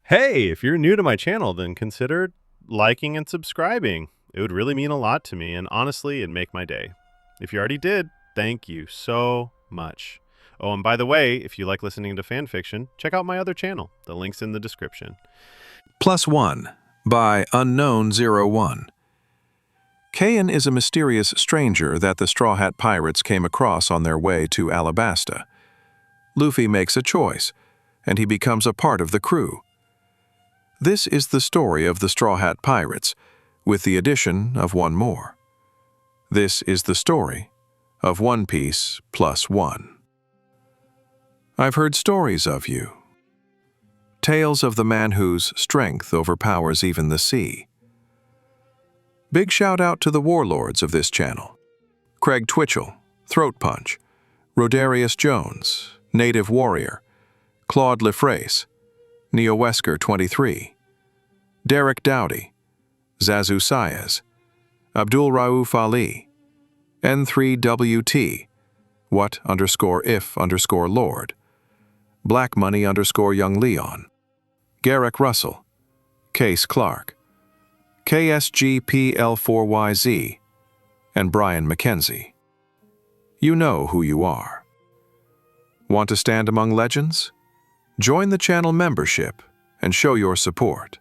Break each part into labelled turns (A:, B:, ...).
A: Hey, if you're new to my channel, then consider liking and subscribing. It would really mean a lot to me, and honestly, it'd make my day. If you already did, thank you so much. Oh, and by the way, if you like listening to fan fiction, check out my other channel. The link's in the description.
B: Plus One by Unknown01. Kayan is a mysterious stranger that the Straw Hat Pirates came across on their way to Alabasta. Luffy makes a choice, and he becomes a part of the crew. This is the story of the Straw Hat Pirates, with the addition of one more. This is the story of One Piece Plus One. I've heard stories of you. Tales of the man whose strength overpowers even the sea. Big shout out to the warlords of this channel. Craig Twitchell, Throat Punch, Rodarius Jones, Native Warrior, Claude Lefrace, Neo Wesker 23, Derek Dowdy, Zazu Saez, Abdul Rauf Ali, N3WT, what_if_lord, Black Money _young Leon, Garrick Russell, Case Clark, KSGPL4YZ, and Brian McKenzie. You know who you are. Want to stand among legends? Join the channel membership and show your support.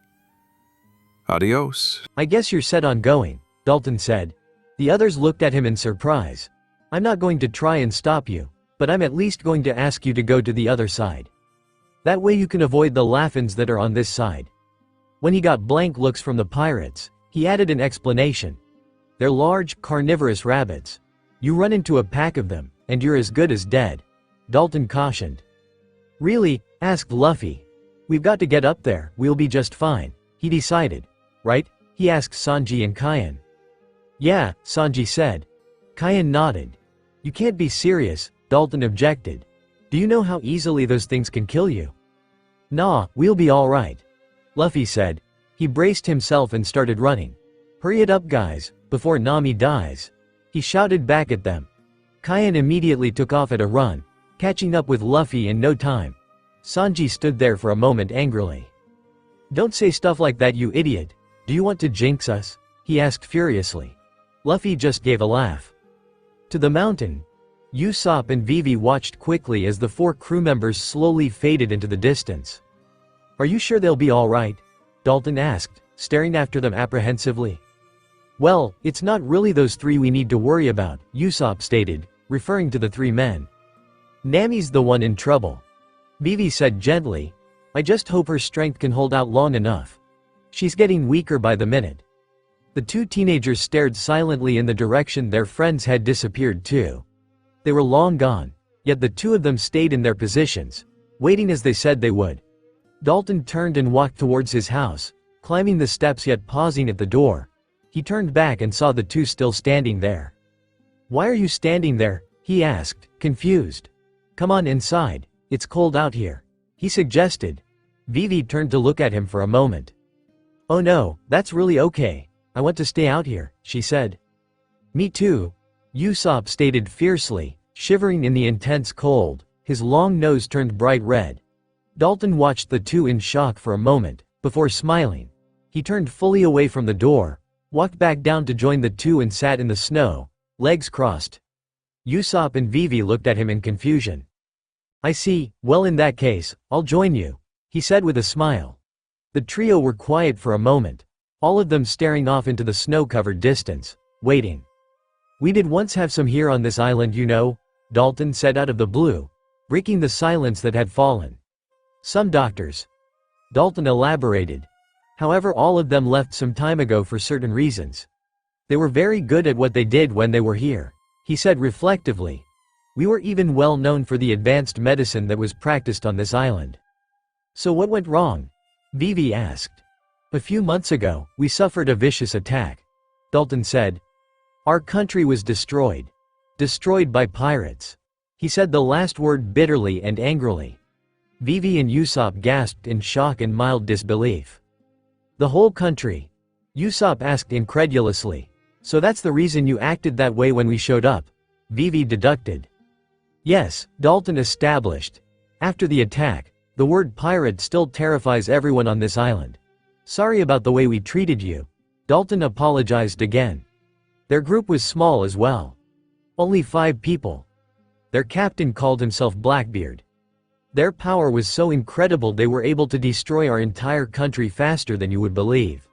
B: Adios.
C: I guess you're set on going, Dalton said. The others looked at him in surprise. I'm not going to try and stop you, but I'm at least going to ask you to go to the other side. That way you can avoid the Laffins that are on this side. When he got blank looks from the pirates, he added an explanation. They're large, carnivorous rabbits. You run into a pack of them, and you're as good as dead. Dalton cautioned. Really? Asked Luffy. We've got to get up there, we'll be just fine, he decided. Right? He asked Sanji and Kayan. Yeah, Sanji said. Kayan nodded. You can't be serious, Dalton objected. Do you know how easily those things can kill you? Nah, we'll be alright, Luffy said. He braced himself and started running. Hurry it up guys, before Nami dies. He shouted back at them. Kayan immediately took off at a run, catching up with Luffy in no time. Sanji stood there for a moment angrily. Don't say stuff like that, you idiot. Do you want to jinx us? He asked furiously. Luffy just gave a laugh. To the mountain. Usopp and Vivi watched quickly as the 4 crew members slowly faded into the distance. Are you sure they'll be alright? Dalton asked, staring after them apprehensively. Well, it's not really those 3 we need to worry about, Usopp stated, referring to the 3 men. Nami's the one in trouble. Vivi said gently. I just hope her strength can hold out long enough. She's getting weaker by the minute. The 2 teenagers stared silently in the direction their friends had disappeared to. They were long gone, yet the 2 of them stayed in their positions, waiting as they said they would. Dalton turned and walked towards his house, climbing the steps yet pausing at the door. He turned back and saw the 2 still standing there. Why are you standing there? He asked, confused. Come on inside, it's cold out here, he suggested. Vivi turned to look at him for a moment. Oh no, that's really okay. I want to stay out here, she said. Me too, Usopp stated fiercely, shivering in the intense cold, his long nose turned bright red. Dalton watched the 2 in shock for a moment, before smiling. He turned fully away from the door, walked back down to join the 2 and sat in the snow, legs crossed. Usopp and Vivi looked at him in confusion. I see, well in that case, I'll join you, he said with a smile. The trio were quiet for a moment, all of them staring off into the snow-covered distance, waiting. We did once have some here on this island, you know, Dalton said out of the blue, breaking the silence that had fallen. Some doctors. Dalton elaborated. However, all of them left some time ago for certain reasons. They were very good at what they did when they were here, he said reflectively. We were even well known for the advanced medicine that was practiced on this island. So what went wrong? Vivi asked. A few months ago, we suffered a vicious attack, Dalton said. Our country was destroyed. Destroyed by pirates. He said the last word bitterly and angrily. Vivi and Usopp gasped in shock and mild disbelief. The whole country? Usopp asked incredulously. So that's the reason you acted that way when we showed up? Vivi deducted. Yes, Dalton established. After the attack, The word pirate still terrifies everyone on this island. Sorry about the way we treated you. Dalton apologized again. Their group was small as well. Only 5 people. Their captain called himself Blackbeard. Their power was so incredible they were able to destroy our entire country faster than you would believe.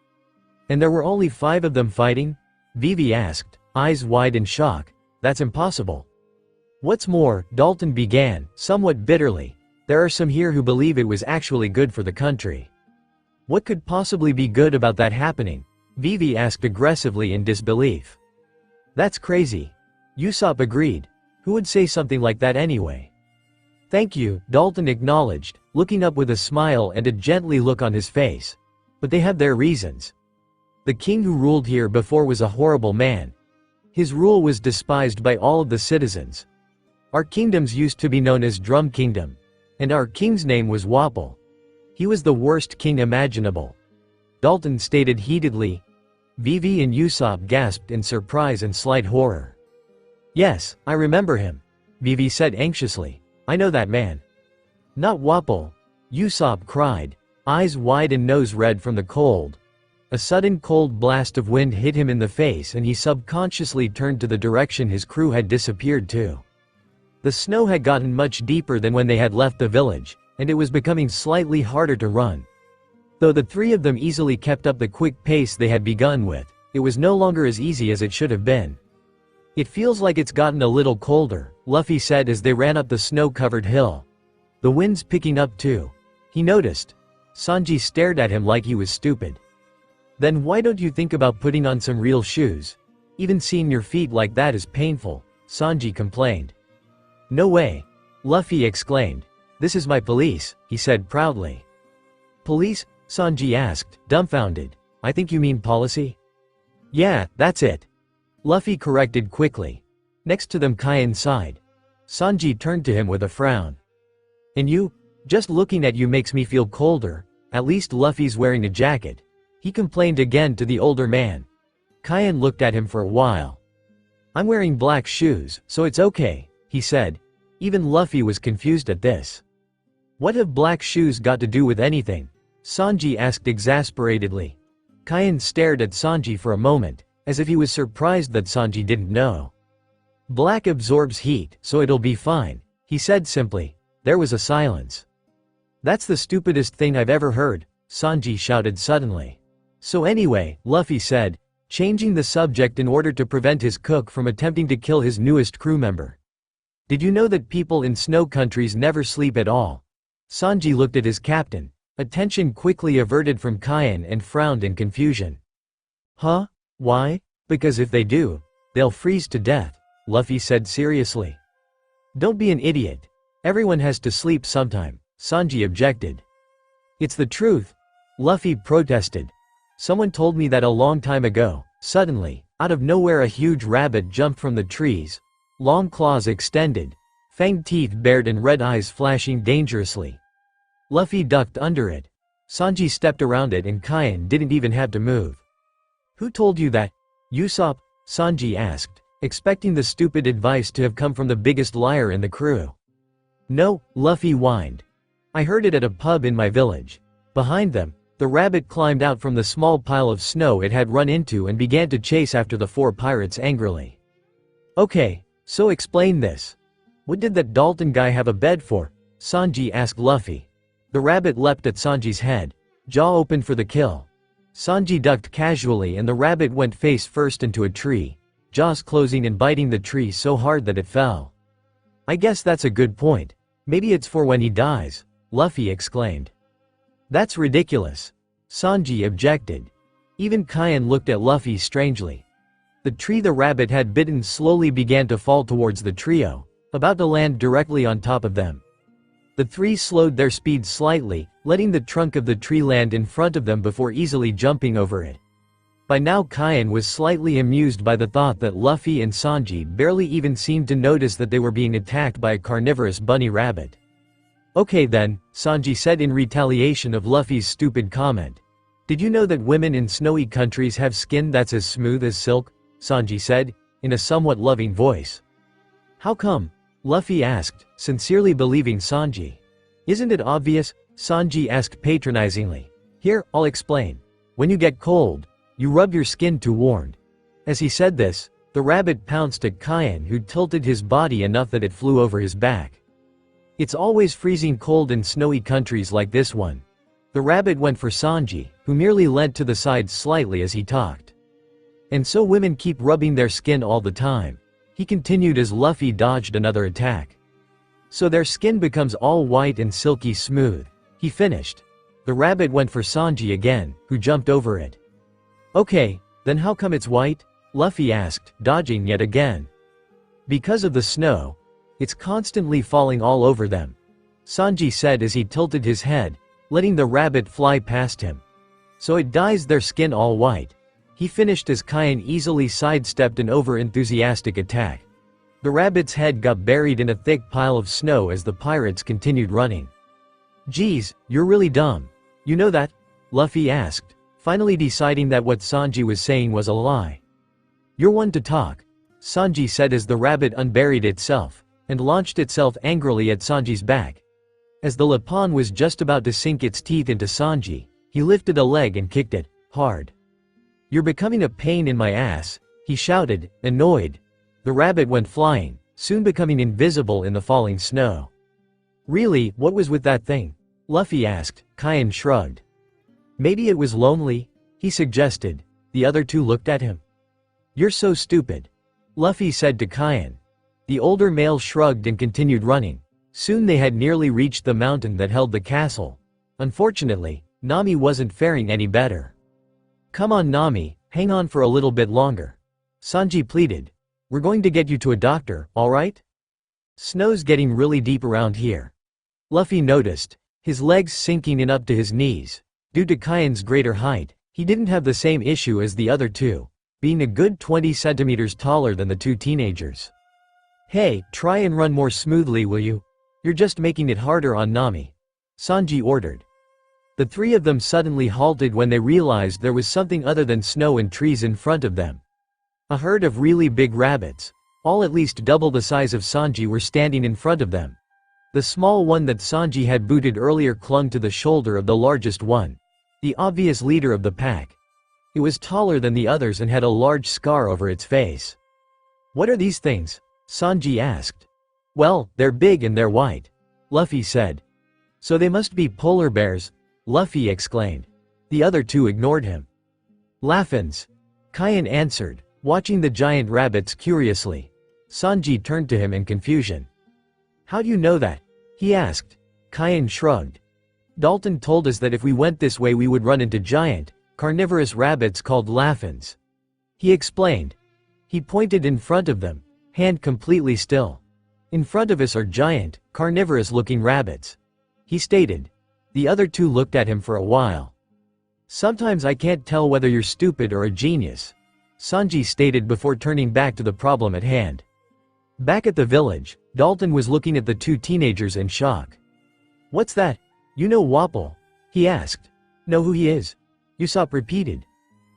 C: And there were only 5 of them fighting? Vivi asked, eyes wide in shock. That's impossible. What's more, Dalton began, somewhat bitterly, there are some here who believe it was actually good for the country. What could possibly be good about that happening? Vivi asked aggressively in disbelief. That's crazy. Usopp agreed. Who would say something like that anyway? Thank you, Dalton acknowledged, looking up with a smile and a gently look on his face. But they have their reasons. The king who ruled here before was a horrible man. His rule was despised by all of the citizens. Our kingdoms used to be known as Drum Kingdom. And our king's name was Wapple. He was the worst king imaginable. Dalton stated heatedly. Vivi and Usopp gasped in surprise and slight horror. Yes, I remember him. Vivi said anxiously. I know that man. Not Wapple. Usopp cried, eyes wide and nose red from the cold. A sudden cold blast of wind hit him in the face and he subconsciously turned to the direction his crew had disappeared to. The snow had gotten much deeper than when they had left the village, and it was becoming slightly harder to run. Though the 3 of them easily kept up the quick pace they had begun with, it was no longer as easy as it should have been. It feels like it's gotten a little colder, Luffy said as they ran up the snow-covered hill. The wind's picking up too. He noticed. Sanji stared at him like he was stupid. Then why don't you think about putting on some real shoes? Even seeing your feet like that is painful, Sanji complained. No way. Luffy exclaimed. This is my police, he said proudly. Police? Sanji asked, dumbfounded. I think you mean policy? Yeah, that's it. Luffy corrected quickly. Next to them Kaian sighed. Sanji turned to him with a frown. And you? Just looking at you makes me feel colder, at least Luffy's wearing a jacket. He complained again to the older man. Kaian looked at him for a while. I'm wearing black shoes, so it's okay, he said. Even Luffy was confused at this. What have black shoes got to do with anything? Sanji asked exasperatedly. Kaian stared at Sanji for a moment, as if he was surprised that Sanji didn't know. Black absorbs heat, so it'll be fine, he said simply. There was a silence. That's the stupidest thing I've ever heard, Sanji shouted suddenly. So anyway, Luffy said, changing the subject in order to prevent his cook from attempting to kill his newest crew member. Did you know that people in snow countries never sleep at all? Sanji looked at his captain. Attention quickly averted from Kaian and frowned in confusion. Huh? Why? Because if they do, they'll freeze to death, Luffy said seriously. Don't be an idiot. Everyone has to sleep sometime, Sanji objected. It's the truth, Luffy protested. Someone told me that a long time ago. Suddenly, out of nowhere a huge rabbit jumped from the trees. Long claws extended, fanged teeth bared and red eyes flashing dangerously. Luffy ducked under it. Sanji stepped around it and Kaian didn't even have to move. Who told you that? Usopp? Sanji asked, expecting the stupid advice to have come from the biggest liar in the crew. No, Luffy whined. I heard it at a pub in my village. Behind them, the rabbit climbed out from the small pile of snow it had run into and began to chase after the 4 pirates angrily. Okay. So explain this. What did that Dalton guy have a bed for? Sanji asked Luffy. The rabbit leapt at Sanji's head. Jaw opened for the kill. Sanji ducked casually and the rabbit went face first into a tree, jaws closing and biting the tree so hard that it fell. I guess that's a good point. Maybe it's for when he dies, Luffy exclaimed. That's ridiculous. Sanji objected. Even Kaian looked at Luffy strangely. The tree the rabbit had bitten slowly began to fall towards the trio, about to land directly on top of them. The 3 slowed their speed slightly, letting the trunk of the tree land in front of them before easily jumping over it. By now Kaian was slightly amused by the thought that Luffy and Sanji barely even seemed to notice that they were being attacked by a carnivorous bunny rabbit. Okay then, Sanji said in retaliation of Luffy's stupid comment. Did you know that women in snowy countries have skin that's as smooth as silk? Sanji said, in a somewhat loving voice. How come? Luffy asked, sincerely believing Sanji. Isn't it obvious? Sanji asked patronizingly. Here, I'll explain. When you get cold, you rub your skin to warm. As he said this, the rabbit pounced at Kain, who tilted his body enough that it flew over his back. It's always freezing cold in snowy countries like this one. The rabbit went for Sanji, who merely leant to the side slightly as he talked. And so women keep rubbing their skin all the time, he continued as Luffy dodged another attack. So their skin becomes all white and silky smooth, he finished. The rabbit went for Sanji again, who jumped over it. Okay, then how come it's white? Luffy asked, dodging yet again. Because of the snow. It's constantly falling all over them, Sanji said as he tilted his head, letting the rabbit fly past him. So it dyes their skin all white. He finished as Kain easily sidestepped an over-enthusiastic attack. The rabbit's head got buried in a thick pile of snow as the pirates continued running. Geez, you're really dumb. You know that? Luffy asked, finally deciding that what Sanji was saying was a lie. You're one to talk, Sanji said as the rabbit unburied itself and launched itself angrily at Sanji's back. As the Lapon was just about to sink its teeth into Sanji, he lifted a leg and kicked it hard. You're becoming a pain in my ass, he shouted, annoyed. The rabbit went flying, soon becoming invisible in the falling snow. Really, what was with that thing? Luffy asked. Kain shrugged. Maybe it was lonely, he suggested. The other two looked at him. You're so stupid, Luffy said to Kain. The older male shrugged and continued running. Soon they had nearly reached the mountain that held the castle. Unfortunately, Nami wasn't faring any better. Come on Nami, hang on for a little bit longer, Sanji pleaded. We're going to get you to a doctor, alright? Snow's getting really deep around here, Luffy noticed, his legs sinking in up to his knees. Due to Kain's greater height, he didn't have the same issue as the other two, being a good 20 centimeters taller than the two teenagers. Hey, try and run more smoothly will you? You're just making it harder on Nami, Sanji ordered. The three of them suddenly halted when they realized there was something other than snow and trees in front of them. A herd of really big rabbits, all at least double the size of Sanji, were standing in front of them. The small one that Sanji had booted earlier clung to the shoulder of the largest one, the obvious leader of the pack. It was taller than the others and had a large scar over its face. What are these things? Sanji asked. Well, they're big and they're white, Luffy said. So they must be polar bears, Luffy exclaimed. The other two ignored him. Laffins, Kain answered, watching the giant rabbits curiously. Sanji turned to him in confusion. How do you know that? He asked. Kain shrugged. Dalton told us that if we went this way we would run into giant, carnivorous rabbits called laffins. He explained. He pointed in front of them, hand completely still. In front of us are giant, carnivorous-looking rabbits, he stated. The other two looked at him for a while. Sometimes I can't tell whether you're stupid or a genius, Sanji stated before turning back to the problem at hand. Back at the village, Dalton was looking at the two teenagers in shock. What's that? You know Wapol? He asked. Know who he is? Usopp repeated.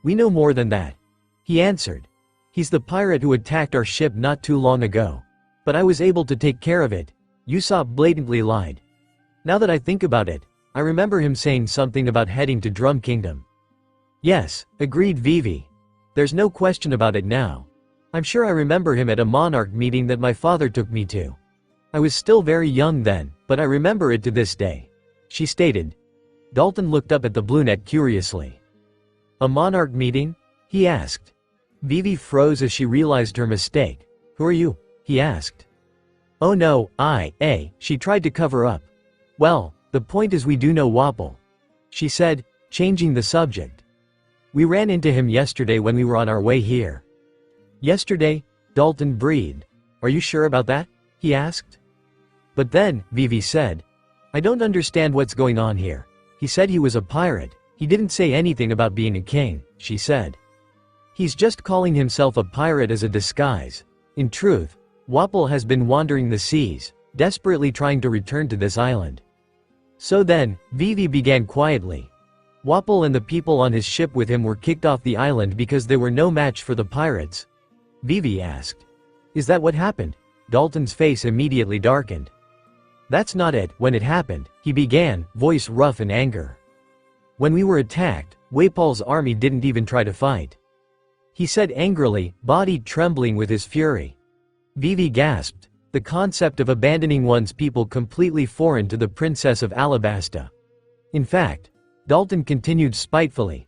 C: We know more than that, he answered. He's the pirate who attacked our ship not too long ago. But I was able to take care of it, Usopp blatantly lied. Now that I think about it, I remember him saying something about heading to Drum Kingdom. Yes, agreed Vivi. There's no question about it now. I'm sure I remember him at a monarch meeting that my father took me to. I was still very young then, but I remember it to this day, she stated. Dalton looked up at the brunette curiously. A monarch meeting? He asked. Vivi froze as she realized her mistake. Who are you? He asked. Oh no, she tried to cover up. Well, the point is we do know Wapol, she said, changing the subject. We ran into him yesterday when we were on our way here. Yesterday? Dalton breathed. Are you sure about that? He asked. But then, Vivi said. I don't understand what's going on here. He said he was a pirate. He didn't say anything about being a king, she said. He's just calling himself a pirate as a disguise. In truth, Wapol has been wandering the seas, desperately trying to return to this island. So then, Vivi began quietly. Wapol and the people on his ship with him were kicked off the island because they were no match for the pirates. Vivi asked. Is that what happened? Dalton's face immediately darkened. That's not it. When it happened, he began, voice rough in anger. When we were attacked, Waipal's army didn't even try to fight. He said angrily, body trembling with his fury. Vivi gasped, the concept of abandoning one's people completely foreign to the princess of Alabasta. In fact, Dalton continued spitefully.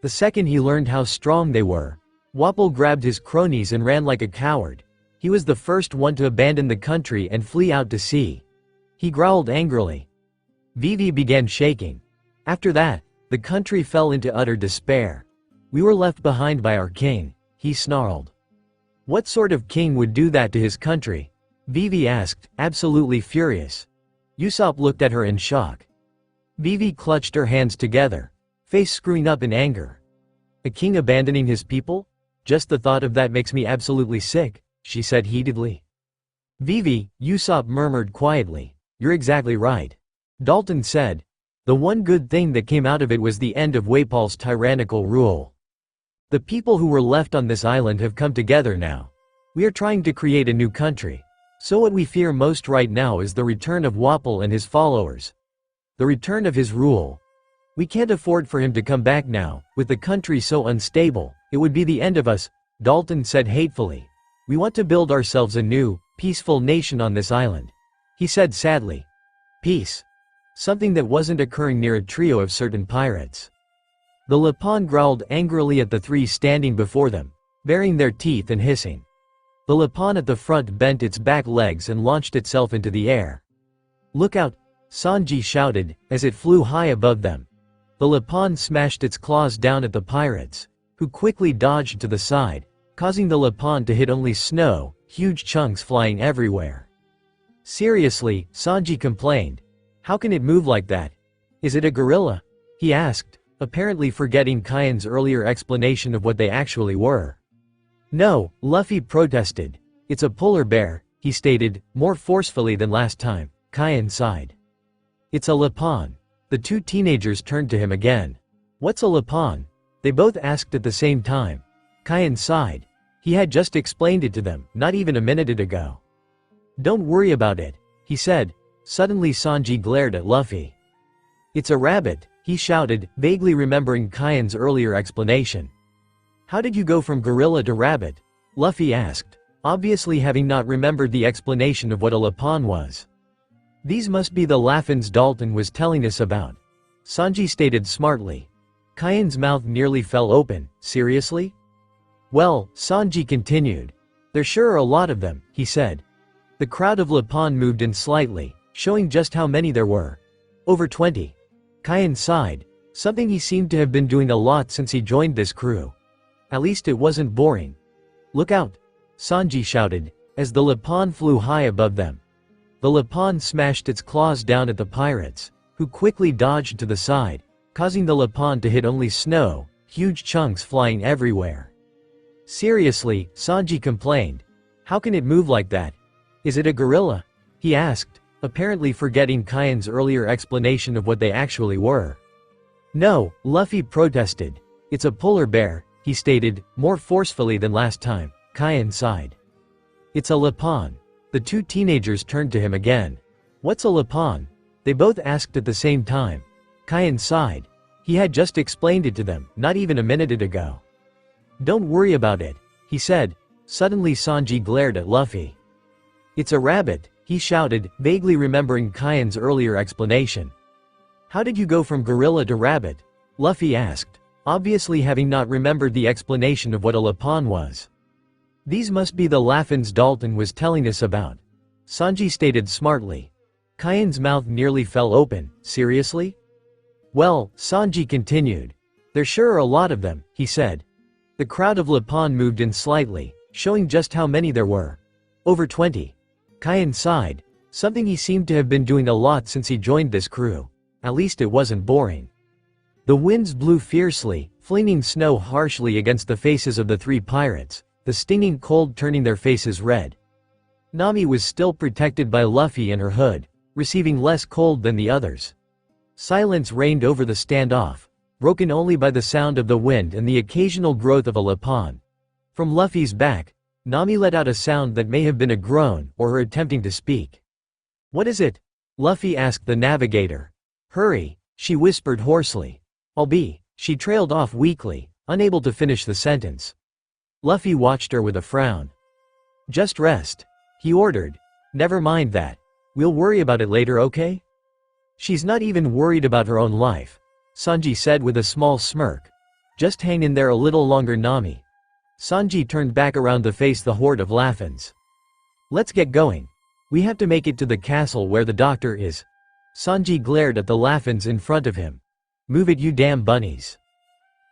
C: The second he learned how strong they were, Wapol grabbed his cronies and ran like a coward. He was the first one to abandon the country and flee out to sea. He growled angrily. Vivi began shaking. After that, the country fell into utter despair. We were left behind by our king, he snarled. What sort of king would do that to his country? Vivi asked, absolutely furious. Usopp looked at her in shock. Vivi clutched her hands together, face screwing up in anger. A king abandoning his people? Just the thought of that makes me absolutely sick, she said heatedly. Vivi, Usopp murmured quietly, you're exactly right. Dalton said. The one good thing that came out of it was the end of Waipal's tyrannical rule. The people who were left on this island have come together now. We are trying to create a new country. So what we fear most right now is the return of Wapol and his followers. The return of his rule. We can't afford for him to come back now, with the country so unstable, it would be the end of us, Dalton said hatefully. We want to build ourselves a new, peaceful nation on this island. He said sadly. Peace. Something that wasn't occurring near a trio of certain pirates. The Lapon growled angrily at the three standing before them, baring their teeth and hissing. The Lapon at the front bent its back legs and launched itself into the air. Look out, Sanji shouted, as it flew high above them. The Lapon smashed its claws down at the pirates, who quickly dodged to the side, causing the Lapon to hit only snow, huge chunks flying everywhere. Seriously, Sanji complained. How can it move like that? Is it a gorilla? He asked, apparently forgetting Kaien's earlier explanation of what they actually were. No, Luffy protested. It's a polar bear, he stated, more forcefully than last time. Kaien sighed. It's a Lapon. The two teenagers turned to him again. What's a Lapon? They both asked at the same time. Kaien sighed. He had just explained it to them, not even a minute ago. Don't worry about it, he said. Suddenly Sanji glared at Luffy. It's a rabbit, he shouted, vaguely remembering Kaien's earlier explanation. How did you go from gorilla to rabbit? Luffy asked, obviously having not remembered the explanation of what a Lapon was. These must be the Laffins Dalton was telling us about. Sanji stated smartly. Kaien's mouth nearly fell open. Seriously? Well, Sanji continued. There sure are a lot of them, he said. The crowd of Lapon moved in slightly, showing just how many there were. Over 20. Kaien sighed, something he seemed to have been doing a lot since he joined this crew. At least it wasn't boring. Look out! Sanji shouted, as the Lapon flew high above them. The Lapon smashed its claws down at the pirates, who quickly dodged to the side, causing the Lapon to hit only snow, huge chunks flying everywhere. Seriously, Sanji complained. How can it move like that? Is it a gorilla? He asked, apparently forgetting Kaien's earlier explanation of what they actually were. No, Luffy protested. It's a polar bear, he stated, more forcefully than last time. Kaien sighed. It's a Lapon. The two teenagers turned to him again. What's a Lapon? They both asked at the same time. Kaien sighed. He had just explained it to them, not even a minute ago. Don't worry about it, he said. Suddenly Sanji glared at Luffy. It's a rabbit, he shouted, vaguely remembering Kaien's earlier explanation. How did you go from gorilla to rabbit? Luffy asked, obviously having not remembered the explanation of what a Lapon was. These must be the Laffins Dalton was telling us about. Sanji stated smartly. Kaien's mouth nearly fell open. Seriously? Well, Sanji continued. There sure are a lot of them, he said. The crowd of Lapon moved in slightly, showing just how many there were. Over 20. Kaien sighed, something he seemed to have been doing a lot since he joined this crew. At least it wasn't boring. The winds blew fiercely, flinging snow harshly against the faces of the three pirates, the stinging cold turning their faces red. Nami was still protected by Luffy and her hood, receiving less cold than the others. Silence reigned over the standoff, broken only by the sound of the wind and the occasional growth of a Lapon. From Luffy's back, Nami let out a sound that may have been a groan or her attempting to speak. What is it? Luffy asked the navigator. Hurry, she whispered hoarsely. I'll be. She trailed off weakly, unable to finish the sentence. Luffy watched her with a frown. Just rest, he ordered. Never mind that. We'll worry about it later, okay? She's not even worried about her own life, Sanji said with a small smirk. Just hang in there a little longer, Nami. Sanji turned back around to face the horde of Laffins. Let's get going. We have to make it to the castle where the doctor is. Sanji glared at the Laffins in front of him. Move it, you damn bunnies.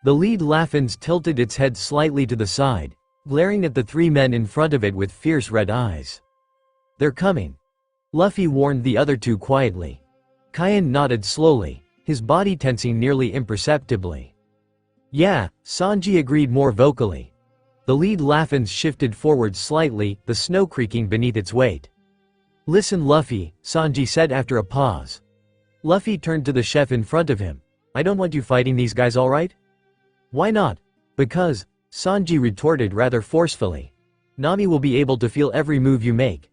C: The lead Laffins tilted its head slightly to the side, glaring at the three men in front of it with fierce red eyes. They're coming. Luffy warned the other two quietly. Kyan nodded slowly, his body tensing nearly imperceptibly. Yeah, Sanji agreed more vocally. The lead Laffins shifted forward slightly, the snow creaking beneath its weight. Listen, Luffy, Sanji said after a pause. Luffy turned to the chef in front of him. I don't want you fighting these guys, alright? Why not? Because, Sanji retorted rather forcefully. Nami will be able to feel every move you make.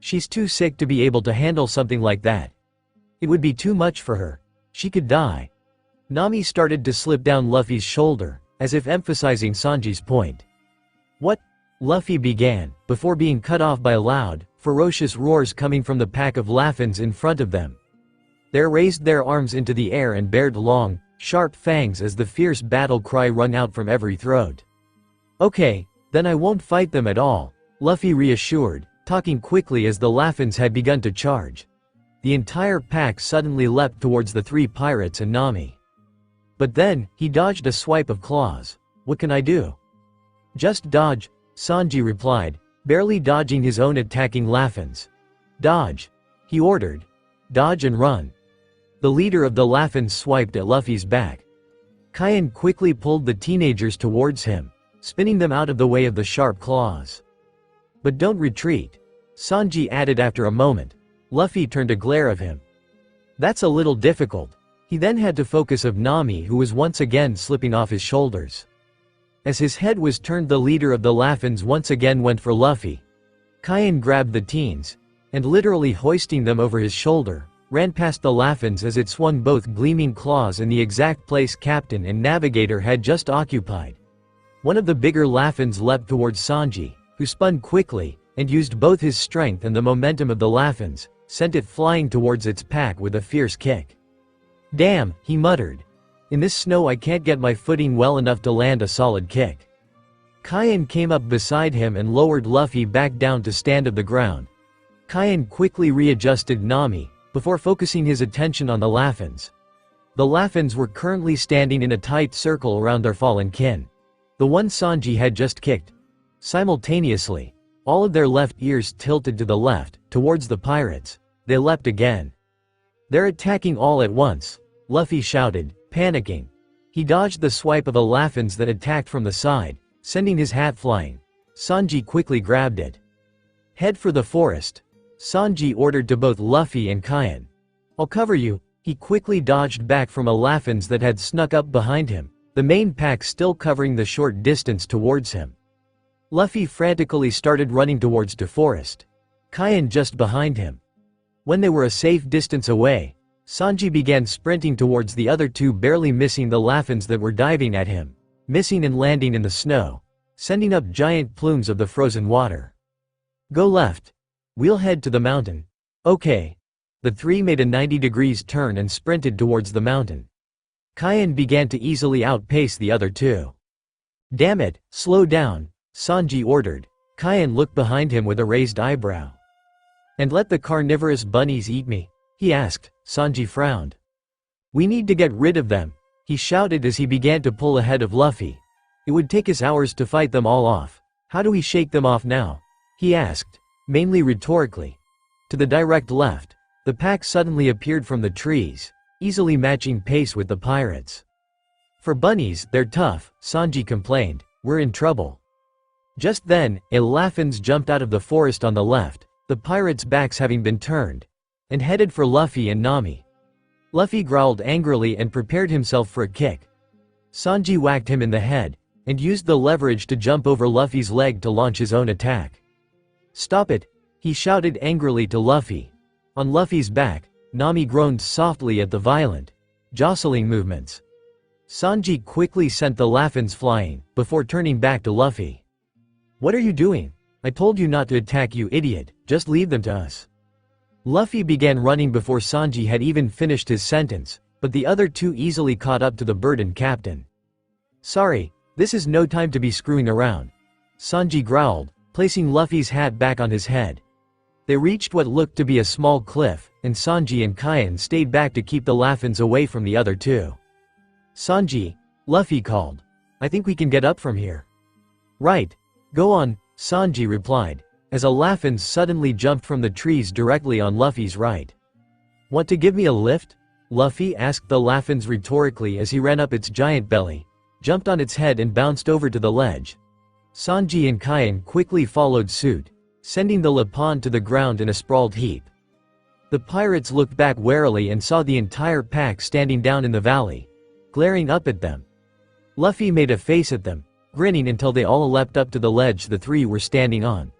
C: She's too sick to be able to handle something like that. It would be too much for her. She could die. Nami started to slip down Luffy's shoulder, as if emphasizing Sanji's point. What? Luffy began, before being cut off by loud, ferocious roars coming from the pack of Laffins in front of them. They raised their arms into the air and bared long, sharp fangs as the fierce battle cry rung out from every throat. Okay, then I won't fight them at all, Luffy reassured, talking quickly as the Laffins had begun to charge. The entire pack suddenly leapt towards the three pirates and Nami. But then, he dodged a swipe of claws. What can I do? Just dodge, Sanji replied, barely dodging his own attacking Laffins. Dodge, he ordered. Dodge and run. The leader of the Laffins swiped at Luffy's back. Kyan quickly pulled the teenagers towards him, spinning them out of the way of the sharp claws. But don't retreat, Sanji added after a moment. Luffy turned a glare of him. That's a little difficult. He then had to focus of Nami, who was once again slipping off his shoulders. As his head was turned, the leader of the Laffins once again went for Luffy. Kyan grabbed the teens, and literally hoisting them over his shoulder, ran past the Laffins as it swung both gleaming claws in the exact place captain and navigator had just occupied. One of the bigger Laffins leapt towards Sanji, who spun quickly, and used both his strength and the momentum of the Laffins, sent it flying towards its pack with a fierce kick. Damn, he muttered. In this snow I can't get my footing well enough to land a solid kick. Kyan came up beside him and lowered Luffy back down to stand of the ground. Kyan quickly readjusted Nami, before focusing his attention on the Laffins. The Laffins were currently standing in a tight circle around their fallen kin. The one Sanji had just kicked. Simultaneously, all of their left ears tilted to the left, towards the pirates. They leapt again. They're attacking all at once, Luffy shouted, panicking. He dodged the swipe of the Laffins that attacked from the side, sending his hat flying. Sanji quickly grabbed it. Head for the forest, Sanji ordered to both Luffy and Kyan. I'll cover you. He quickly dodged back from a Laffins that had snuck up behind him, the main pack still covering the short distance towards him. Luffy frantically started running towards the forest. Kyan just behind him. When they were a safe distance away, Sanji began sprinting towards the other two, barely missing the Laffins that were diving at him, missing and landing in the snow, sending up giant plumes of the frozen water. Go left. We'll head to the mountain. Okay. The three made a 90-degree turn and sprinted towards the mountain. Kyan began to easily outpace the other two. Damn it, slow down, Sanji ordered. Kyan looked behind him with a raised eyebrow. And let the carnivorous bunnies eat me? He asked. Sanji frowned. We need to get rid of them, he shouted as he began to pull ahead of Luffy. It would take us hours to fight them all off. How do we shake them off now? He asked, mainly rhetorically. To the direct left, the pack suddenly appeared from the trees, easily matching pace with the pirates. For bunnies, they're tough, Sanji complained. We're in trouble. Just then, a Laffins jumped out of the forest on the left, the pirates' backs having been turned, and headed for Luffy and Nami. Luffy growled angrily and prepared himself for a kick. Sanji whacked him in the head, and used the leverage to jump over Luffy's leg to launch his own attack. Stop it, he shouted angrily to Luffy. On Luffy's back, Nami groaned softly at the violent, jostling movements. Sanji quickly sent the Laffins flying, before turning back to Luffy. "What are you doing? I told you not to attack, you idiot, just leave them to us." Luffy began running before Sanji had even finished his sentence, but the other two easily caught up to the burdened captain. "Sorry, this is no time to be screwing around," Sanji growled, placing Luffy's hat back on his head. They reached what looked to be a small cliff, and Sanji and Kaien stayed back to keep the Laffins away from the other two. "Sanji," Luffy called. "I think we can get up from here." "Right. Go on," Sanji replied, as a Laffin suddenly jumped from the trees directly on Luffy's right. "Want to give me a lift?" Luffy asked the Laffins rhetorically as he ran up its giant belly, jumped on its head and bounced over to the ledge. Sanji and Kaien quickly followed suit, sending the Lapon to the ground in a sprawled heap. The pirates looked back warily and saw the entire pack standing down in the valley, glaring up at them. Luffy made a face at them, grinning until they all leapt up to the ledge the three were standing on.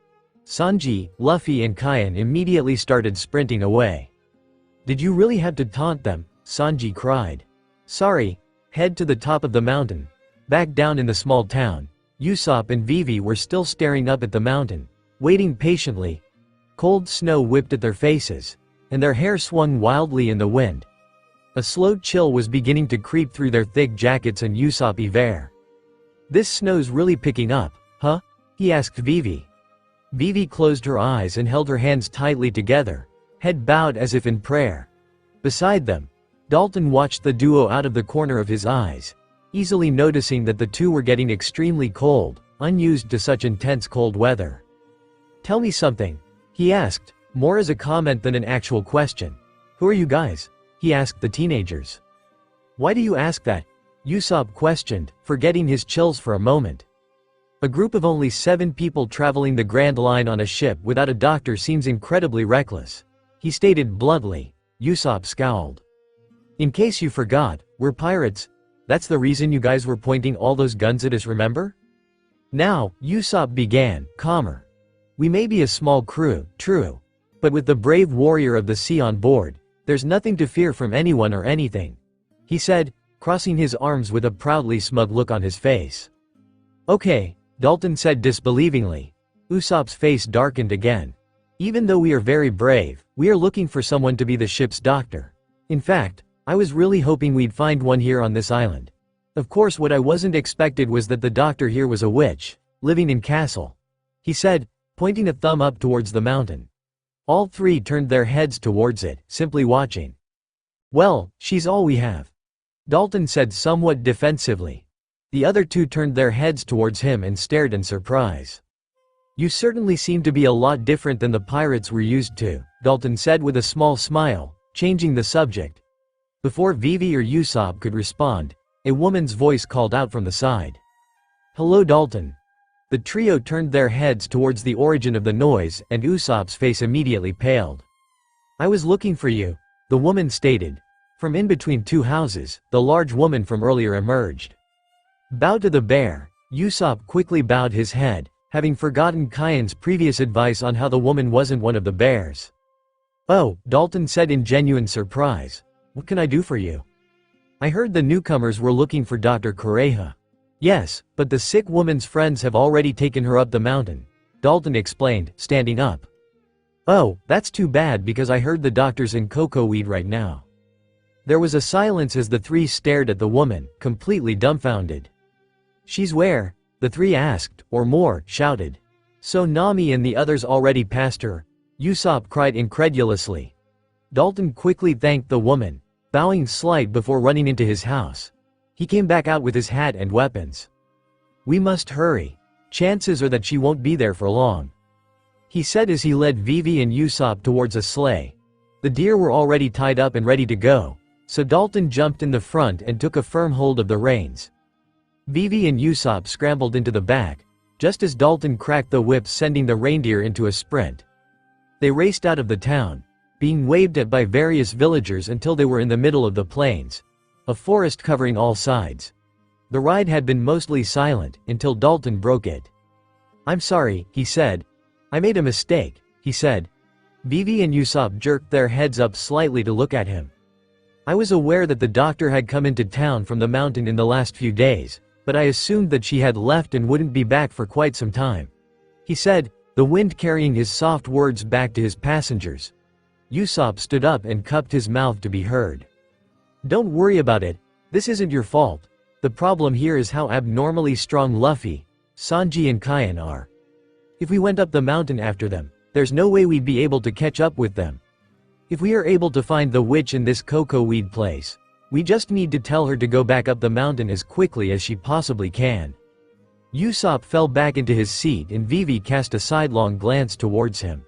C: Sanji, Luffy and Kaien immediately started sprinting away. "Did you really have to taunt them?" Sanji cried. "Sorry." Head to the top of the mountain. Back down in the small town, Usopp and Vivi were still staring up at the mountain, waiting patiently. Cold snow whipped at their faces, and their hair swung wildly in the wind. A slow chill was beginning to creep through their thick jackets and Usopp Iver. "This snow's really picking up, huh?" he asked Vivi. Vivi closed her eyes and held her hands tightly together, head bowed as if in prayer. Beside them, Dalton watched the duo out of the corner of his eyes, easily noticing that the two were getting extremely cold, unused to such intense cold weather. "Tell me something," he asked, more as a comment than an actual question. "Who are you guys?" he asked the teenagers. "Why do you ask that?" Usopp questioned, forgetting his chills for a moment. A group of only 7 people traveling the Grand Line on a ship without a doctor seems incredibly reckless, he stated bluntly. Usopp scowled. "In case you forgot, we're pirates. That's the reason you guys were pointing all those guns at us, remember?" Now, Usopp began, calmer. "We may be a small crew, true. But with the brave warrior of the sea on board, there's nothing to fear from anyone or anything," he said, crossing his arms with a proudly smug look on his face. "Okay," Dalton said disbelievingly. Usopp's face darkened again. "Even though we are very brave, we are looking for someone to be the ship's doctor. In fact, I was really hoping we'd find one here on this island. Of course what I wasn't expected was that the doctor here was a witch, living in castle," he said, pointing a thumb up towards the mountain. All three turned their heads towards it, simply watching. "Well, she's all we have," Dalton said somewhat defensively. The other two turned their heads towards him and stared in surprise. "You certainly seem to be a lot different than the pirates we're used to," Dalton said with a small smile, changing the subject. Before Vivi or Usopp could respond, a woman's voice called out from the side. "Hello, Dalton." The trio turned their heads towards the origin of the noise and Usopp's face immediately paled. "I was looking for you," the woman stated. From in between two houses, the large woman from earlier emerged. "Bow to the bear." Usopp quickly bowed his head, having forgotten Kaien's previous advice on how the woman wasn't one of the bears. "Oh," Dalton said in genuine surprise. "What can I do for you?" "I heard the newcomers were looking for Dr. Kureha." "Yes, but the sick woman's friends have already taken her up the mountain," Dalton explained, standing up. "Oh, that's too bad because I heard the doctor's in cocoa weed right now." There was a silence as the three stared at the woman, completely dumbfounded. "She's where?" the three asked, or more, shouted. "So Nami and the others already passed her?" Usopp cried incredulously. Dalton quickly thanked the woman, bowing slight before running into his house. He came back out with his hat and weapons. "We must hurry. Chances are that she won't be there for long," he said as he led Vivi and Usopp towards a sleigh. The deer were already tied up and ready to go, so Dalton jumped in the front and took a firm hold of the reins. Vivi and Usopp scrambled into the back, just as Dalton cracked the whip, sending the reindeer into a sprint. They raced out of the town, being waved at by various villagers until they were in the middle of the plains, a forest covering all sides. The ride had been mostly silent until Dalton broke it. "I'm sorry," he said. "I made a mistake," he said. Vivi and Usopp jerked their heads up slightly to look at him. I was aware that the doctor had come into town from the mountain in the last few days, but I assumed that she had left and wouldn't be back for quite some time. He said, the wind carrying his soft words back to his passengers. Usopp stood up and cupped his mouth to be heard. Don't worry about it, this isn't your fault. The problem here is how abnormally strong Luffy, Sanji and Kaien are. If we went up the mountain after them, there's no way we'd be able to catch up with them. If we are able to find the witch in this cocoa weed place, we just need to tell her to go back up the mountain as quickly as she possibly can. Usopp fell back into his seat and Vivi cast a sidelong glance towards him.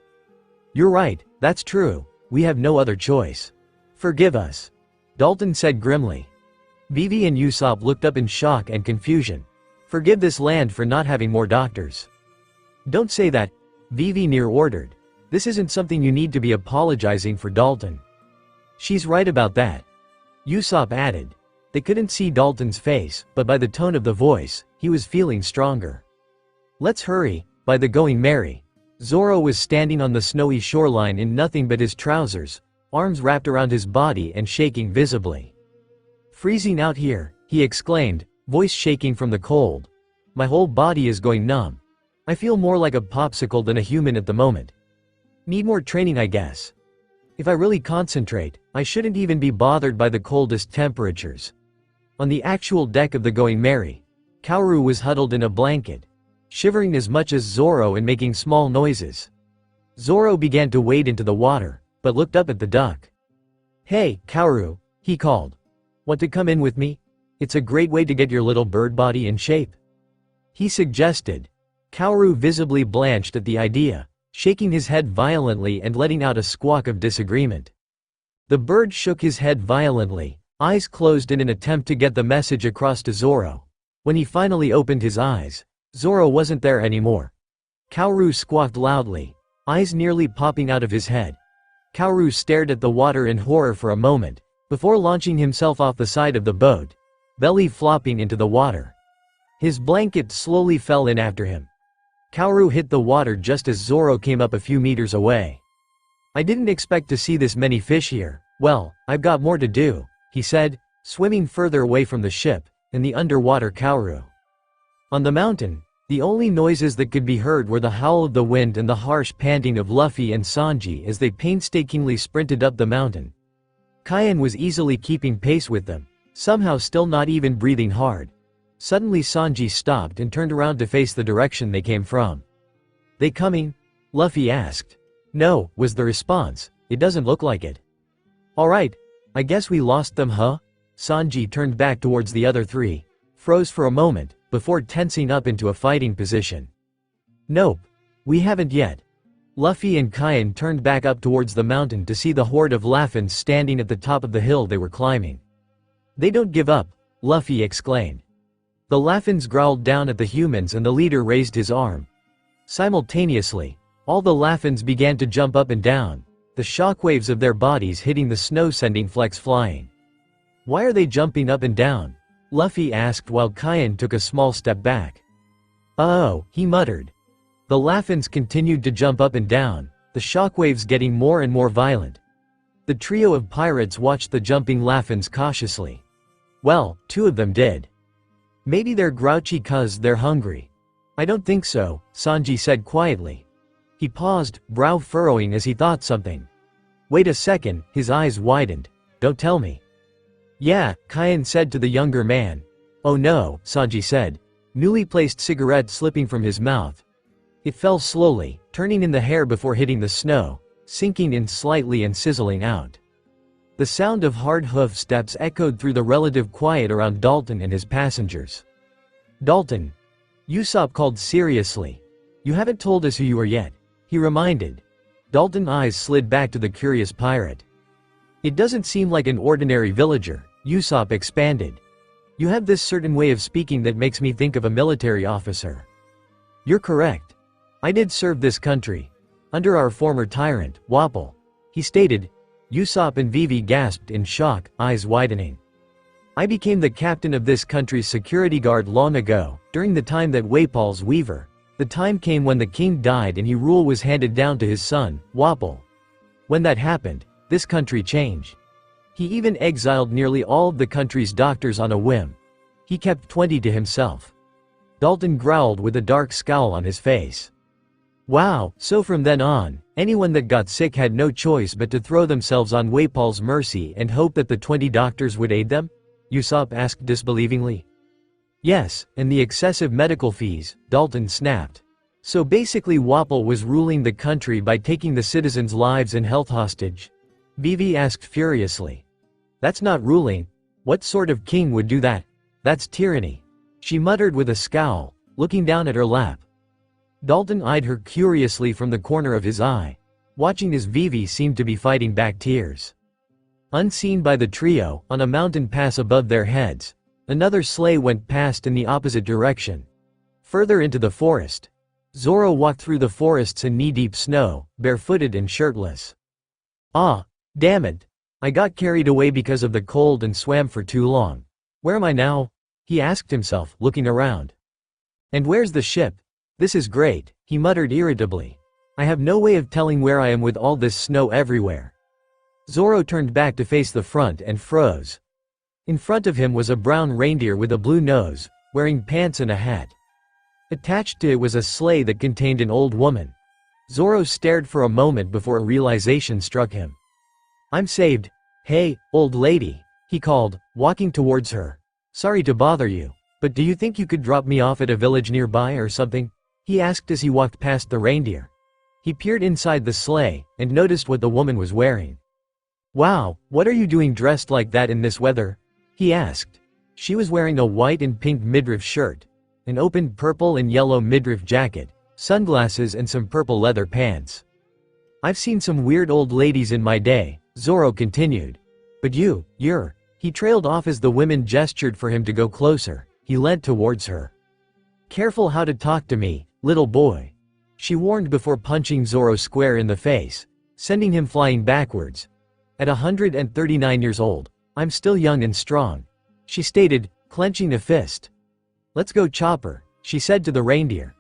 C: You're right, that's true, we have no other choice. Forgive us. Dalton said grimly. Vivi and Usopp looked up in shock and confusion. Forgive this land for not having more doctors. Don't say that, Vivi near ordered. This isn't something you need to be apologizing for, Dalton. She's right about that. Usopp added. They couldn't see Dalton's face, but by the tone of the voice, he was feeling stronger. Let's hurry, by the going merry. Zoro was standing on the snowy shoreline in nothing but his trousers, arms wrapped around his body and shaking visibly. Freezing out here, he exclaimed, voice shaking from the cold. My whole body is going numb. I feel more like a popsicle than a human at the moment. Need more training, I guess. If I really concentrate, I shouldn't even be bothered by the coldest temperatures. On the actual deck of the Going Merry, Kaoru was huddled in a blanket, shivering as much as Zoro and making small noises. Zoro began to wade into the water, but looked up at the duck. Hey, Kaoru, he called. Want to come in with me? It's a great way to get your little bird body in shape. He suggested. Kaoru visibly blanched at the idea, shaking his head violently and letting out a squawk of disagreement. The bird shook his head violently, eyes closed in an attempt to get the message across to Zoro. When he finally opened his eyes, Zoro wasn't there anymore. Kaoru squawked loudly, eyes nearly popping out of his head. Kaoru stared at the water in horror for a moment, before launching himself off the side of the boat, belly flopping into the water. His blanket slowly fell in after him. Kaoru hit the water just as Zoro came up a few meters away. I didn't expect to see this many fish here. Well, I've got more to do, he said, swimming further away from the ship, and the underwater Kaoru. On the mountain, the only noises that could be heard were the howl of the wind and the harsh panting of Luffy and Sanji as they painstakingly sprinted up the mountain. Kaien was easily keeping pace with them, somehow still not even breathing hard. Suddenly Sanji stopped and turned around to face the direction they came from. They coming? Luffy asked. No, was the response, it doesn't look like it. Alright, I guess we lost them, huh? Sanji turned back towards the other three, froze for a moment, before tensing up into a fighting position. Nope, we haven't yet. Luffy and Kaien turned back up towards the mountain to see the horde of Laffins standing at the top of the hill they were climbing. They don't give up, Luffy exclaimed. The Laffins growled down at the humans and the leader raised his arm. Simultaneously, all the Laffins began to jump up and down, the shockwaves of their bodies hitting the snow sending flecks flying. Why are they jumping up and down? Luffy asked while Kaien took a small step back. Oh, he muttered. The Laffins continued to jump up and down, the shockwaves getting more and more violent. The trio of pirates watched the jumping Laffins cautiously. Well, two of them did. Maybe they're grouchy 'cause they're hungry. I don't think so, Sanji said quietly. He paused, brow furrowing as he thought something. Wait a second, his eyes widened. Don't tell me. Yeah, Kaien said to the younger man. Oh no, Sanji said, newly placed cigarette slipping from his mouth. It fell slowly, turning in the hair before hitting the snow, sinking in slightly and sizzling out. The sound of hard hoof steps echoed through the relative quiet around Dalton and his passengers. Dalton. Usopp called seriously. You haven't told us who you are yet, he reminded. Dalton's eyes slid back to the curious pirate. It doesn't seem like an ordinary villager, Usopp expanded. You have this certain way of speaking that makes me think of a military officer. You're correct. I did serve this country. Under our former tyrant, Wapol, he stated. Usopp and Vivi gasped in shock, eyes widening. I became the captain of this country's security guard long ago, during the time that Wapol's weaver. The time came when the king died and rule was handed down to his son, Wapol. When that happened, this country changed. He even exiled nearly all of the country's doctors on a whim. He kept 20 to himself. Dalton growled with a dark scowl on his face. Wow, so from then on, anyone that got sick had no choice but to throw themselves on Waipal's mercy and hope that the 20 doctors would aid them? Usopp asked disbelievingly. Yes, and the excessive medical fees, Dalton snapped. So basically Wapol was ruling the country by taking the citizens' lives and health hostage? Vivi asked furiously. That's not ruling. What sort of king would do that? That's tyranny. She muttered with a scowl, looking down at her lap. Dalton eyed her curiously from the corner of his eye, watching as Vivi seemed to be fighting back tears. Unseen by the trio, on a mountain pass above their heads, another sleigh went past in the opposite direction. Further into the forest, Zoro walked through the forests in knee-deep snow, barefooted and shirtless. Ah, damn it. I got carried away because of the cold and swam for too long. Where am I now? He asked himself, looking around. And where's the ship? This is great, he muttered irritably. I have no way of telling where I am with all this snow everywhere. Zoro turned back to face the front and froze. In front of him was a brown reindeer with a blue nose, wearing pants and a hat. Attached to it was a sleigh that contained an old woman. Zoro stared for a moment before a realization struck him. I'm saved. Hey, old lady, he called, walking towards her. Sorry to bother you, but do you think you could drop me off at a village nearby or something? He asked as he walked past the reindeer. He peered inside the sleigh and noticed what the woman was wearing. Wow, what are you doing dressed like that in this weather? He asked. She was wearing a white and pink midriff shirt, an open purple and yellow midriff jacket, sunglasses and some purple leather pants. I've seen some weird old ladies in my day, Zoro continued. But you're. He trailed off as the women gestured for him to go closer. He leant towards her. Careful how to talk to me, little boy. She warned before punching Zoro square in the face, sending him flying backwards. At 139 years old, I'm still young and strong, she stated, clenching a fist. Let's go Chopper, she said to the reindeer.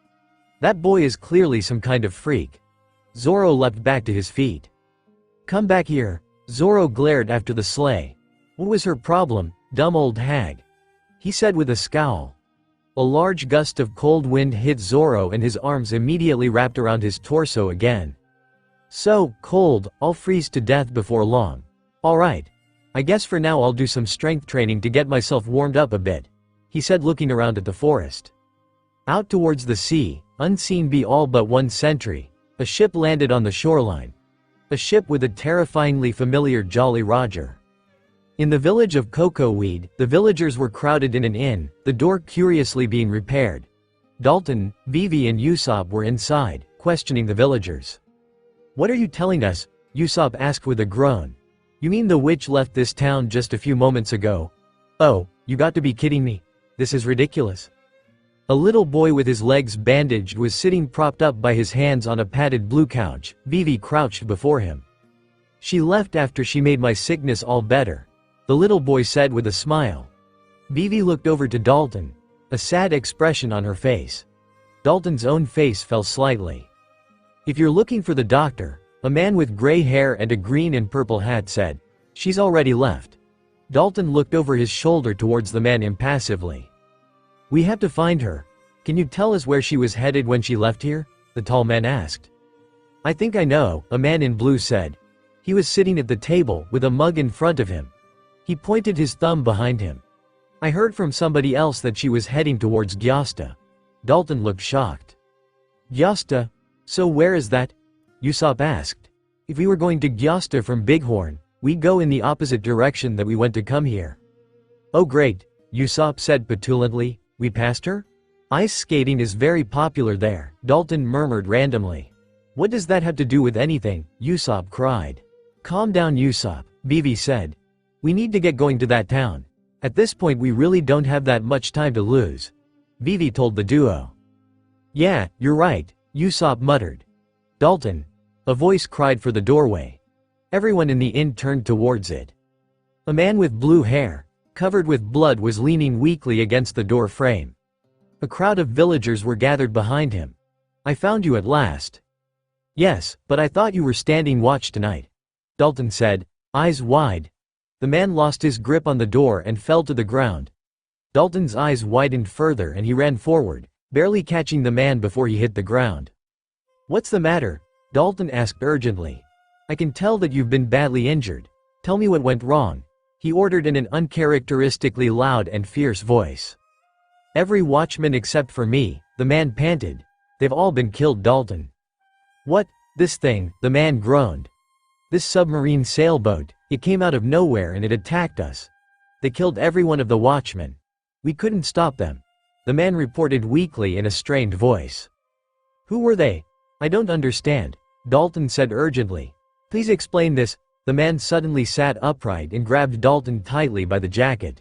C: That boy is clearly some kind of freak. Zoro leapt back to his feet. Come back here, Zoro glared after the sleigh. What was her problem, dumb old hag? He said with a scowl. A large gust of cold wind hit Zoro and his arms immediately wrapped around his torso again. So cold, I'll freeze to death before long. Alright. I guess for now I'll do some strength training to get myself warmed up a bit, he said looking around at the forest. Out towards the sea, unseen by all but one sentry, a ship landed on the shoreline. A ship with a terrifyingly familiar Jolly Roger. In the village of Cocoa Weed, the villagers were crowded in an inn, the door curiously being repaired. Dalton, Vivi and Usopp were inside, questioning the villagers. What are you telling us? Usopp asked with a groan. You mean the witch left this town just a few moments ago? Oh, you got to be kidding me. This is ridiculous. A little boy with his legs bandaged was sitting propped up by his hands on a padded blue couch. Vivi crouched before him. She left after she made my sickness all better, the little boy said with a smile. Vivi looked over to Dalton, a sad expression on her face. Dalton's own face fell slightly. If you're looking for the doctor, a man with gray hair and a green and purple hat said, she's already left. Dalton looked over his shoulder towards the man impassively. We have to find her. Can you tell us where she was headed when she left here? The tall man asked. I think I know, a man in blue said. He was sitting at the table with a mug in front of him. He pointed his thumb behind him. I heard from somebody else that she was heading towards Gyosta. Dalton looked shocked. Gyosta? So where is that? Usopp asked. If we were going to Gyosta from Bighorn, we'd go in the opposite direction that we went to come here. Oh great, Usopp said petulantly, we passed her? Ice skating is very popular there, Dalton murmured randomly. What does that have to do with anything? Usopp cried. Calm down Usopp, Vivi said. We need to get going to that town. At this point we really don't have that much time to lose. Vivi told the duo. Yeah, you're right, Usopp muttered. Dalton. A voice cried for the doorway. Everyone in the inn turned towards it. A man with blue hair, covered with blood, was leaning weakly against the door frame. A crowd of villagers were gathered behind him. I found you at last. Yes, but I thought you were standing watch tonight. Dalton said, eyes wide. The man lost his grip on the door and fell to the ground. Dalton's eyes widened further and he ran forward, barely catching the man before he hit the ground. What's the matter? Dalton asked urgently. I can tell that you've been badly injured. Tell me what went wrong, he ordered in an uncharacteristically loud and fierce voice. Every watchman except for me, the man panted. They've all been killed, Dalton. What? This thing, the man groaned. This submarine sailboat, it came out of nowhere and it attacked us. They killed every one of the watchmen. We couldn't stop them, the man reported weakly in a strained voice. Who were they? I don't understand, Dalton said urgently. Please explain this. The man suddenly sat upright and grabbed Dalton tightly by the jacket.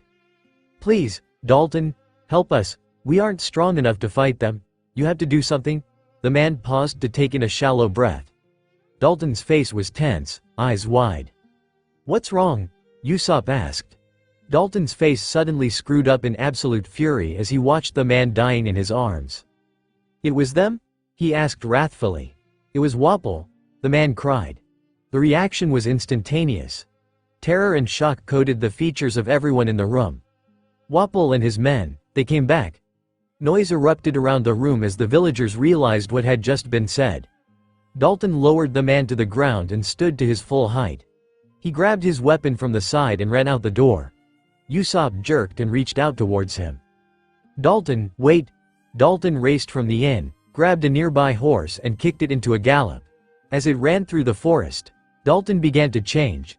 C: Please, Dalton, help us. We aren't strong enough to fight them. You have to do something. The man paused to take in a shallow breath. Dalton's face was tense, eyes wide. What's wrong? Usopp asked. Dalton's face suddenly screwed up in absolute fury as he watched the man dying in his arms. It was them? He asked wrathfully. It was Wapol, the man cried. The reaction was instantaneous. Terror and shock coated the features of everyone in the room. Wapol and his men, they came back. Noise erupted around the room as the villagers realized what had just been said. Dalton lowered the man to the ground and stood to his full height. He grabbed his weapon from the side and ran out the door. Usopp jerked and reached out towards him. Dalton, wait! Dalton raced from the inn, grabbed a nearby horse and kicked it into a gallop. As it ran through the forest, Dalton began to change.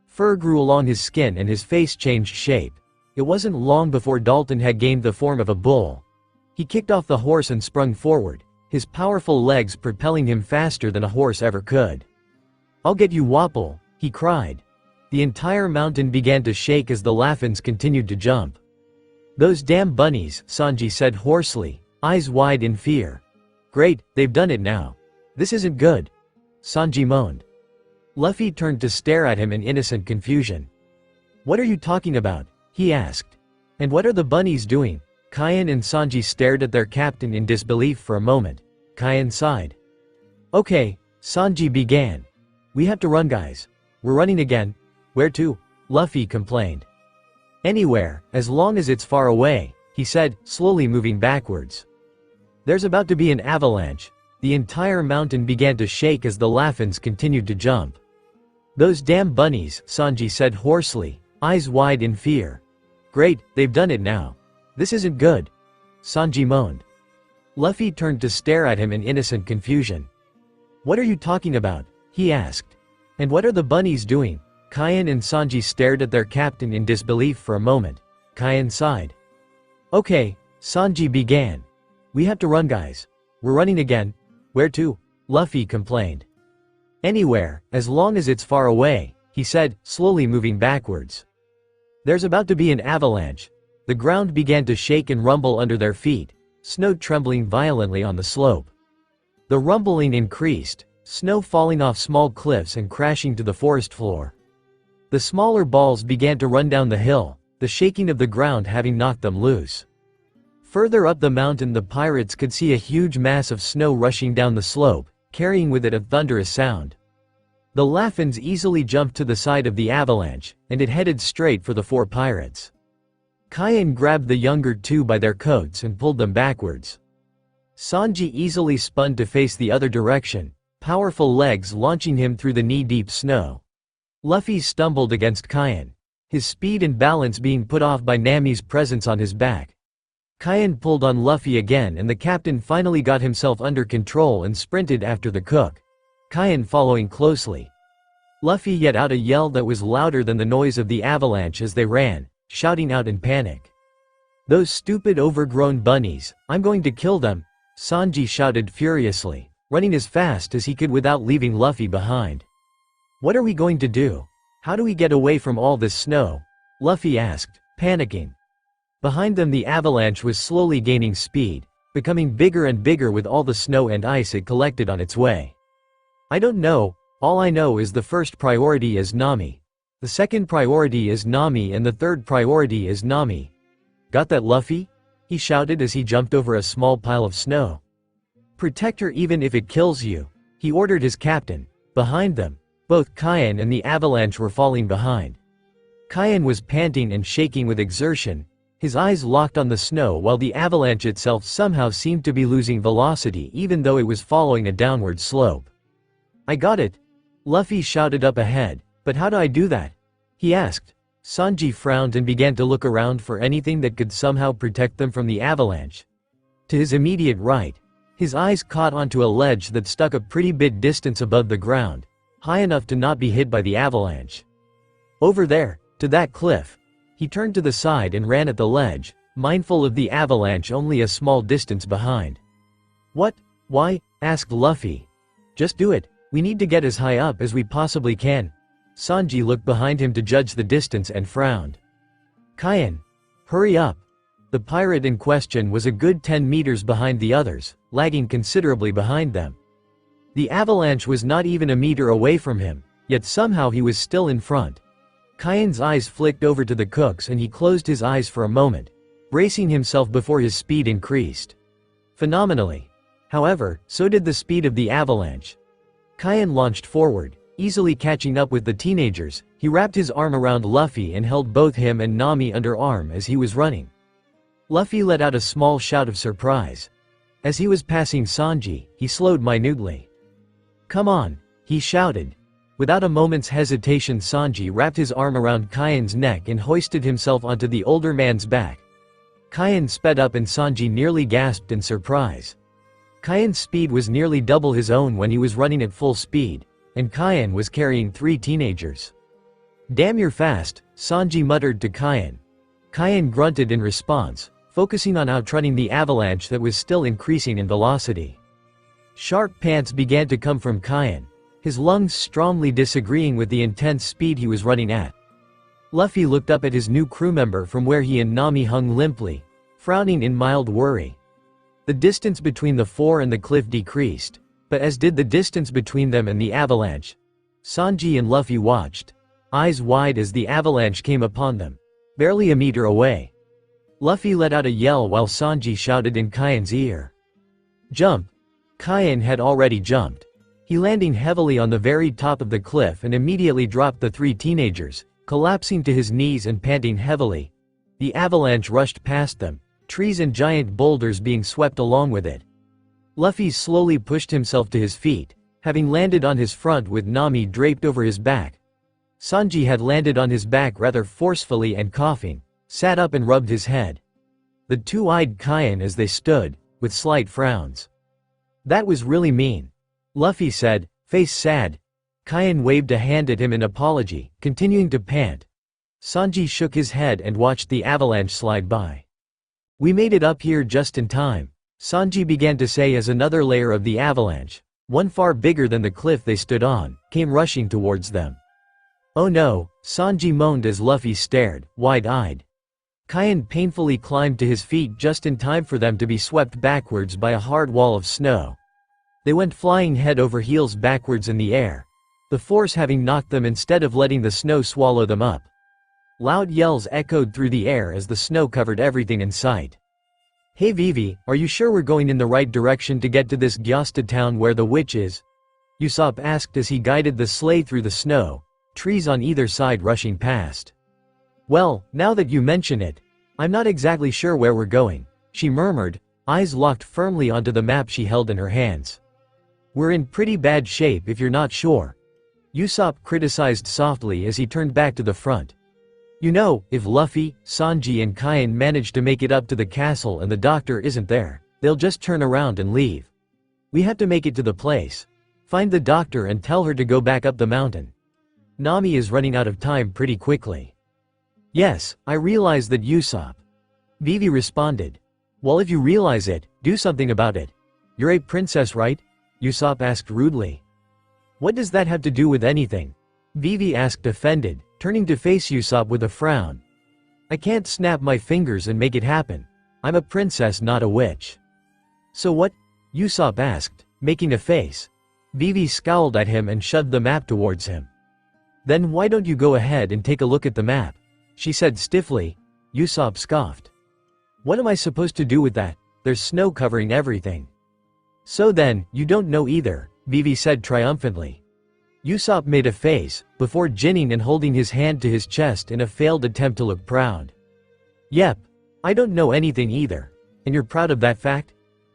C: Fur grew along his skin and his face changed shape. It wasn't long before Dalton had gained the form of a bull. He kicked off the horse and sprung forward, his powerful legs propelling him faster than a horse ever could. I'll get you, Wapol, he cried. The entire mountain began to shake as the Laffins continued to jump. Those damn bunnies, Sanji said hoarsely, eyes wide in fear. Great, they've done it now. This isn't good. Sanji moaned. Luffy turned to stare at him in innocent confusion. What are you talking about? He asked. And what are the bunnies doing? Kain and Sanji stared at their captain in disbelief for a moment. Kain sighed. Okay, Sanji began. We have to run, guys. We're running again. Where to? Luffy complained. Anywhere, as long as it's far away, he said, slowly moving backwards. There's about to be an avalanche. The entire mountain began to shake as the Laffins continued to jump. Those damn bunnies, Sanji said hoarsely, eyes wide in fear. Great, they've done it now. This isn't good. Sanji moaned. Luffy turned to stare at him in innocent confusion. What are you talking about? He asked. And what are the bunnies doing? Kain and Sanji stared at their captain in disbelief for a moment. Kain sighed. Okay, Sanji began. We have to run, guys. We're running again. Where to? Luffy complained. Anywhere, as long as it's far away, he said, slowly moving backwards. There's about to be an avalanche. The ground began to shake and rumble under their feet, snow trembling violently on the slope. The rumbling increased, snow falling off small cliffs and crashing to the forest floor. The smaller balls began to run down the hill, the shaking of the ground having knocked them loose. Further up the mountain, the pirates could see a huge mass of snow rushing down the slope, carrying with it a thunderous sound. The Laffins easily jumped to the side of the avalanche, and it headed straight for the four pirates. Kain grabbed the younger two by their coats and pulled them backwards. Sanji easily spun to face the other direction, powerful legs launching him through the knee-deep snow. Luffy stumbled against Kain, his speed and balance being put off by Nami's presence on his back. Kain pulled on Luffy again and the captain finally got himself under control and sprinted after the cook, Kain following closely. Luffy let out a yell that was louder than the noise of the avalanche as they ran, shouting out in panic. Those stupid overgrown bunnies, I'm going to kill them, Sanji shouted furiously, running as fast as he could without leaving Luffy behind. What are we going to do? How do we get away from all this snow? Luffy asked, panicking. Behind them the avalanche was slowly gaining speed, becoming bigger and bigger with all the snow and ice it collected on its way. I don't know, all I know is the first priority is Nami. The second priority is Nami and the third priority is Nami. Got that, Luffy? He shouted as he jumped over a small pile of snow. Protect her even if it kills you, he ordered his captain. Behind them, Both Kayan and the avalanche were falling behind. Kayan was panting and shaking with exertion, his eyes locked on the snow, while the avalanche itself somehow seemed to be losing velocity even though it was following a downward slope. "I got it!" Luffy shouted up ahead. "But how do I do that?" he asked. Sanji frowned and began to look around for anything that could somehow protect them from the avalanche. To his immediate right, his eyes caught onto a ledge that stuck a pretty bit distance above the ground, high enough to not be hit by the avalanche. Over there, to that cliff. He turned to the side and ran at the ledge, mindful of the avalanche only a small distance behind. "What? Why?" asked Luffy. "Just do it, we need to get as high up as we possibly can." Sanji looked behind him to judge the distance and frowned. "Kayan, hurry up." The pirate in question was a good 10 meters behind the others, lagging considerably behind them. The avalanche was not even a meter away from him, yet somehow he was still in front. Kayan's eyes flicked over to the cooks and he closed his eyes for a moment, bracing himself before his speed increased. Phenomenally. However, so did the speed of the avalanche. Kayan launched forward, easily catching up with the teenagers. He wrapped his arm around Luffy and held both him and Nami under arm as he was running. Luffy let out a small shout of surprise. As he was passing Sanji, he slowed minutely. "Come on," he shouted. Without a moment's hesitation, Sanji wrapped his arm around Kayan's neck and hoisted himself onto the older man's back. Kayan sped up and Sanji nearly gasped in surprise. Kayan's speed was nearly double his own when he was running at full speed, and Kayan was carrying 3 teenagers. "Damn, you're fast," Sanji muttered to Kayan. Kayan grunted in response, focusing on outrunning the avalanche that was still increasing in velocity. Sharp pants began to come from Kayan, his lungs strongly disagreeing with the intense speed he was running at. Luffy looked up at his new crew member from where he and Nami hung limply, frowning in mild worry. The distance between the fore and the cliff decreased, but as did the distance between them and the avalanche. Sanji and Luffy watched, eyes wide as the avalanche came upon them, barely a meter away. Luffy let out a yell while Sanji shouted in Kayan's ear. "Jump!" Kayan had already jumped. He landing heavily on the very top of the cliff and immediately dropped the 3 teenagers, collapsing to his knees and panting heavily. The avalanche rushed past them, trees and giant boulders being swept along with it. Luffy slowly pushed himself to his feet, having landed on his front with Nami draped over his back. Sanji had landed on his back rather forcefully and coughing, sat up and rubbed his head. The 2 eyed Kayan as they stood, with slight frowns. "That was really mean," Luffy said, face sad. Kayan waved a hand at him in apology, continuing to pant. Sanji shook his head and watched the avalanche slide by. "We made it up here just in time," Sanji began to say as another layer of the avalanche, one far bigger than the cliff they stood on, came rushing towards them. "Oh no," Sanji moaned as Luffy stared, wide-eyed. Kayan painfully climbed to his feet just in time for them to be swept backwards by a hard wall of snow. They went flying head over heels backwards in the air, the force having knocked them instead of letting the snow swallow them up. Loud yells echoed through the air as the snow covered everything in sight. "Hey Vivi, are you sure we're going in the right direction to get to this Gyosta town where the witch is?" Usopp asked as he guided the sleigh through the snow, trees on either side rushing past. "Well, now that you mention it, I'm not exactly sure where we're going," she murmured, eyes locked firmly onto the map she held in her hands. "We're in pretty bad shape if you're not sure," Usopp criticized softly as he turned back to the front. "You know, if Luffy, Sanji and Kayan manage to make it up to the castle and the doctor isn't there, they'll just turn around and leave. We have to make it to the place, find the doctor and tell her to go back up the mountain. Nami is running out of time pretty quickly." "Yes, I realize that, Usopp," Vivi responded. "Well, if you realize it, do something about it. You're a princess, right?" Usopp asked rudely. "What does that have to do with anything?" Vivi asked offended, turning to face Usopp with a frown. "I can't snap my fingers and make it happen. I'm a princess, not a witch." "So what?" Usopp asked, making a face. Vivi scowled at him and shoved the map towards him. "Then why don't you go ahead and take a look at the map?" she said stiffly. Usopp scoffed. "What am I supposed to do with that? There's snow covering everything." "So then, you don't know either," Vivi said triumphantly. Usopp made a face, before grinning and holding his hand to his chest in a failed attempt to look proud. Yep. I don't know anything either. And you're proud of that fact?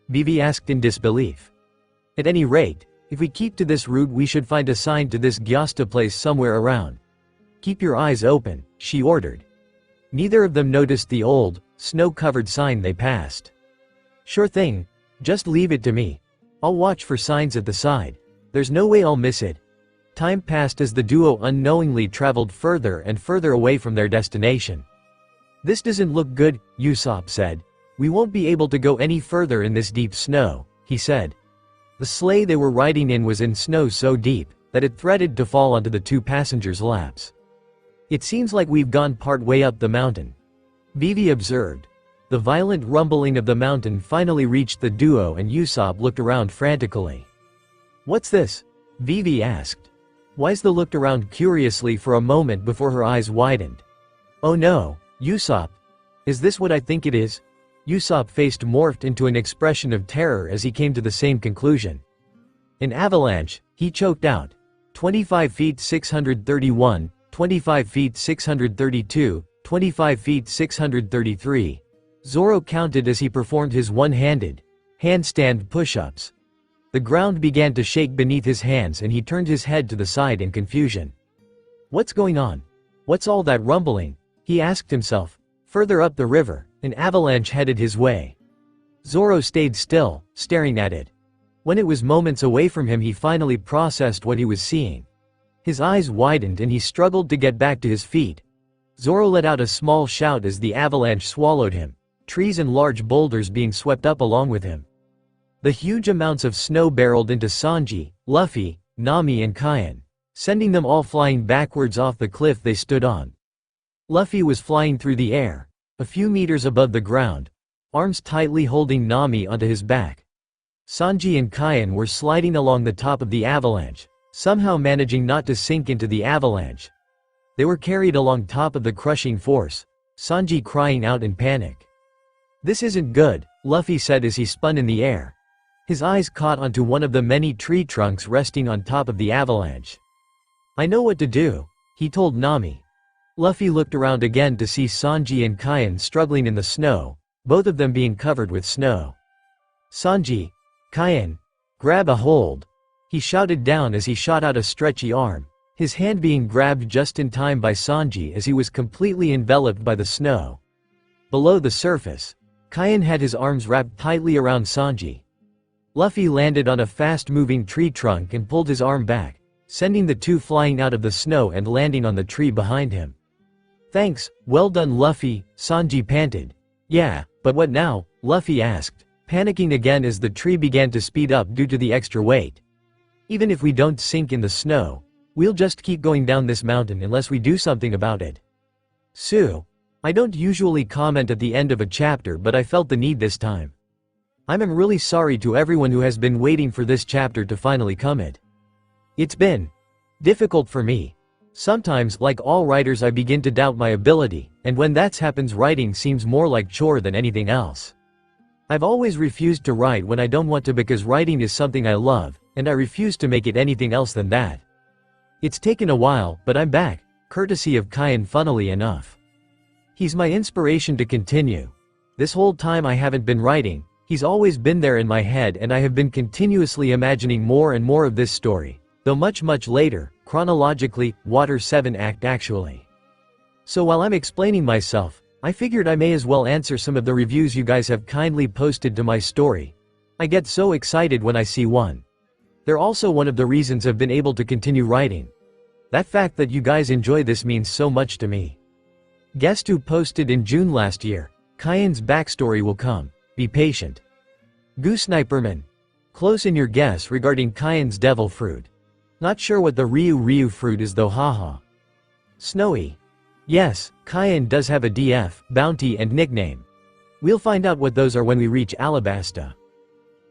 C: Vivi asked in disbelief. At any rate, if we keep to this route we should find a sign to this Gyosta place somewhere around. Keep your eyes open, she ordered. Neither of them noticed the old, snow-covered sign they passed. Sure thing. Just leave it to me. I'll watch for signs at the side. There's no way I'll miss it. Time passed as the duo unknowingly traveled further and further away from their destination. This doesn't look good, Usopp said. We won't be able to go any further in this deep snow, he said. The sleigh they were riding in was in snow so deep that it threatened to fall onto the two passengers' laps. It seems like we've gone part way up the mountain, Vivi observed. The violent rumbling of the mountain finally reached the duo and Usopp looked around frantically. What's this? Vivi asked. Wise looked around curiously for a moment before her eyes widened. Oh no, Usopp. Is this what I think it is? Usopp face morphed into an expression of terror as he came to the same conclusion. An avalanche, he choked out. 25 feet 631, 25 feet 632, 25 feet 633. Zoro counted as he performed his one-handed handstand push-ups. The ground began to shake beneath his hands and he turned his head to the side in confusion. What's going on? What's all that rumbling? He asked himself. Further up the river, an avalanche headed his way. Zoro stayed still, staring at it. When it was moments away from him he finally processed what he was seeing. His eyes widened and he struggled to get back to his feet. Zoro let out a small shout as the avalanche swallowed him, trees and large boulders being swept up along with him. The huge amounts of snow barreled into Sanji, Luffy, Nami and Kaien, sending them all flying backwards off the cliff they stood on. Luffy was flying through the air, a few meters above the ground, arms tightly holding Nami onto his back. Sanji and Kaien were sliding along the top of the avalanche, somehow managing not to sink into the avalanche. They were carried along top of the crushing force, Sanji crying out in panic. This isn't good, Luffy said as he spun in the air. His eyes caught onto one of the many tree trunks resting on top of the avalanche. I know what to do, he told Nami. Luffy looked around again to see Sanji and Kaien struggling in the snow, both of them being covered with snow. Sanji, Kaien, grab a hold, he shouted down as he shot out a stretchy arm, his hand being grabbed just in time by Sanji as he was completely enveloped by the snow. Below the surface, Kaien had his arms wrapped tightly around Sanji. Luffy landed on a fast-moving tree trunk and pulled his arm back, sending the two flying out of the snow and landing on the tree behind him. Thanks, well done Luffy, Sanji panted. Yeah, but what now? Luffy asked, panicking again as the tree began to speed up due to the extra weight. Even if we don't sink in the snow, we'll just keep going down this mountain unless we do something about it. Sue. I don't usually comment at the end of a chapter but I felt the need this time. I'm really sorry to everyone who has been waiting for this chapter to finally come it. It's been difficult for me. Sometimes, like all writers, I begin to doubt my ability, and when that happens writing seems more like chore than anything else. I've always refused to write when I don't want to because writing is something I love, and I refuse to make it anything else than that. It's taken a while, but I'm back, courtesy of Kaien funnily enough. He's my inspiration to continue. This whole time I haven't been writing, he's always been there in my head and I have been continuously imagining more and more of this story, though much later, chronologically, Water 7 Act actually. So while I'm explaining myself, I figured I may as well answer some of the reviews you guys have kindly posted to my story. I get so excited when I see one. They're also one of the reasons I've been able to continue writing. That fact that you guys enjoy this means so much to me. Guest who posted in June last year, Kaien's backstory will come. Be patient. Gooseniperman. Close in your guess regarding Kaien's devil fruit. Not sure what the Ryu fruit is though haha. Snowy. Yes, Kaien does have a DF, bounty and nickname. We'll find out what those are when we reach Alabasta.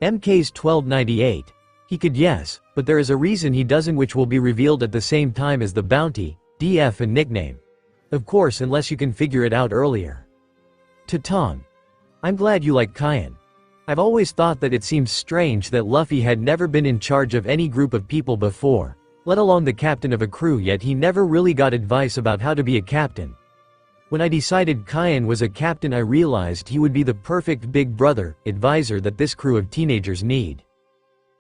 C: MK's 1298. He could yes, but there is a reason he doesn't which will be revealed at the same time as the bounty, DF and nickname. Of course unless you can figure it out earlier. Taton. I'm glad you like Kaien. I've always thought that it seems strange that Luffy had never been in charge of any group of people before, let alone the captain of a crew, yet he never really got advice about how to be a captain. When I decided Kyan was a captain, I realized he would be the perfect big brother, advisor that this crew of teenagers need.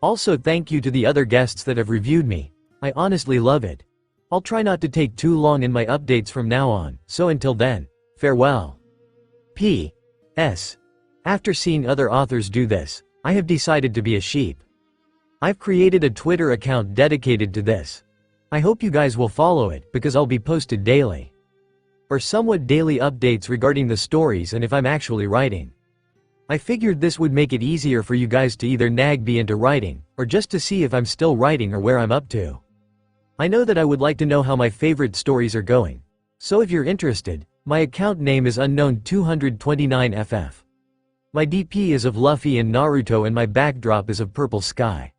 C: Also, thank you to the other guests that have reviewed me. I honestly love it. I'll try not to take too long in my updates from now on, so until then, farewell. P.S. After seeing other authors do this, I have decided to be a sheep. I've created a Twitter account dedicated to this. I hope you guys will follow it, because I'll be posted daily. Or somewhat daily updates regarding the stories and if I'm actually writing. I figured this would make it easier for you guys to either nag me into writing, or just to see if I'm still writing or where I'm up to. I know that I would like to know how my favorite stories are going. So if you're interested, my account name is unknown229ff. My DP is of Luffy and Naruto and my backdrop is of purple sky.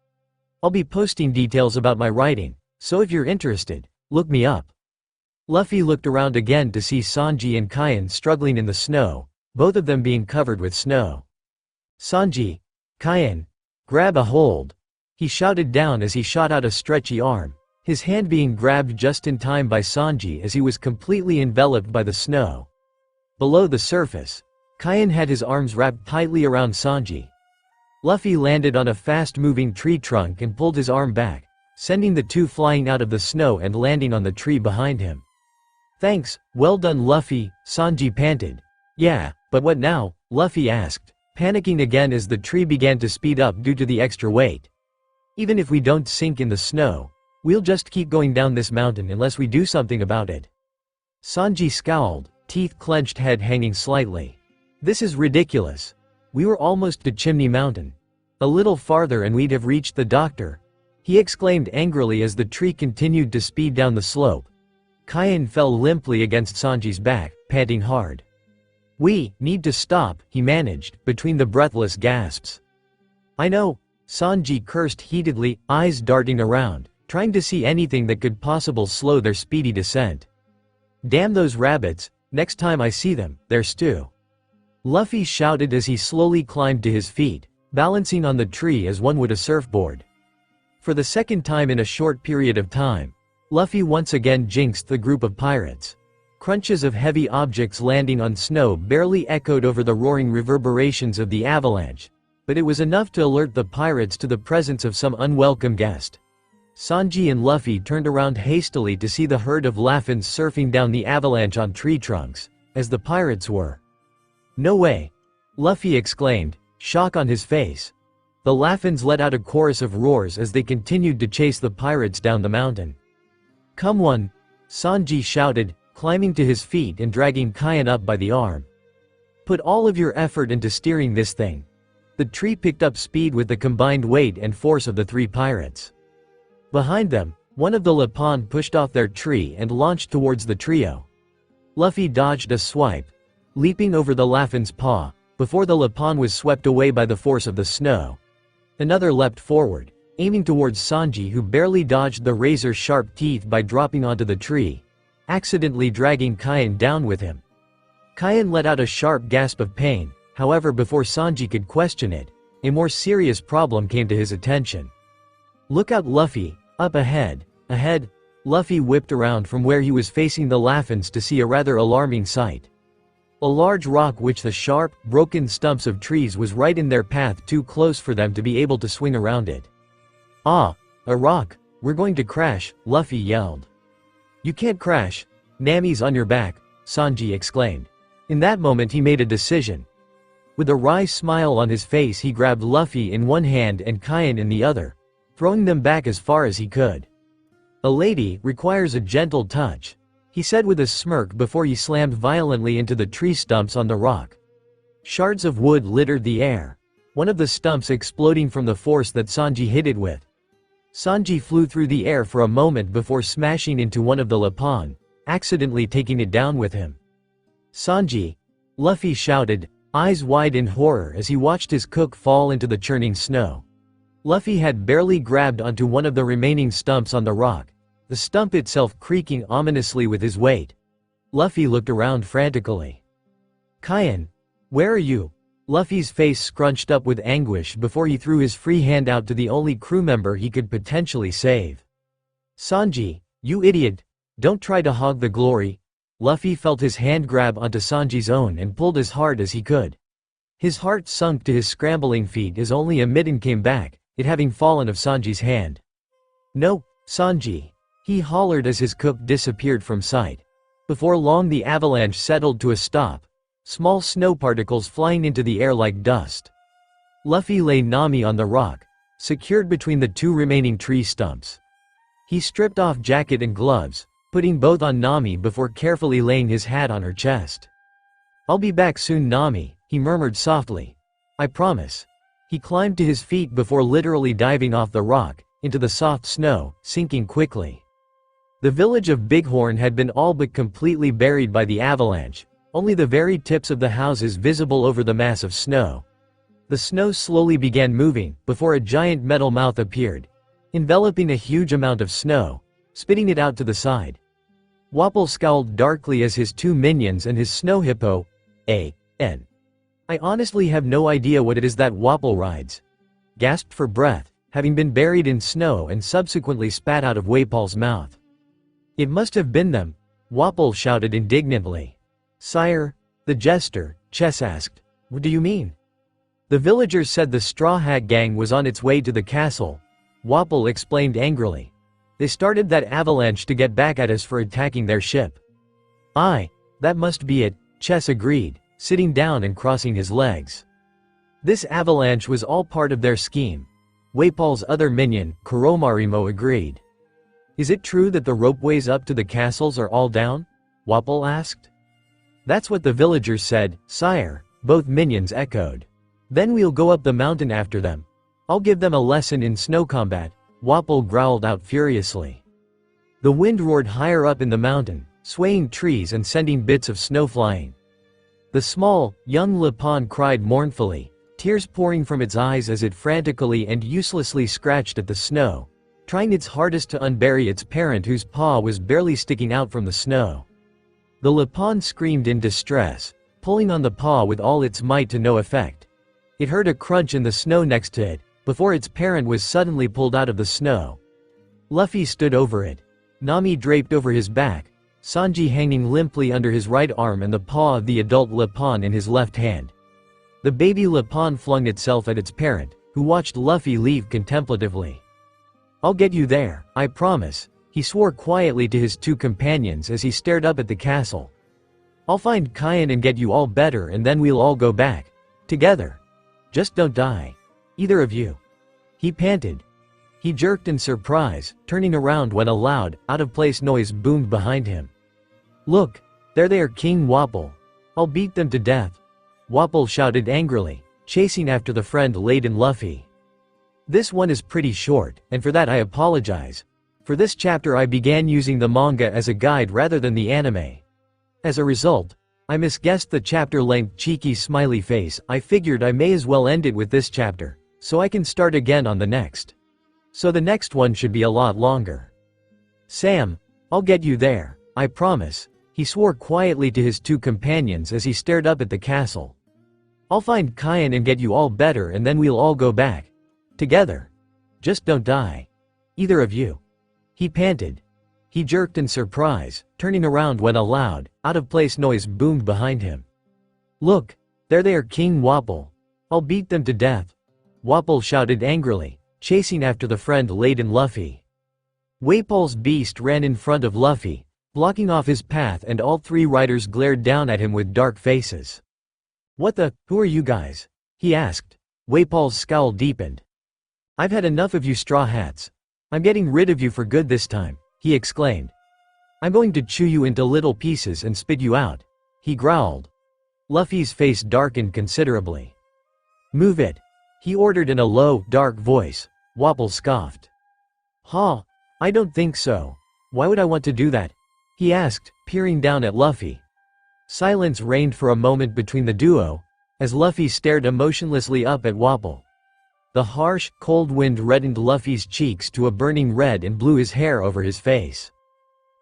C: I'll be posting details about my writing, so if you're interested, look me up. Luffy looked around again to see Sanji and Kyan struggling in the snow, both of them being covered with snow. Sanji, Kyan, grab a hold. He shouted down as he shot out a stretchy arm, his hand being grabbed just in time by Sanji as he was completely enveloped by the snow. Below the surface, Kyan had his arms wrapped tightly around Sanji. Luffy landed on a fast-moving tree trunk and pulled his arm back, sending the two flying out of the snow and landing on the tree behind him. Thanks, well done Luffy, Sanji panted. Yeah, but what now? Luffy asked, panicking again as the tree began to speed up due to the extra weight. Even if we don't sink in the snow, we'll just keep going down this mountain unless we do something about it. Sanji scowled, teeth clenched, head hanging slightly. This is ridiculous. We were almost to Chimney Mountain. A little farther and we'd have reached the doctor. He exclaimed angrily as the tree continued to speed down the slope. Kyan fell limply against Sanji's back, panting hard. We need to stop, he managed, between the breathless gasps. I know, Sanji cursed heatedly, eyes darting around, trying to see anything that could possibly slow their speedy descent. Damn those rabbits, next time I see them, they're stew. Luffy shouted as he slowly climbed to his feet, balancing on the tree as one would a surfboard. For the second time in a short period of time, Luffy once again jinxed the group of pirates. Crunches of heavy objects landing on snow barely echoed over the roaring reverberations of the avalanche, but it was enough to alert the pirates to the presence of some unwelcome guest. Sanji and Luffy turned around hastily to see the herd of Laffins surfing down the avalanche on tree trunks, as the pirates were. No way! Luffy exclaimed, shock on his face. The Laffins let out a chorus of roars as they continued to chase the pirates down the mountain. Come on! Sanji shouted, climbing to his feet and dragging Kyan up by the arm. Put all of your effort into steering this thing. The tree picked up speed with the combined weight and force of the three pirates. Behind them, one of the Lapon pushed off their tree and launched towards the trio. Luffy dodged a swipe, leaping over the Laffin's paw, before the Lapon was swept away by the force of the snow. Another leapt forward, aiming towards Sanji, who barely dodged the razor-sharp teeth by dropping onto the tree, accidentally dragging Kyan down with him. Kyan let out a sharp gasp of pain, however before Sanji could question it, a more serious problem came to his attention. Look out Luffy, up ahead, ahead! Luffy whipped around from where he was facing the Laffins to see a rather alarming sight. A large rock which the sharp, broken stumps of trees was right in their path, too close for them to be able to swing around it. Ah, a rock, we're going to crash, Luffy yelled. You can't crash, Nami's on your back, Sanji exclaimed. In that moment he made a decision. With a wry smile on his face he grabbed Luffy in one hand and Kyan in the other, throwing them back as far as he could. A lady requires a gentle touch, he said with a smirk before he slammed violently into the tree stumps on the rock. Shards of wood littered the air, one of the stumps exploding from the force that Sanji hit it with. Sanji flew through the air for a moment before smashing into one of the Lapon, accidentally taking it down with him. Sanji! Luffy shouted, eyes wide in horror as he watched his cook fall into the churning snow. Luffy had barely grabbed onto one of the remaining stumps on the rock, the stump itself creaking ominously with his weight. Luffy looked around frantically. Kyan, where are you? Luffy's face scrunched up with anguish before he threw his free hand out to the only crew member he could potentially save. Sanji, you idiot. Don't try to hog the glory. Luffy felt his hand grab onto Sanji's own and pulled as hard as he could. His heart sunk to his scrambling feet as only a mitten came back, it having fallen of Sanji's hand. No, Sanji. He hollered as his cook disappeared from sight. Before long the avalanche settled to a stop, small snow particles flying into the air like dust. Luffy lay Nami on the rock, secured between the two remaining tree stumps. He stripped off jacket and gloves, putting both on Nami before carefully laying his hat on her chest. I'll be back soon, Nami, he murmured softly. I promise. He climbed to his feet before literally diving off the rock, into the soft snow, sinking quickly. The village of Bighorn had been all but completely buried by the avalanche, only the very tips of the houses visible over the mass of snow. The snow slowly began moving, before a giant metal mouth appeared, enveloping a huge amount of snow, spitting it out to the side. Wapol scowled darkly as his two minions and his snow hippo, A.N. I honestly have no idea what it is that Wapol rides. Gasped for breath, having been buried in snow and subsequently spat out of Wapol's mouth. It must have been them, Wapol shouted indignantly. Sire, the jester, Chess asked, what do you mean? The villagers said the Straw Hat Gang was on its way to the castle, Wapol explained angrily. They started that avalanche to get back at us for attacking their ship. Aye, that must be it, Chess agreed, sitting down and crossing his legs. This avalanche was all part of their scheme. Wapol's other minion, Kuromarimo, agreed. Is it true that the ropeways up to the castles are all down? Wapol asked. That's what the villagers said, sire, both minions echoed. Then we'll go up the mountain after them. I'll give them a lesson in snow combat, Wapol growled out furiously. The wind roared higher up in the mountain, swaying trees and sending bits of snow flying. The small, young Lapon cried mournfully, tears pouring from its eyes as it frantically and uselessly scratched at the snow, trying its hardest to unbury its parent whose paw was barely sticking out from the snow. The Lapon screamed in distress, pulling on the paw with all its might to no effect. It heard a crunch in the snow next to it, before its parent was suddenly pulled out of the snow. Luffy stood over it, Nami draped over his back, Sanji hanging limply under his right arm and the paw of the adult Lapon in his left hand. The baby Lapon flung itself at its parent, who watched Luffy leave contemplatively. I'll get you there, I promise, he swore quietly to his two companions as he stared up at the castle. I'll find Kain and get you all better and then we'll all go back. Together. Just don't die. Either of you. He panted. He jerked in surprise, turning around when a loud, out-of-place noise boomed behind him. Look, there they are, King Wapol. I'll beat them to death. Wapol shouted angrily, chasing after the friend-laden Luffy. This one is pretty short, and for that I apologize. For this chapter I began using the manga as a guide rather than the anime. As a result, I misguessed the chapter length. Cheeky smiley face. I figured I may as well end it with this chapter, so I can start again on the next. So the next one should be a lot longer. Sam, I'll get you there, I promise, he swore quietly to his two companions as he stared up at the castle. I'll find Kain and get you all better and then we'll all go back. Together. Just don't die. Either of you. He panted. He jerked in surprise, turning around when a loud, out-of-place noise boomed behind him. Look, there they are, King Wapol. I'll beat them to death. Wapol shouted angrily, chasing after the friend-laden Luffy. Wapol's beast ran in front of Luffy, blocking off his path, and all three riders glared down at him with dark faces. Who are you guys? He asked. Wapol's scowl deepened. I've had enough of you straw hats. I'm getting rid of you for good this time, he exclaimed. I'm going to chew you into little pieces and spit you out, he growled. Luffy's face darkened considerably. Move it, he ordered in a low, dark voice. Wapol scoffed. Huh, I don't think so. Why would I want to do that? He asked, peering down at Luffy. Silence reigned for a moment between the duo, as Luffy stared emotionlessly up at Wapol. The harsh, cold wind reddened Luffy's cheeks to a burning red and blew his hair over his face.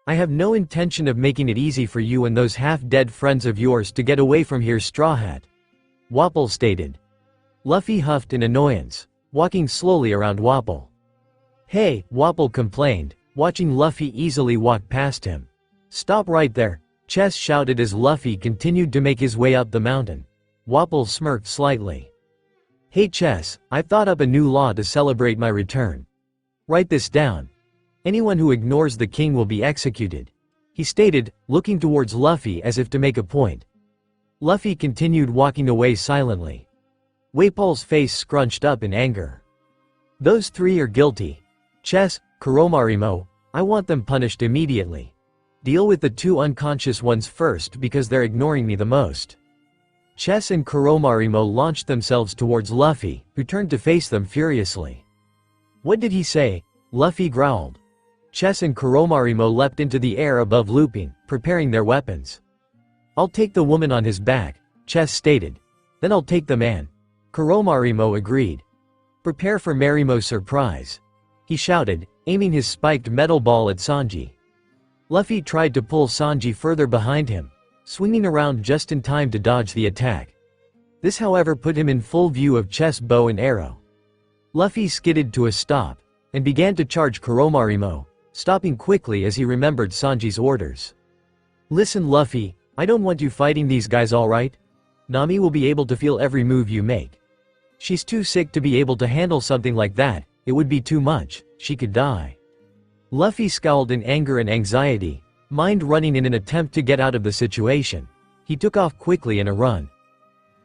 C: I have no intention of making it easy for you and those half-dead friends of yours to get away from here, Straw Hat, Wapol stated. Luffy huffed in annoyance, walking slowly around Wapol. Hey, Wapol complained, watching Luffy easily walk past him. "Stop right there," Chess shouted as Luffy continued to make his way up the mountain. Wapol smirked slightly. "Hey Chess, I've thought up a new law to celebrate my return. Write this down. Anyone who ignores the king will be executed," he stated, looking towards Luffy as if to make a point. Luffy continued walking away silently. Wapol's face scrunched up in anger. "Those three are guilty. Chess, Kuromarimo, I want them punished immediately. Deal with the two unconscious ones first because they're ignoring me the most." Chess and Kuromarimo launched themselves towards Luffy, who turned to face them furiously. "What did he say?" Luffy growled. Chess and Kuromarimo leapt into the air above looping, preparing their weapons. "I'll take the woman on his back," Chess stated. "Then I'll take the man." Kuromarimo agreed. "Prepare for Marimo's surprise," he shouted, aiming his spiked metal ball at Sanji. Luffy tried to pull Sanji further behind him, swinging around just in time to dodge the attack. This however put him in full view of Chess' bow and arrow. Luffy skidded to a stop, and began to charge Kuromarimo, stopping quickly as he remembered Sanji's orders. "Listen Luffy, I don't want you fighting these guys, alright? Nami will be able to feel every move you make. She's too sick to be able to handle something like that, it would be too much, she could die." Luffy scowled in anger and anxiety, mind running in an attempt to get out of the situation. He took off quickly in a run.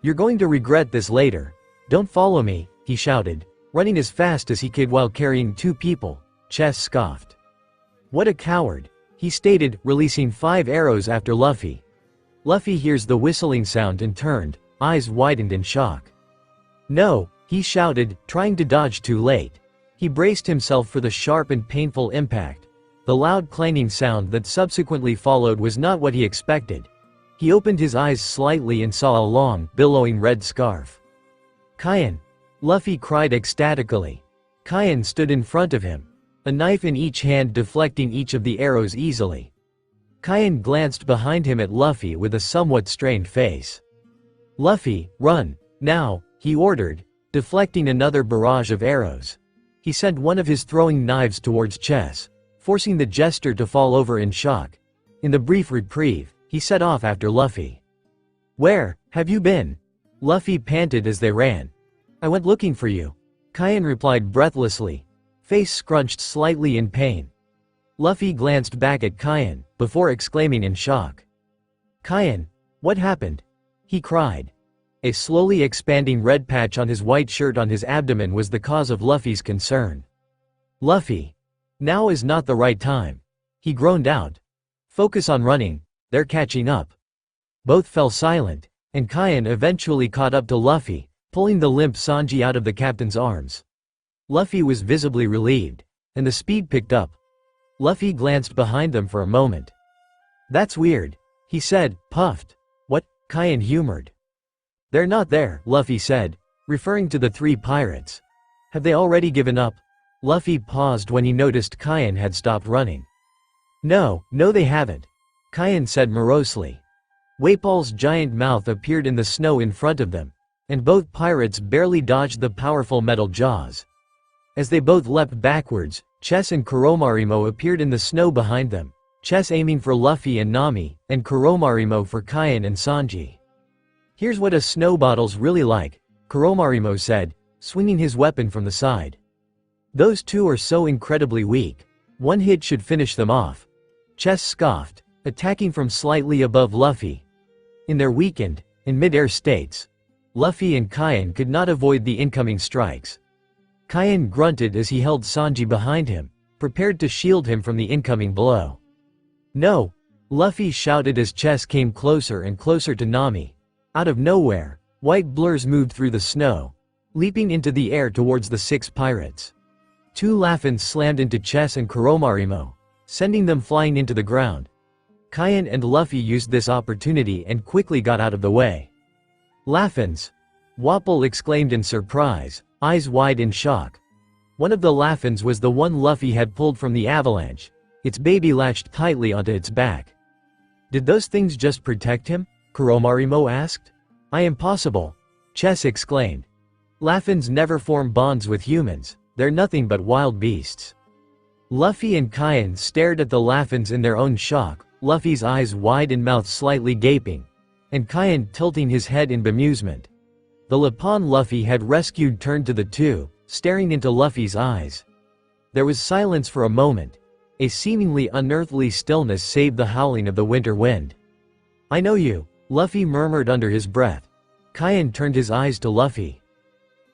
C: "You're going to regret this later. Don't follow me," he shouted, running as fast as he could while carrying two people. Chess scoffed. "What a coward," he stated, releasing 5 arrows after Luffy. Luffy hears the whistling sound and turned, eyes widened in shock. "No," he shouted, trying to dodge too late. He braced himself for the sharp and painful impact. The loud clanging sound that subsequently followed was not what he expected. He opened his eyes slightly and saw a long, billowing red scarf. "Kaian!" Luffy cried ecstatically. Kaian stood in front of him, a knife in each hand deflecting each of the arrows easily. Kaian glanced behind him at Luffy with a somewhat strained face. "Luffy, run, now," he ordered, deflecting another barrage of arrows. He sent one of his throwing knives towards Chess, forcing the jester to fall over in shock. In the brief reprieve, he set off after Luffy. "Where have you been?" Luffy panted as they ran. "I went looking for you," Kaian replied breathlessly, face scrunched slightly in pain. Luffy glanced back at Kaian, before exclaiming in shock. "Kaian, what happened?" he cried. A slowly expanding red patch on his white shirt on his abdomen was the cause of Luffy's concern. "Luffy, now is not the right time," he groaned out. "Focus on running, they're catching up." Both fell silent, and Kaian eventually caught up to Luffy, pulling the limp Sanji out of the captain's arms. Luffy was visibly relieved, and the speed picked up. Luffy glanced behind them for a moment. "That's weird," he said, puffed. "What?" Kaian humored. "They're not there," Luffy said, referring to the 3 pirates. "Have they already given up?" Luffy paused when he noticed Kaian had stopped running. No, they haven't," Kaian said morosely. Wapol's giant mouth appeared in the snow in front of them, and both pirates barely dodged the powerful metal jaws. As they both leapt backwards, Chess and Kuromarimo appeared in the snow behind them, Chess aiming for Luffy and Nami, and Kuromarimo for Kaian and Sanji. "Here's what a snow bottle's really like," Kuromarimo said, swinging his weapon from the side. "Those two are so incredibly weak. One hit should finish them off." Chess scoffed, attacking from slightly above Luffy. In their weakened, in mid-air states, Luffy and Kaian could not avoid the incoming strikes. Kaian grunted as he held Sanji behind him, prepared to shield him from the incoming blow. "No!" Luffy shouted as Chess came closer and closer to Nami. Out of nowhere, white blurs moved through the snow, leaping into the air towards the 6 pirates. 2 Laffins slammed into Chess and Kuromarimo, sending them flying into the ground. Kaian and Luffy used this opportunity and quickly got out of the way. "Laffins!" Wapol exclaimed in surprise, eyes wide in shock. One of the Laffins was the one Luffy had pulled from the avalanche, its baby latched tightly onto its back. "Did those things just protect him?" Kuromarimo asked. Impossible," Chess exclaimed. "Laffins never form bonds with humans, they're nothing but wild beasts." Luffy and Kyan stared at the Laffins in their own shock, Luffy's eyes wide and mouth slightly gaping, and Kyan tilting his head in bemusement. The Lapon Luffy had rescued turned to the two, staring into Luffy's eyes. There was silence for a moment. A seemingly unearthly stillness save the howling of the winter wind. "I know you," Luffy murmured under his breath. Kyan turned his eyes to Luffy.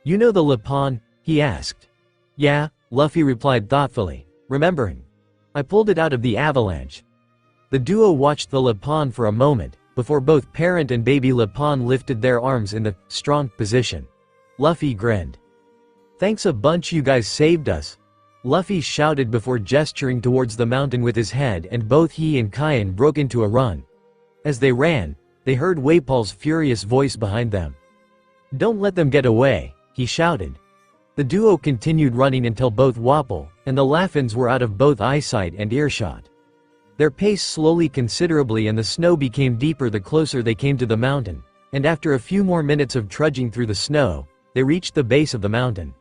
C: "You know the Lapon?" he asked. "Yeah," Luffy replied thoughtfully, remembering. "I pulled it out of the avalanche." The duo watched the Lapon for a moment, before both parent and baby Lapon lifted their arms in the strong position. Luffy grinned. "Thanks a bunch, you guys saved us," Luffy shouted before gesturing towards the mountain with his head, and both he and Kyan broke into a run. As they ran, they heard Waipol's furious voice behind them. "Don't let them get away," he shouted. The duo continued running until both Wapol and the Laffins were out of both eyesight and earshot. Their pace slowly considerably and the snow became deeper the closer they came to the mountain, and after a few more minutes of trudging through the snow, they reached the base of the mountain.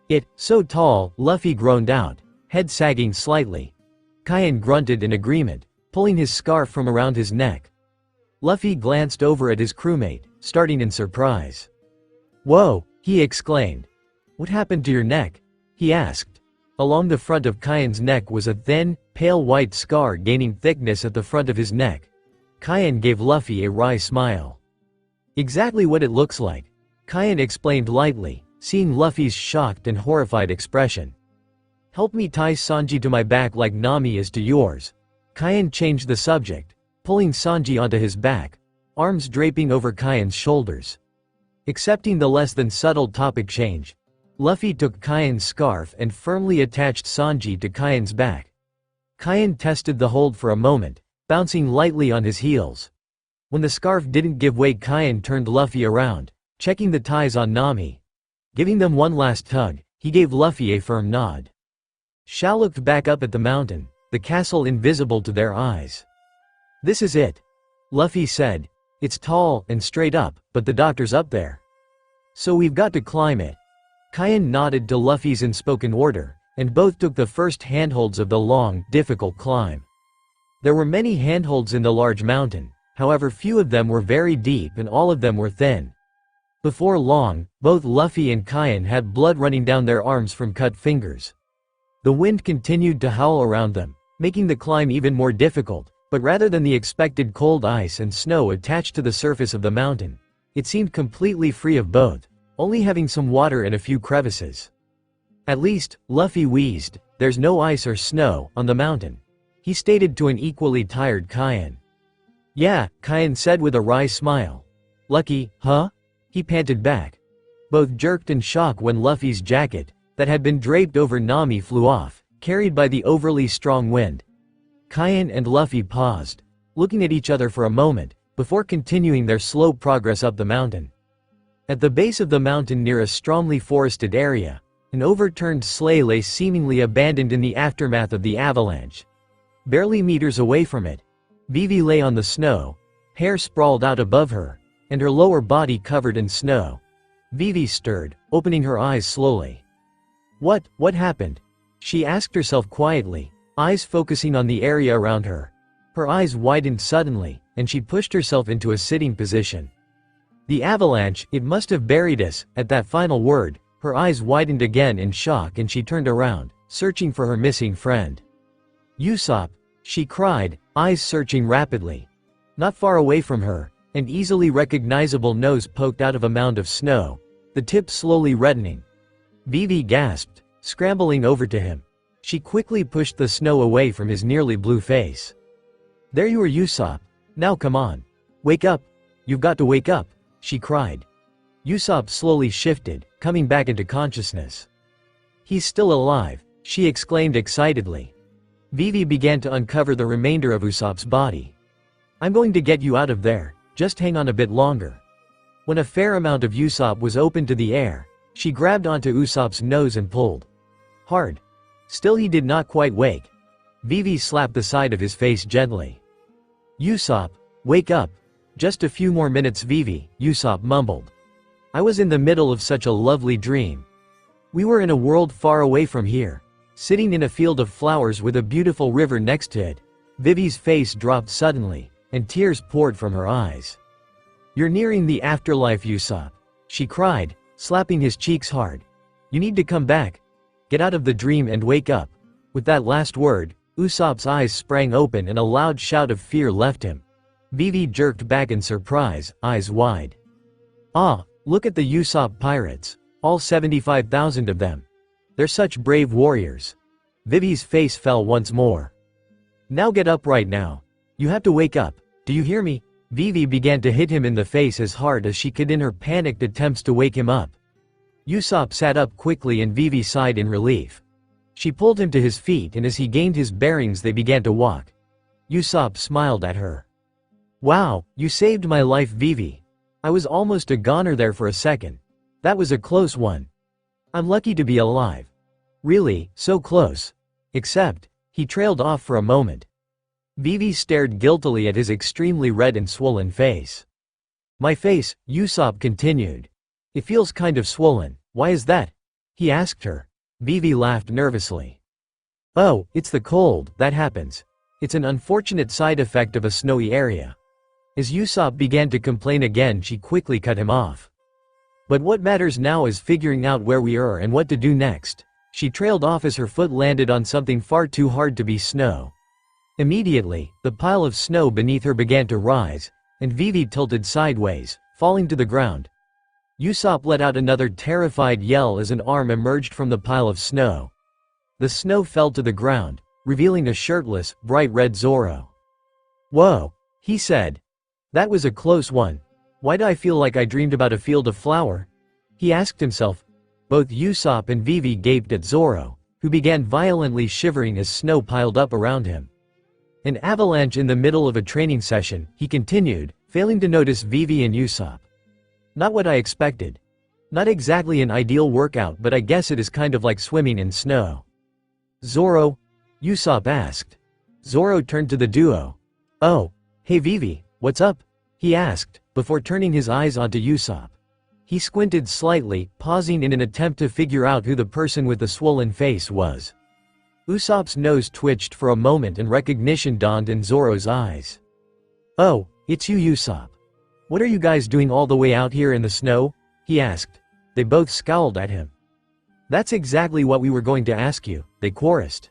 C: "It, so tall," Luffy groaned out, head sagging slightly. Kyan grunted in agreement, pulling his scarf from around his neck. Luffy glanced over at his crewmate, starting in surprise. "Whoa," he exclaimed. "What happened to your neck?" he asked. Along the front of Kyan's neck was a thin, pale white scar gaining thickness at the front of his neck. Kyan gave Luffy a wry smile. "Exactly what it looks like," Kyan explained lightly, seeing Luffy's shocked and horrified expression. "Help me tie Sanji to my back like Nami is to yours." Kyan changed the subject, pulling Sanji onto his back, arms draping over Kyan's shoulders. Accepting the less than subtle topic change, Luffy took Kyan's scarf and firmly attached Sanji to Kyan's back. Kyan tested the hold for a moment, bouncing lightly on his heels. When the scarf didn't give way, Kyan turned Luffy around, checking the ties on Nami. Giving them one last tug, he gave Luffy a firm nod. Shao looked back up at the mountain, the castle invisible to their eyes. "This is it," Luffy said. "It's tall and straight up, but the doctor's up there. So we've got to climb it." Kyan nodded to Luffy's unspoken order, and both took the first handholds of the long, difficult climb. There were many handholds in the large mountain, however few of them were very deep and all of them were thin. Before long, both Luffy and Kyan had blood running down their arms from cut fingers. The wind continued to howl around them, making the climb even more difficult, but rather than the expected cold ice and snow attached to the surface of the mountain, it seemed completely free of both, only having some water and a few crevices. "At least," Luffy wheezed, "there's no ice or snow on the mountain," he stated to an equally tired Kyan. "Yeah," Kyan said with a wry smile. "Lucky, huh?" he panted back. Both jerked in shock when Luffy's jacket, that had been draped over Nami, flew off, carried by the overly strong wind. Kyan and Luffy paused, looking at each other for a moment, before continuing their slow progress up the mountain. At the base of the mountain near a strongly forested area, an overturned sleigh lay seemingly abandoned in the aftermath of the avalanche. Barely meters away from it, Vivi lay on the snow, hair sprawled out above her, and her lower body covered in snow. Vivi stirred, opening her eyes slowly. What happened?" she asked herself quietly, eyes focusing on the area around her. Her eyes widened suddenly, and she pushed herself into a sitting position. "The avalanche, it must have buried us." At that final word, her eyes widened again in shock and she turned around, searching for her missing friend. "Usopp," she cried, eyes searching rapidly. Not far away from her, an easily recognizable nose poked out of a mound of snow, the tip slowly reddening. Vivi gasped, scrambling over to him. She quickly pushed the snow away from his nearly blue face. "There you are, Usopp. Now come on. Wake up. You've got to wake up," she cried. Usopp slowly shifted, coming back into consciousness. "He's still alive," she exclaimed excitedly. Vivi began to uncover the remainder of Usopp's body. "I'm going to get you out of there. Just hang on a bit longer." When a fair amount of Usopp was open to the air, she grabbed onto Usopp's nose and pulled hard. Still he did not quite wake. Vivi slapped the side of his face gently. "Usopp, wake up. Just a few more minutes, Vivi," Usopp mumbled. "I was in the middle of such a lovely dream. We were in a world far away from here. sitting in a field of flowers with a beautiful river next to it. Vivi's face dropped suddenly, and tears poured from her eyes. "You're nearing the afterlife, Usopp," she cried, slapping his cheeks hard. "You need to come back. Get out of the dream and wake up." With that last word, Usopp's eyes sprang open and a loud shout of fear left him. Vivi jerked back in surprise, eyes wide. "Ah, look at the Usopp pirates. All 75,000 of them. They're such brave warriors." Vivi's face fell once more. "Now get up right now. You have to wake up. Do you hear me?" Vivi began to hit him in the face as hard as she could in her panicked attempts to wake him up. Usopp sat up quickly and Vivi sighed in relief. She pulled him to his feet and as he gained his bearings they began to walk. Usopp smiled at her. "Wow, you saved my life, Vivi. I was almost a goner there for a second. That was a close one. I'm lucky to be alive. Really, so close. Except," he trailed off for a moment. Vivi stared guiltily at his extremely red and swollen face. "My face," Usopp continued. "It feels kind of swollen. Why is that?" he asked her. Vivi laughed nervously. "Oh, it's the cold, that happens. It's an unfortunate side effect of a snowy area." As Usopp began to complain again, she quickly cut him off. "But what matters now is figuring out where we are and what to do next." She trailed off as her foot landed on something far too hard to be snow. Immediately, the pile of snow beneath her began to rise, and Vivi tilted sideways, falling to the ground. Usopp let out another terrified yell as an arm emerged from the pile of snow. The snow fell to the ground, revealing a shirtless, bright red Zoro. "Whoa," he said. "That was a close one. Why do I feel like I dreamed about a field of flower?" he asked himself. Both Usopp and Vivi gaped at Zoro, who began violently shivering as snow piled up around him. "An avalanche in the middle of a training session," he continued, failing to notice Vivi and Usopp. "Not what I expected. Not exactly an ideal workout, but I guess it is kind of like swimming in snow." "Zoro?" Usopp asked. Zoro turned to the duo. "Oh, hey Vivi, what's up?" he asked, before turning his eyes onto Usopp. He squinted slightly, pausing in an attempt to figure out who the person with the swollen face was. Usopp's nose twitched for a moment and recognition dawned in Zoro's eyes. "Oh, it's you, Usopp. What are you guys doing all the way out here in the snow?" he asked. They both scowled at him. "That's exactly what we were going to ask you," they chorused.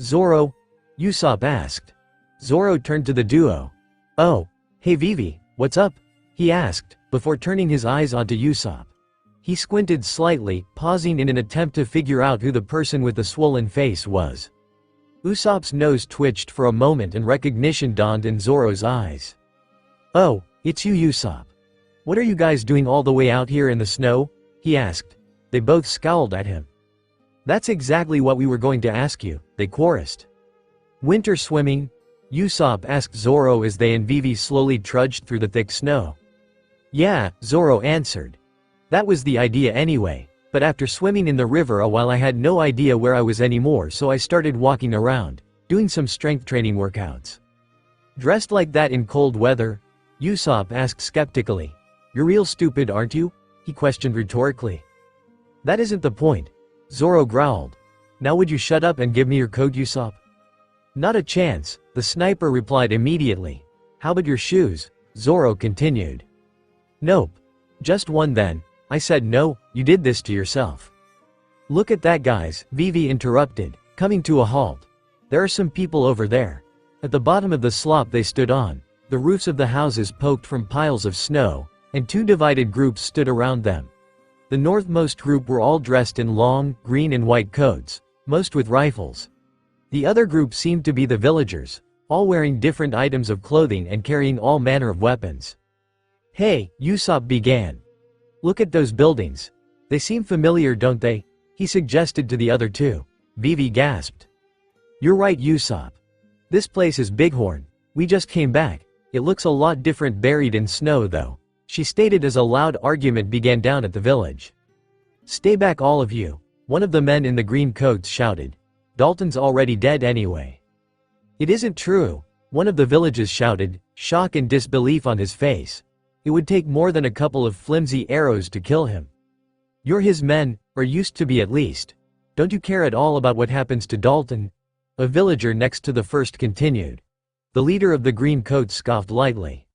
C: "Zoro?" Usopp asked. Zoro turned to the duo. "Oh, hey Vivi, what's up?" he asked, before turning his eyes onto Usopp. He squinted slightly, pausing in an attempt to figure out who the person with the swollen face was. Usopp's nose twitched for a moment and recognition dawned in Zoro's eyes. "Oh, it's you, Usopp. What are you guys doing all the way out here in the snow?" he asked. They both scowled at him. "That's exactly what we were going to ask you," they chorused. "Winter swimming?" Usopp asked Zoro as they and Vivi slowly trudged through the thick snow. "Yeah," Zoro answered. "That was the idea anyway, but after swimming in the river a while I had no idea where I was anymore, so I started walking around, doing some strength training workouts." "Dressed like that in cold weather?" Usopp asked skeptically. "You're real stupid, aren't you?" he questioned rhetorically. "That isn't the point," Zoro growled. "Now would you shut up and give me your coat, Usopp?" "Not a chance," the sniper replied immediately. "How about your shoes?" Zoro continued. "Nope. Just one then." I said. "No, you did this to yourself." "Look at that, guys," Vivi interrupted, coming to a halt. "There are some people over there." At the bottom of the slope they stood on, the roofs of the houses poked from piles of snow, and two divided groups stood around them. The northmost group were all dressed in long, green and white coats, most with rifles. The other group seemed to be the villagers, all wearing different items of clothing and carrying all manner of weapons. "Hey," Usopp began. "Look at those buildings. They seem familiar, don't they?" he suggested to the other two. Vivi gasped. "You're right, Usopp. This place is Bighorn. We just came back. It looks a lot different buried in snow though," she stated as a loud argument began down at the village. "Stay back all of you," one of the men in the green coats shouted. "Dalton's already dead anyway." "It isn't true," one of the villagers shouted, shock and disbelief on his face. "It would take more than a couple of flimsy arrows to kill him." "You're his men, or used to be at least. Don't you care at all about what happens to Dalton? A villager next to the first continued. The leader of the green coat scoffed lightly.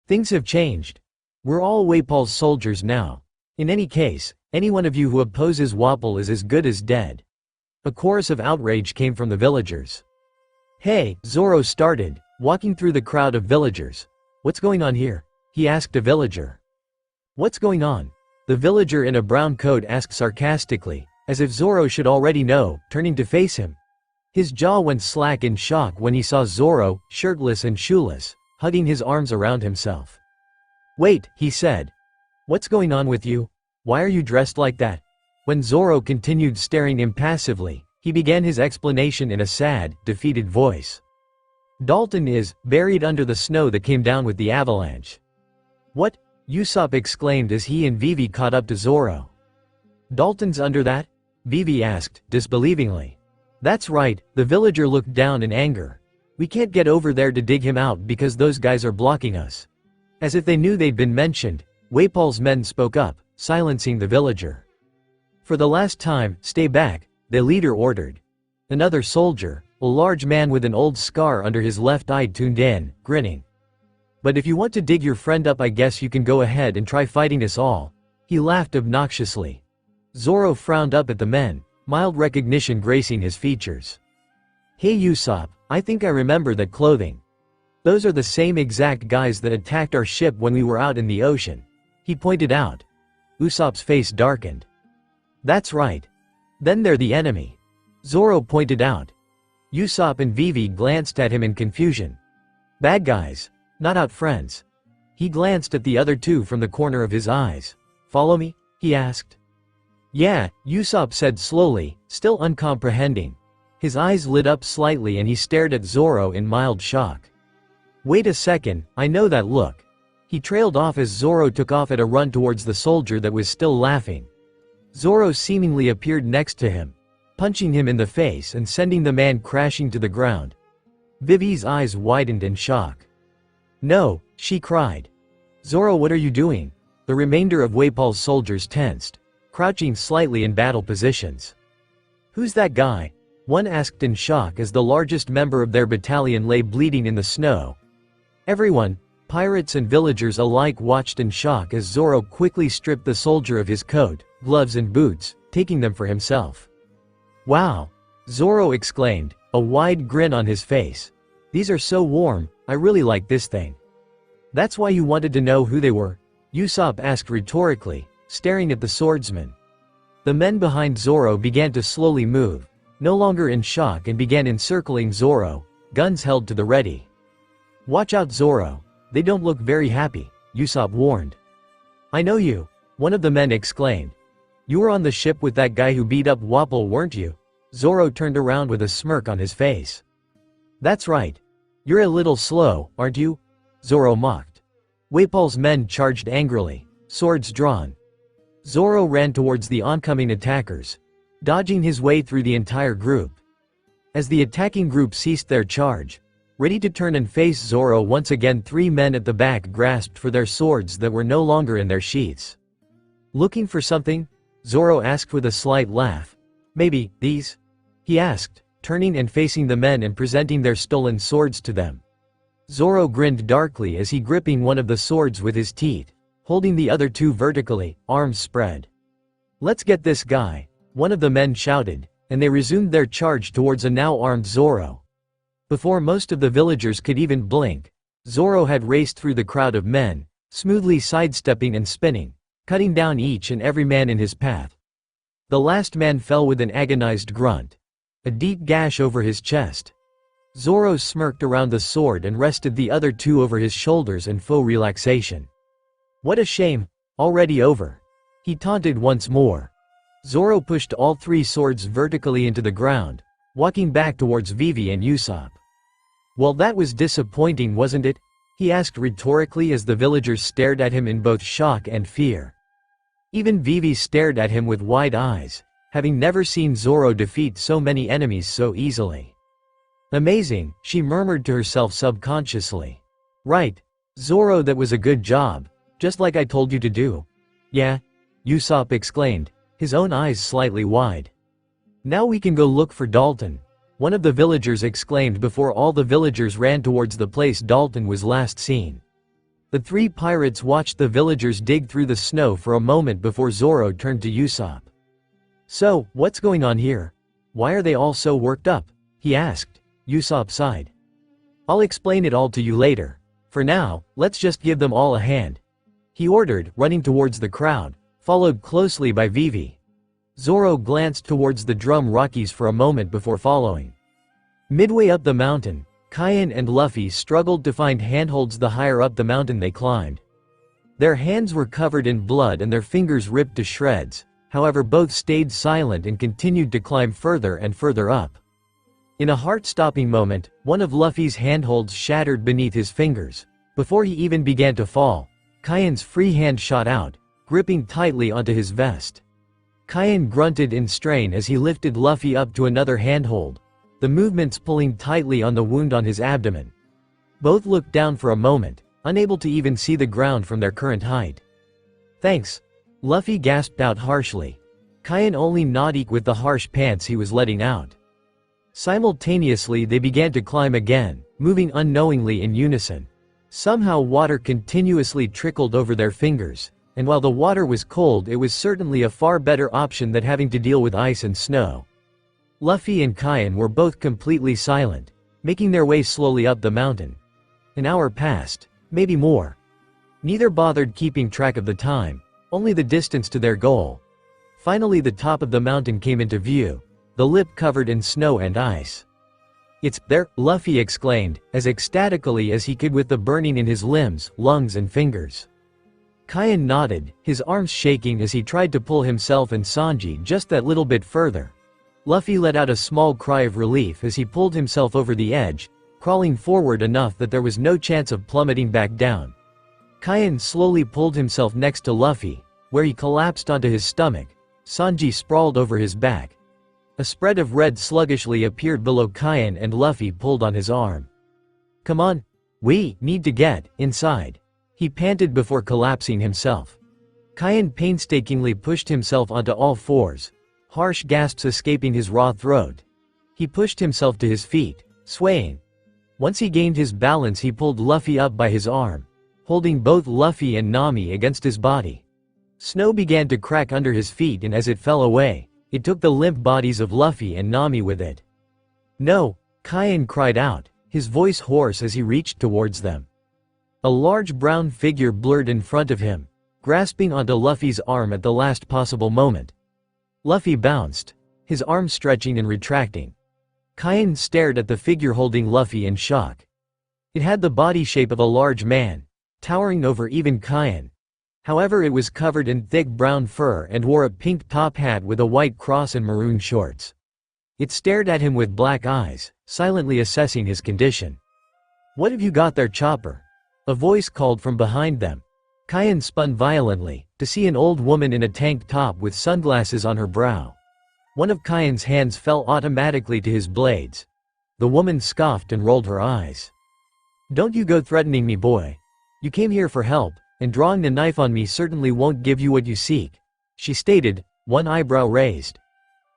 C: Things have changed. We're all Waypal's soldiers now. In any case, any one of you who opposes Wapol is as good as dead. A chorus of outrage came from the villagers. Hey, Zoro started, walking through the crowd of villagers. What's going on here? He asked a villager. What's going on? The villager in a brown coat asked sarcastically, as if Zoro should already know, turning to face him. His jaw went slack in shock when he saw Zoro, shirtless and shoeless, hugging his arms around himself. Wait, he said. What's going on with you? Why are you dressed like that? When Zoro continued staring impassively, he began his explanation in a sad, defeated voice. Dalton is buried under the snow that came down with the avalanche. What? Usopp exclaimed as he and Vivi caught up to Zoro. Dalton's under that? Vivi asked, disbelievingly. That's right, the villager looked down in anger. We can't get over there to dig him out because those guys are blocking us. As if they knew they'd been mentioned, Waypal's men spoke up, silencing the villager. For the last time, stay back, the leader ordered. Another soldier, a large man with an old scar under his left eye, tuned in, grinning. But if you want to dig your friend up, I guess you can go ahead and try fighting us all. He laughed obnoxiously. Zoro frowned up at the men, mild recognition gracing his features. Hey Usopp, I think I remember that clothing. Those are the same exact guys that attacked our ship when we were out in the ocean. He pointed out. Usopp's face darkened. That's right. Then they're the enemy. Zoro pointed out. Usopp and Vivi glanced at him in confusion. Bad guys. Not out friends. He glanced at the other two from the corner of his eyes. Follow me? He asked. Yeah, Usopp said slowly, still uncomprehending. His eyes lit up slightly and he stared at Zoro in mild shock. Wait a second, I know that look. He trailed off as Zoro took off at a run towards the soldier that was still laughing. Zoro seemingly appeared next to him, punching him in the face and sending the man crashing to the ground. Vivi's eyes widened in shock. No, she cried. Zoro, what are you doing? The remainder of Waypal's soldiers tensed, crouching slightly in battle positions. Who's that guy? One asked in shock as the largest member of their battalion lay bleeding in the snow. Everyone, pirates and villagers alike, watched in shock as Zoro quickly stripped the soldier of his coat, gloves and boots, taking them for himself. Wow! Zoro exclaimed, a wide grin on his face. These are so warm, I really like this thing. That's why you wanted to know who they were? Usopp asked rhetorically, staring at the swordsman. The men behind Zoro began to slowly move, no longer in shock, and began encircling Zoro, guns held to the ready. Watch out, Zoro. They don't look very happy, Usopp warned. I know you, one of the men exclaimed. You were on the ship with that guy who beat up Wapol, weren't you? Zoro turned around with a smirk on his face. That's right. You're a little slow, aren't you? Zoro mocked. Waypal's men charged angrily, swords drawn. Zoro ran towards the oncoming attackers, dodging his way through the entire group. As the attacking group ceased their charge, ready to turn and face Zoro once again, three men at the back grasped for their swords that were no longer in their sheaths. Looking for something? Zoro asked with a slight laugh. Maybe, these? He asked, turning and facing the men and presenting their stolen swords to them. Zoro grinned darkly as he gripping one of the swords with his teeth, holding the other two vertically, arms spread. Let's get this guy, one of the men shouted, and they resumed their charge towards a now armed Zoro. Before most of the villagers could even blink, Zoro had raced through the crowd of men, smoothly sidestepping and spinning, cutting down each and every man in his path. The last man fell with an agonized grunt, a deep gash over his chest. Zoro smirked around the sword and rested the other two over his shoulders in faux relaxation. What a shame, already over. He taunted once more. Zoro pushed all three swords vertically into the ground, walking back towards Vivi and Usopp. Well, that was disappointing, wasn't it? He asked rhetorically as the villagers stared at him in both shock and fear. Even Vivi stared at him with wide eyes, having never seen Zoro defeat so many enemies so easily. Amazing, she murmured to herself subconsciously. Right, Zoro, that was a good job, just like I told you to do. Yeah? Usopp exclaimed, his own eyes slightly wide. Now we can go look for Dalton, one of the villagers exclaimed before all the villagers ran towards the place Dalton was last seen. The three pirates watched the villagers dig through the snow for a moment before Zoro turned to Usopp. "So, what's going on here? Why are they all so worked up?" he asked. Usopp sighed. "I'll explain it all to you later. For now, let's just give them all a hand," he ordered, running towards the crowd, followed closely by Vivi. Zoro glanced towards the drum Rockies for a moment before following. Midway up the mountain, Cayenne and Luffy struggled to find handholds the higher up the mountain they climbed. Their hands were covered in blood and their fingers ripped to shreds, however both stayed silent and continued to climb further and further up. In a heart-stopping moment, one of Luffy's handholds shattered beneath his fingers. Before he even began to fall, Cayenne's free hand shot out, gripping tightly onto his vest. Cayenne grunted in strain as he lifted Luffy up to another handhold, the movements pulling tightly on the wound on his abdomen. Both looked down for a moment, unable to even see the ground from their current height. "Thanks," Luffy gasped out harshly. Cayenne only nodded with the harsh pants he was letting out. Simultaneously they began to climb again, moving unknowingly in unison. Somehow water continuously trickled over their fingers, and while the water was cold it was certainly a far better option than having to deal with ice and snow. Luffy and Cayenne were both completely silent, making their way slowly up the mountain. An hour passed, maybe more. Neither bothered keeping track of the time, only the distance to their goal. Finally the top of the mountain came into view, the lip covered in snow and ice. "It's there," Luffy exclaimed, as ecstatically as he could with the burning in his limbs, lungs and fingers. Cayenne nodded, his arms shaking as he tried to pull himself and Sanji just that little bit further. Luffy let out a small cry of relief as he pulled himself over the edge, crawling forward enough that there was no chance of plummeting back down. Cayenne slowly pulled himself next to Luffy, where he collapsed onto his stomach. Sanji sprawled over his back. A spread of red sluggishly appeared below Cayenne and Luffy pulled on his arm. "Come on. We need to get inside," he panted before collapsing himself. Cayenne painstakingly pushed himself onto all fours, harsh gasps escaping his raw throat. He pushed himself to his feet, swaying. Once he gained his balance he pulled Luffy up by his arm, holding both Luffy and Nami against his body. Snow began to crack under his feet and as it fell away, it took the limp bodies of Luffy and Nami with it. "No!" Cayenne cried out, his voice hoarse as he reached towards them. A large brown figure blurred in front of him, grasping onto Luffy's arm at the last possible moment. Luffy bounced, his arm stretching and retracting. Cayenne stared at the figure holding Luffy in shock. It had the body shape of a large man, towering over even Cayenne. However, it was covered in thick brown fur and wore a pink top hat with a white cross and maroon shorts. It stared at him with black eyes, silently assessing his condition. "What have you got there, Chopper?" a voice called from behind them. Cayenne spun violently, to see an old woman in a tank top with sunglasses on her brow. One of Cayenne's hands fell automatically to his blades. The woman scoffed and rolled her eyes. "Don't you go threatening me, boy. You came here for help, and drawing the knife on me certainly won't give you what you seek," she stated, one eyebrow raised.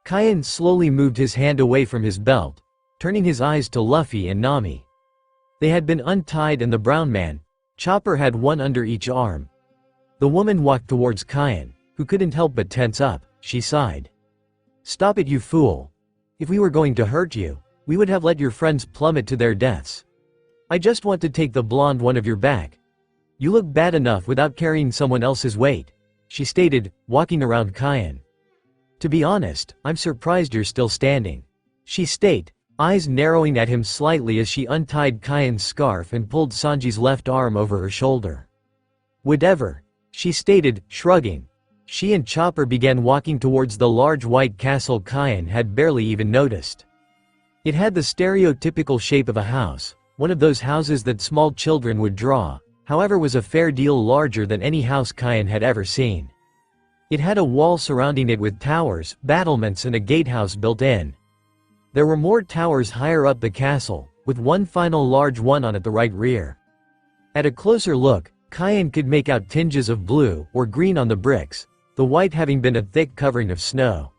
C: Cayenne slowly moved his hand away from his belt, turning his eyes to Luffy and Nami. They had been untied and the brown man, Chopper, had one under each arm. The woman walked towards Cayenne, who couldn't help but tense up. She sighed. "Stop it, you fool. If we were going to hurt you, we would have let your friends plummet to their deaths. I just want to take the blonde one of your back. You look bad enough without carrying someone else's weight," she stated, walking around Cayenne. "To be honest, I'm surprised you're still standing," she stated, eyes narrowing at him slightly as she untied Cayenne's scarf and pulled Sanji's left arm over her shoulder. "Whatever," she stated, shrugging. She and Chopper began walking towards the large white castle Cayenne had barely even noticed. It had the stereotypical shape of a house, one of those houses that small children would draw, however was a fair deal larger than any house Cayenne had ever seen. It had a wall surrounding it with towers, battlements and a gatehouse built in. There were more towers higher up the castle, with one final large one on at the right rear. At a closer look, Cayenne could make out tinges of blue or green on the bricks, the white having been a thick covering of snow.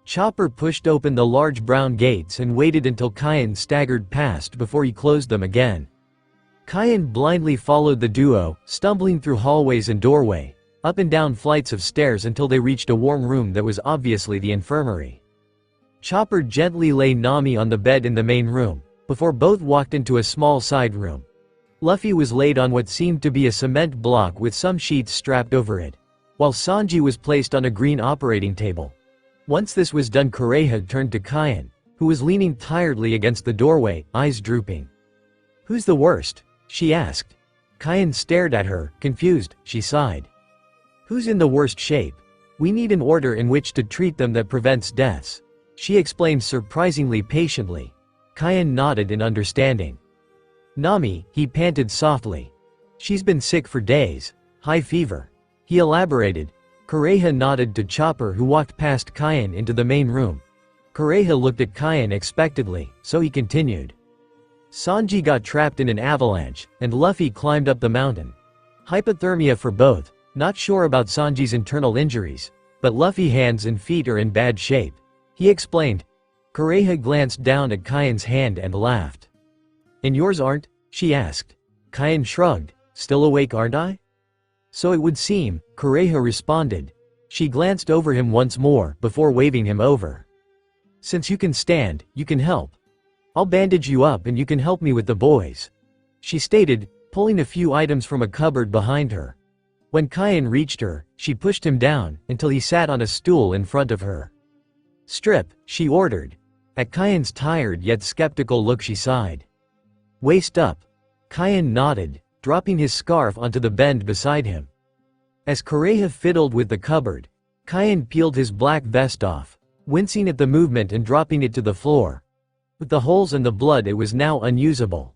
C: Chopper pushed open the large brown gates and waited until Kyan staggered past before he closed them again. Kyan blindly followed the duo, stumbling through hallways and doorway, up and down flights of stairs until they reached a warm room that was obviously the infirmary. Chopper gently lay Nami on the bed in the main room, before both walked into a small side room. Luffy was laid on what seemed to be a cement block with some sheets strapped over it, while Sanji was placed on a green operating table. Once this was done, Kureha turned to Kyan, who was leaning tiredly against the doorway, eyes drooping. "Who's the worst?" she asked. Kyan stared at her, confused. She sighed. "Who's in the worst shape? We need an order in which to treat them that prevents deaths," she explained surprisingly patiently. Kyan nodded in understanding. "Nami," he panted softly. "She's been sick for days. High fever," he elaborated. Kureha nodded to Chopper, who walked past Kyan into the main room. Kureha looked at Kyan expectantly, so he continued. "Sanji got trapped in an avalanche, and Luffy climbed up the mountain. Hypothermia for both. Not sure about Sanji's internal injuries, but Luffy's hands and feet are in bad shape," he explained. Kureha glanced down at Kyan's hand and laughed. "And yours aren't?" she asked. Kyan shrugged. "Still awake, aren't I?" "So it would seem," Kureha responded. She glanced over him once more, before waving him over. "Since you can stand, you can help. I'll bandage you up and you can help me with the boys," she stated, pulling a few items from a cupboard behind her. When Kyan reached her, she pushed him down, until he sat on a stool in front of her. "Strip," she ordered. At Kyan's tired yet skeptical look, she sighed. "Waist up." Kyan nodded, dropping his scarf onto the bed beside him. As Kureha fiddled with the cupboard, Kyan peeled his black vest off, wincing at the movement and dropping it to the floor. With the holes and the blood, it was now unusable.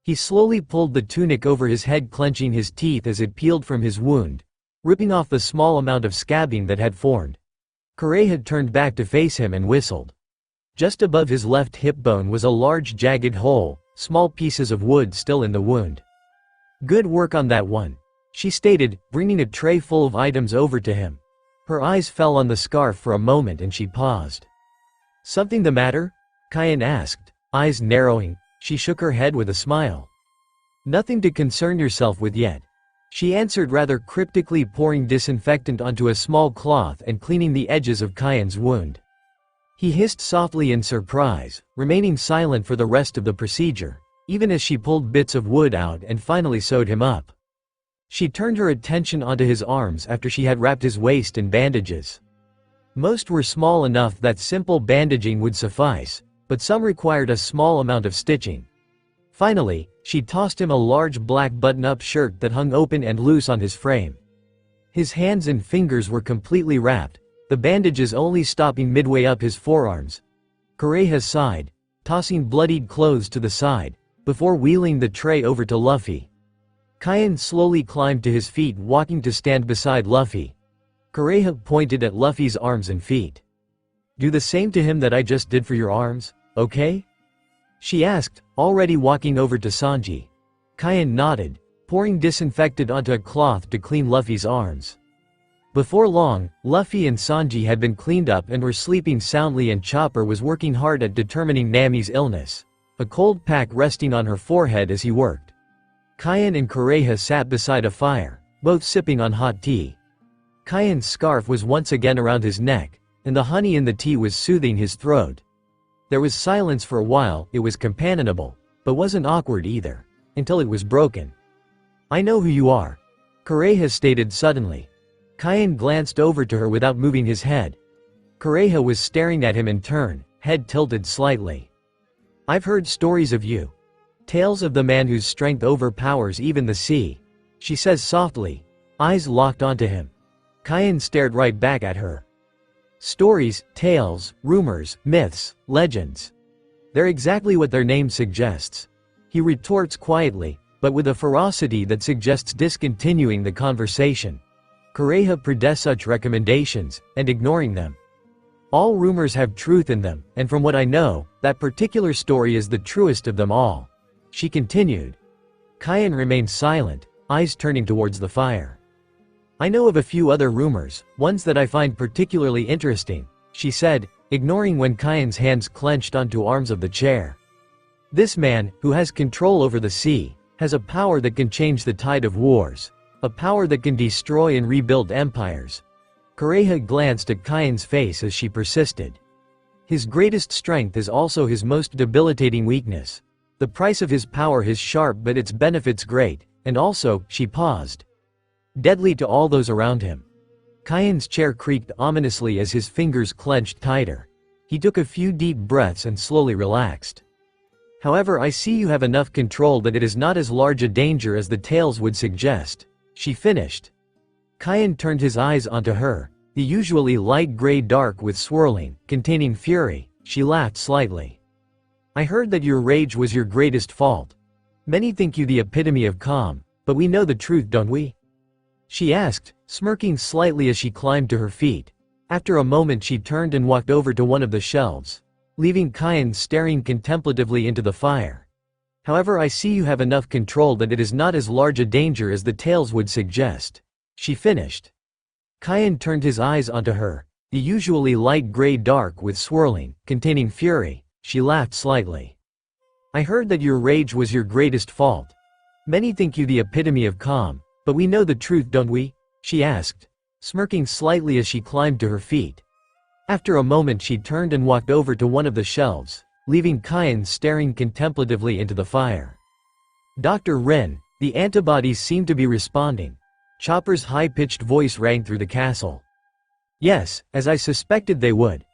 C: He slowly pulled the tunic over his head, clenching his teeth as it peeled from his wound, ripping off the small amount of scabbing that had formed. Kureha turned back to face him and whistled. Just above his left hip bone was a large jagged hole, small pieces of wood still in the wound. "Good work on that one," she stated, bringing a tray full of items over to him. Her eyes fell on the scarf for a moment and she paused. "Something the matter?" Kyan asked, eyes narrowing. She shook her head with a smile. "Nothing to concern yourself with yet," she answered rather cryptically, pouring disinfectant onto a small cloth and cleaning the edges of Kyan's wound. He hissed softly in surprise, remaining silent for the rest of the procedure, even as she pulled bits of wood out and finally sewed him up. She turned her attention onto his arms after she had wrapped his waist in bandages. Most were small enough that simple bandaging would suffice, but some required a small amount of stitching. Finally, she tossed him a large black button-up shirt that hung open and loose on his frame. His hands and fingers were completely wrapped, the bandages only stopping midway up his forearms. Kureha sighed, tossing bloodied clothes to the side, before wheeling the tray over to Luffy. Kyan slowly climbed to his feet, walking to stand beside Luffy. Kureha pointed at Luffy's arms and feet. "Do the same to him that I just did for your arms, okay?" she asked, already walking over to Sanji. Kyan nodded, pouring disinfectant onto a cloth to clean Luffy's arms. Before long, Luffy and Sanji had been cleaned up and were sleeping soundly, and Chopper was working hard at determining Nami's illness, a cold pack resting on her forehead as he worked. Kyan and Kureha sat beside a fire, both sipping on hot tea. Kyan's scarf was once again around his neck, and the honey in the tea was soothing his throat. There was silence for a while. It was companionable, but wasn't awkward either, until it was broken. "I know who you are," Kureha stated suddenly. Kyan glanced over to her without moving his head. Kureha was staring at him in turn, head tilted slightly. "I've heard stories of you. Tales of the man whose strength overpowers even the sea," she says softly, eyes locked onto him. Kyan stared right back at her. "Stories, tales, rumors, myths, legends. They're exactly what their name suggests," he retorts quietly, but with a ferocity that suggests discontinuing the conversation. Kureha pressed such recommendations, and ignoring them. "All rumors have truth in them, and from what I know, that particular story is the truest of them all," she continued. Kyan remained silent, eyes turning towards the fire. "I know of a few other rumors, ones that I find particularly interesting," she said, ignoring when Kyan's hands clenched onto arms of the chair. This man, who has control over the sea, has a power that can change the tide of wars, a power that can destroy and rebuild empires. Kureha glanced at Kyan's face as she persisted. His greatest strength is also his most debilitating weakness. The price of his power is sharp but its benefits great, and also, she paused, deadly to all those around him. Kyan's chair creaked ominously as his fingers clenched tighter. He took a few deep breaths and slowly relaxed. However, I see you have enough control that it is not as large a danger as the tales would suggest, she finished. Kyan turned his eyes onto her, the usually light gray dark with swirling, containing fury. She laughed slightly. I heard that your rage was your greatest fault. Many think you the epitome of calm, but we know the truth, don't we? She asked, smirking slightly as she climbed to her feet. After a moment she turned and walked over to one of the shelves, leaving Kyan staring contemplatively into the fire. However, I see you have enough control that it is not as large a danger as the tales would suggest, she finished. Kyan turned his eyes onto her, the usually light gray dark with swirling, containing fury. She laughed slightly. I heard that your rage was your greatest fault. Many think you the epitome of calm, but we know the truth, don't we? She asked, smirking slightly as she climbed to her feet. After a moment she turned and walked over to one of the shelves, leaving Kyan staring contemplatively into the fire. Dr. Rin, the antibodies seem to be responding. Chopper's high-pitched voice rang through the castle. Yes, as I suspected they would.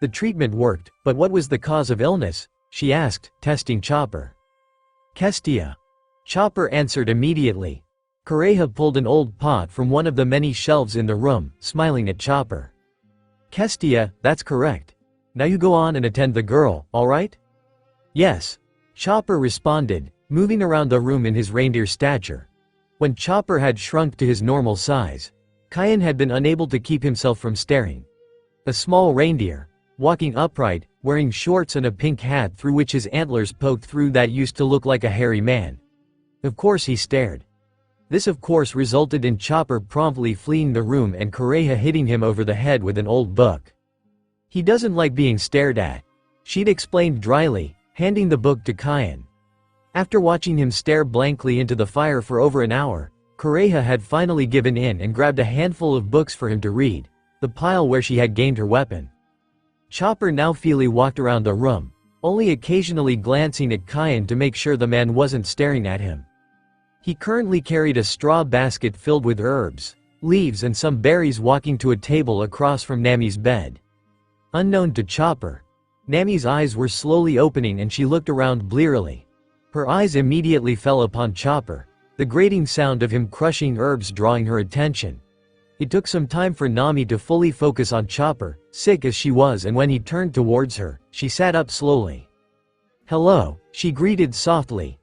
C: The treatment worked, but what was the cause of illness? She asked, testing Chopper. Kestia. Chopper answered immediately. Kureha pulled an old pot from one of the many shelves in the room, smiling at Chopper. Kestia, that's correct. Now you go on and attend the girl, alright? Yes. Chopper responded, moving around the room in his reindeer stature. When Chopper had shrunk to his normal size, Kyan had been unable to keep himself from staring. A small reindeer, walking upright, wearing shorts and a pink hat through which his antlers poked through that used to look like a hairy man. Of course he stared. This of course resulted in Chopper promptly fleeing the room and Kureha hitting him over the head with an old book. He doesn't like being stared at, she'd explained dryly, handing the book to Kyan. After watching him stare blankly into the fire for over an hour, Kureha had finally given in and grabbed a handful of books for him to read, the pile where she had gained her weapon. Chopper now feely walked around the room, only occasionally glancing at Kyan to make sure the man wasn't staring at him. He currently carried a straw basket filled with herbs, leaves and some berries, walking to a table across from Nami's bed. Unknown to Chopper, Nami's eyes were slowly opening and she looked around blearily. Her eyes immediately fell upon Chopper, the grating sound of him crushing herbs drawing her attention. It took some time for Nami to fully focus on Chopper, sick as she was, and when he turned towards her, she sat up slowly. Hello, she greeted softly.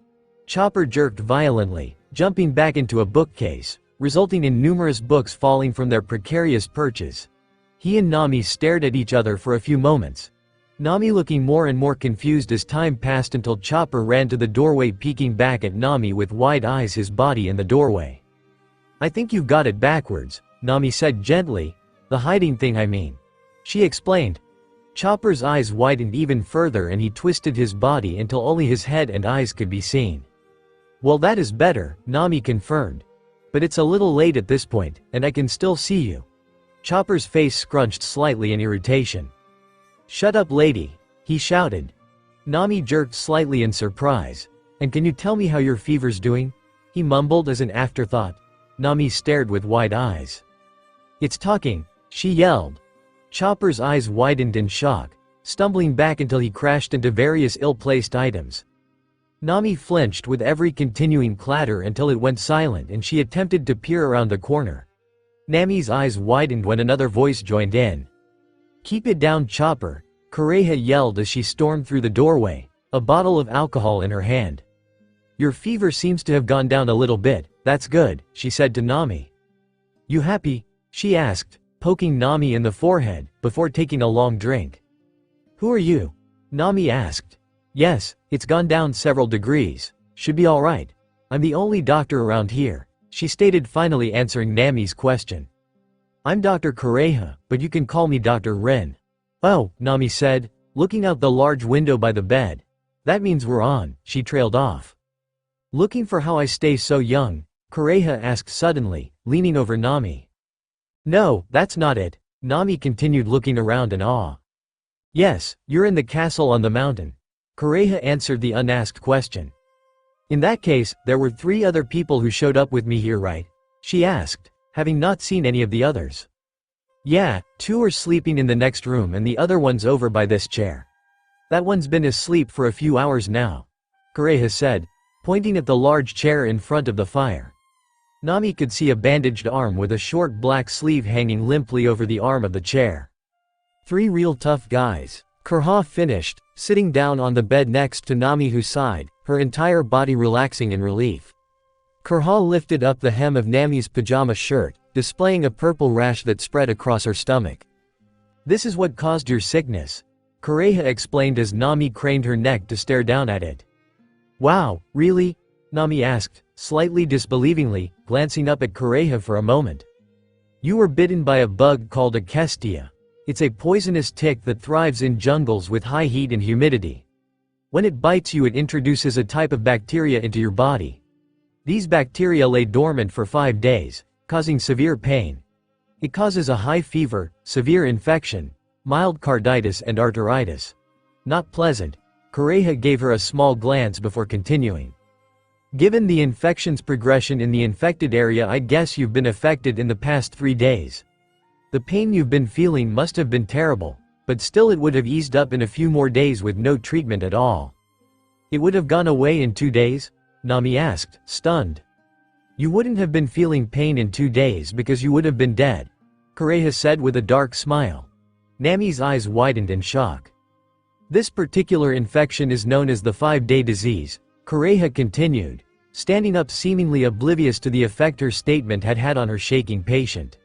C: Chopper jerked violently, jumping back into a bookcase, resulting in numerous books falling from their precarious perches. He and Nami stared at each other for a few moments, Nami looking more and more confused as time passed until Chopper ran to the doorway, peeking back at Nami with wide eyes, his body in the doorway. I think you've got it backwards, Nami said gently. The hiding thing, I mean. She explained. Chopper's eyes widened even further and he twisted his body until only his head and eyes could be seen. Well, that is better, Nami confirmed. But it's a little late at this point, and I can still see you. Chopper's face scrunched slightly in irritation. Shut up, lady, he shouted. Nami jerked slightly in surprise. And can you tell me how your fever's doing? He mumbled as an afterthought. Nami stared with wide eyes. It's talking, she yelled. Chopper's eyes widened in shock, stumbling back until he crashed into various ill-placed items. Nami flinched with every continuing clatter until it went silent and she attempted to peer around the corner. Nami's eyes widened when another voice joined in. Keep it down, Chopper, Kureha yelled as she stormed through the doorway, a bottle of alcohol in her hand. Your fever seems to have gone down a little bit, that's good, she said to Nami. You happy? She asked, poking Nami in the forehead, before taking a long drink. Who are you? Nami asked. Yes, it's gone down several degrees, should be alright. I'm the only doctor around here, she stated, finally answering Nami's question. I'm Dr. Kureha, but you can call me Dr. Rin. Oh, Nami said, looking out the large window by the bed. That means we're on, she trailed off. Looking for how I stay so young? Kureha asked suddenly, leaning over Nami. No, that's not it, Nami continued looking around in awe. Yes, you're in the castle on the mountain. Kureha answered the unasked question. In that case, there were 3 other people who showed up with me here, right? She asked, having not seen any of the others. Yeah, 2 are sleeping in the next room and the other one's over by this chair. That one's been asleep for a few hours now, Kureha said, pointing at the large chair in front of the fire. Nami could see a bandaged arm with a short black sleeve hanging limply over the arm of the chair. 3 real tough guys, Kureha finished, sitting down on the bed next to Nami who sighed, her entire body relaxing in relief. Kureha lifted up the hem of Nami's pajama shirt, displaying a purple rash that spread across her stomach. This is what caused your sickness, Kureha explained as Nami craned her neck to stare down at it. Wow, really? Nami asked, slightly disbelievingly, glancing up at Kureha for a moment. You were bitten by a bug called a kestia. It's a poisonous tick that thrives in jungles with high heat and humidity. When it bites you, it introduces a type of bacteria into your body. These bacteria lay dormant for 5 days, causing severe pain. It causes a high fever, severe infection, mild carditis and arteritis. Not pleasant. Kureha gave her a small glance before continuing. Given the infection's progression in the infected area, I'd guess you've been affected in the past 3 days. The pain you've been feeling must have been terrible, but still it would have eased up in a few more days with no treatment at all. It would have gone away in 2 days? Nami asked, stunned. You wouldn't have been feeling pain in 2 days because you would have been dead, Kureha said with a dark smile. Nami's eyes widened in shock. This particular infection is known as the 5-day disease, Kureha continued, standing up seemingly oblivious to the effect her statement had had on her shaking patient.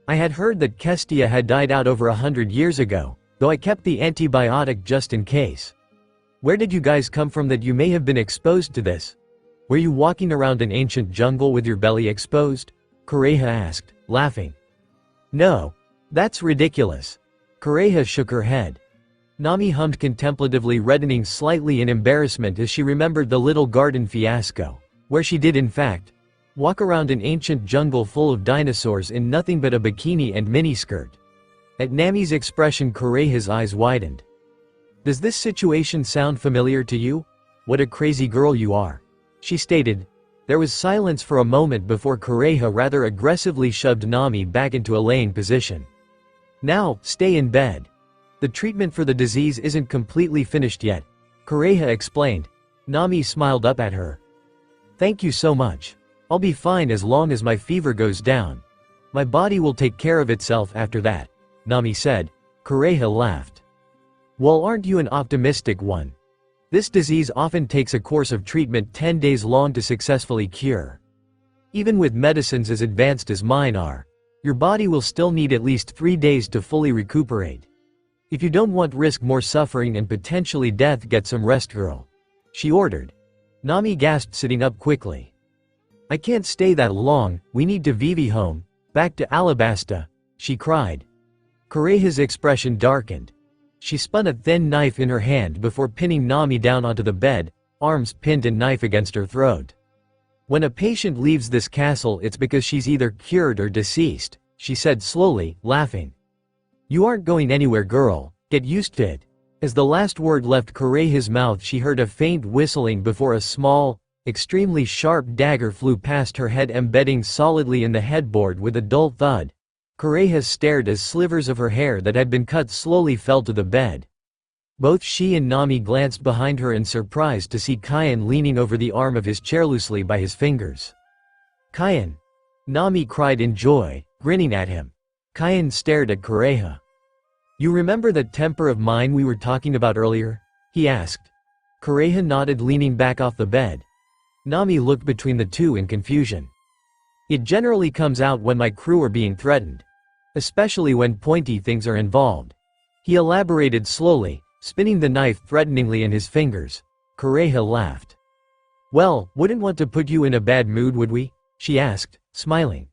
C: I had heard that kestia had died out over 100 years ago, though I kept the antibiotic just in case. Where did you guys come from that you may have been exposed to this? Were you walking around an ancient jungle with your belly exposed? Kureha asked, laughing. No. That's ridiculous. Kureha shook her head. Nami hummed contemplatively, reddening slightly in embarrassment as she remembered the little garden fiasco, where she did in fact walk around an ancient jungle full of dinosaurs in nothing but a bikini and miniskirt. At Nami's expression, Kureha's eyes widened. Does this situation sound familiar to you? What a crazy girl you are, she stated. There was silence for a moment before Kureha rather aggressively shoved Nami back into a laying position. Now, stay in bed. The treatment for the disease isn't completely finished yet, Kureha explained. Nami smiled up at her. Thank you so much. I'll be fine as long as my fever goes down. My body will take care of itself after that, Nami said. Kureha laughed. Well, aren't you an optimistic one? This disease often takes a course of treatment 10 days long to successfully cure. Even with medicines as advanced as mine are, your body will still need at least 3 days to fully recuperate. If you don't want risk more suffering and potentially death, get some rest, girl, she ordered. Nami gasped, sitting up quickly. I can't stay that long, we need to Vivi home, back to Alabasta, she cried. Kureha's expression darkened. She spun a thin knife in her hand before pinning Nami down onto the bed, arms pinned and knife against her throat. When a patient leaves this castle, it's because she's either cured or deceased, she said slowly, laughing. You aren't going anywhere, girl, get used to it. As the last word left Kureha's mouth, she heard a faint whistling before a small, extremely sharp dagger flew past her head, embedding solidly in the headboard with a dull thud. Kureha stared as slivers of her hair that had been cut slowly fell to the bed. Both she and Nami glanced behind her in surprise to see Kyan leaning over the arm of his chair loosely by his fingers. Kyan! Nami cried in joy, grinning at him. Kyan stared at Kureha. You remember that temper of mine we were talking about earlier? He asked. Kureha nodded, leaning back off the bed. Nami looked between the two in confusion. It generally comes out when my crew are being threatened. Especially when pointy things are involved. He elaborated slowly, spinning the knife threateningly in his fingers. Kureha laughed. Well, wouldn't want to put you in a bad mood, would we? She asked, smiling.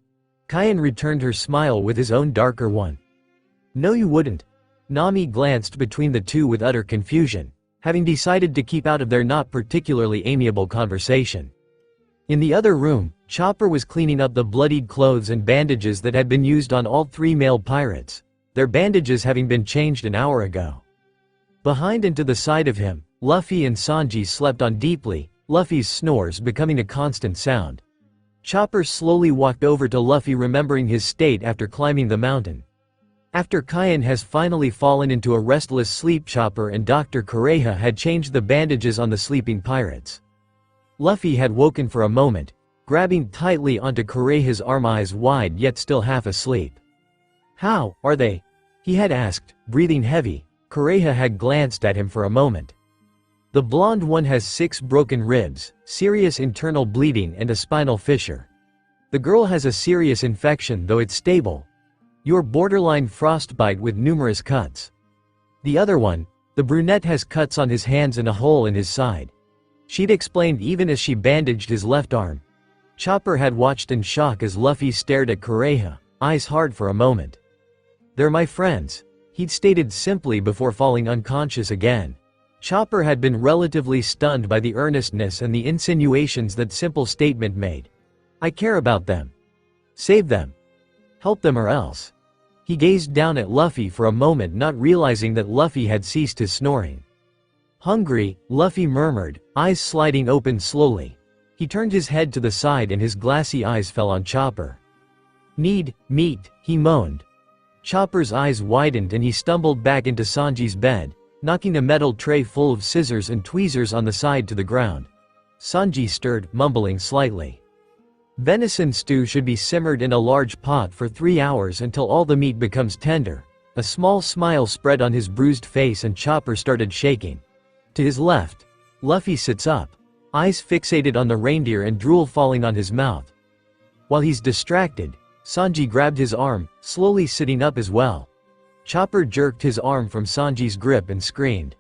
C: Kyan returned her smile with his own darker one. No, you wouldn't. Nami glanced between the two with utter confusion, having decided to keep out of their not particularly amiable conversation. In the other room, Chopper was cleaning up the bloodied clothes and bandages that had been used on all three male pirates, their bandages having been changed an hour ago. Behind and to the side of him, Luffy and Sanji slept on deeply, Luffy's snores becoming a constant sound. Chopper slowly walked over to Luffy, remembering his state after climbing the mountain. After Kaien has finally fallen into a restless sleep, Chopper and Dr. Kureha had changed the bandages on the sleeping pirates. Luffy had woken for a moment, grabbing tightly onto Kureha's arm, eyes wide yet still half asleep. "How are they?" he had asked, breathing heavy. Kureha had glanced at him for a moment. "The blonde one has 6 broken ribs, serious internal bleeding and a spinal fissure. The girl has a serious infection, though it's stable. Your borderline frostbite with numerous cuts. The other one, the brunette, has cuts on his hands and a hole in his side," she'd explained even as she bandaged his left arm. Chopper had watched in shock as Luffy stared at Kureha, eyes hard for a moment. "They're my friends," he'd stated simply before falling unconscious again. Chopper had been relatively stunned by the earnestness and the insinuations that simple statement made. "I care about them. Save them. Help them or else." He gazed down at Luffy for a moment, not realizing that Luffy had ceased his snoring. "Hungry," Luffy murmured, eyes sliding open slowly. He turned his head to the side and his glassy eyes fell on Chopper. "Need meat," he moaned. Chopper's eyes widened and he stumbled back into Sanji's bed, knocking a metal tray full of scissors and tweezers on the side to the ground. Sanji stirred, mumbling slightly. "Venison stew should be simmered in a large pot for 3 hours until all the meat becomes tender." A small smile spread on his bruised face and Chopper started shaking. To his left, Luffy sits up, eyes fixated on the reindeer and drool falling on his mouth. While he's distracted, Sanji grabbed his arm, slowly sitting up as well. Chopper jerked his arm from Sanji's grip and screamed.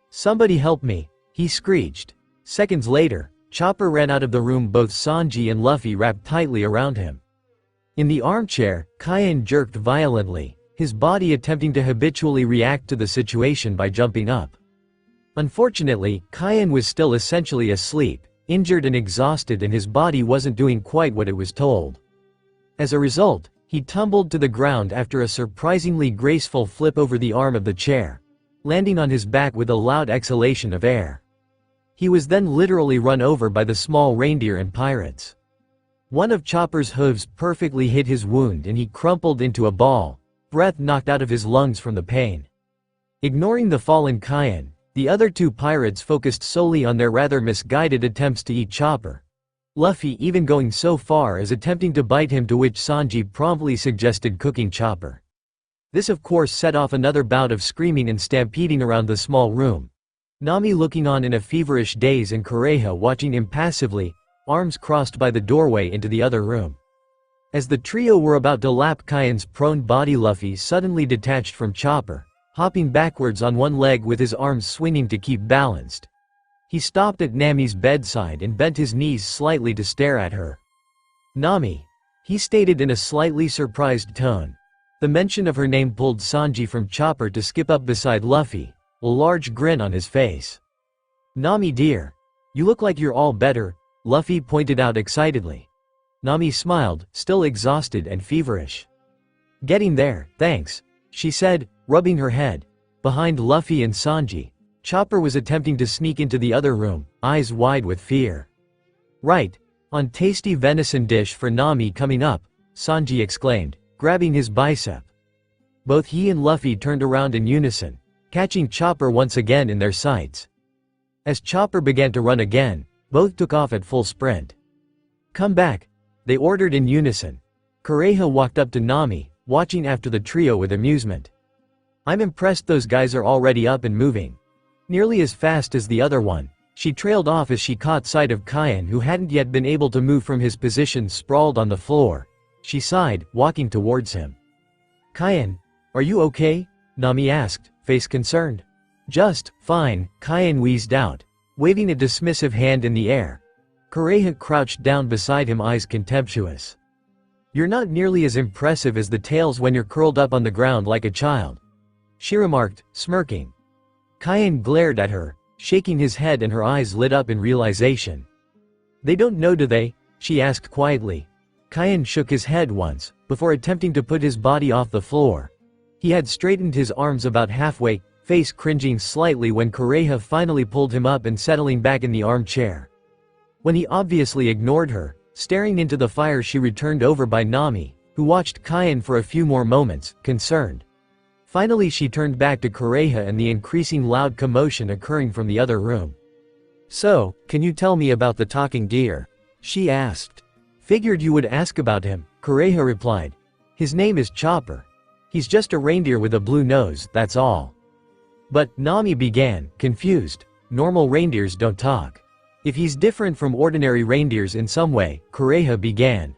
C: "Somebody help me," he screeched. Seconds later, Chopper ran out of the room, both Sanji and Luffy wrapped tightly around him. In the armchair, Kaien jerked violently, his body attempting to habitually react to the situation by jumping up. Unfortunately, Kaien was still essentially asleep, injured and exhausted, and his body wasn't doing quite what it was told. As a result, he tumbled to the ground after a surprisingly graceful flip over the arm of the chair, landing on his back with a loud exhalation of air. He was then literally run over by the small reindeer and pirates. One of Chopper's hooves perfectly hit his wound and he crumpled into a ball, breath knocked out of his lungs from the pain. Ignoring the fallen Kaien, the other 2 pirates focused solely on their rather misguided attempts to eat Chopper. Luffy even going so far as attempting to bite him, to which Sanji promptly suggested cooking Chopper. This of course set off another bout of screaming and stampeding around the small room. Nami looking on in a feverish daze and Kureha watching impassively, arms crossed by the doorway into the other room. As the trio were about to lap Kaien's prone body, Luffy suddenly detached from Chopper, hopping backwards on one leg with his arms swinging to keep balanced. He stopped at Nami's bedside and bent his knees slightly to stare at her. "Nami," he stated in a slightly surprised tone. The mention of her name pulled Sanji from Chopper to skip up beside Luffy, a large grin on his face. "Nami dear, you look like you're all better," Luffy pointed out excitedly. Nami smiled, still exhausted and feverish. "Getting there, thanks," she said, rubbing her head. Behind Luffy and Sanji, Chopper was attempting to sneak into the other room, eyes wide with fear. "Right, on tasty venison dish for Nami coming up," Sanji exclaimed, grabbing his bicep. Both he and Luffy turned around in unison, catching Chopper once again in their sights. As Chopper began to run again, both took off at full sprint. "Come back," they ordered in unison. Kureha walked up to Nami, watching after the trio with amusement. "I'm impressed those guys are already up and moving. Nearly as fast as the other one," she trailed off as she caught sight of Kaien, who hadn't yet been able to move from his position sprawled on the floor. She sighed, walking towards him. "Kaien, are you okay?" Nami asked, face concerned. "Just fine," Kaien wheezed out, waving a dismissive hand in the air. Kureha crouched down beside him, eyes contemptuous. "You're not nearly as impressive as the tails when you're curled up on the ground like a child." she remarked, smirking. Kyan glared at her, shaking his head, and her eyes lit up in realization. They don't know, do they? She asked quietly. Kyan shook his head once, before attempting to put his body off the floor. He had straightened his arms about halfway, face cringing slightly when Kureha finally pulled him up and settling back in the armchair. When he obviously ignored her, staring into the fire, she returned over by Nami, who watched Kyan for a few more moments, concerned. Finally she turned back to Kureha and the increasing loud commotion occurring from the other room. So, can you tell me about the talking deer? She asked. Figured you would ask about him, Kureha replied. His name is Chopper. He's just a reindeer with a blue nose, that's all. But, Nami began, confused. Normal reindeers don't talk. If he's different from ordinary reindeers in some way, Kureha began.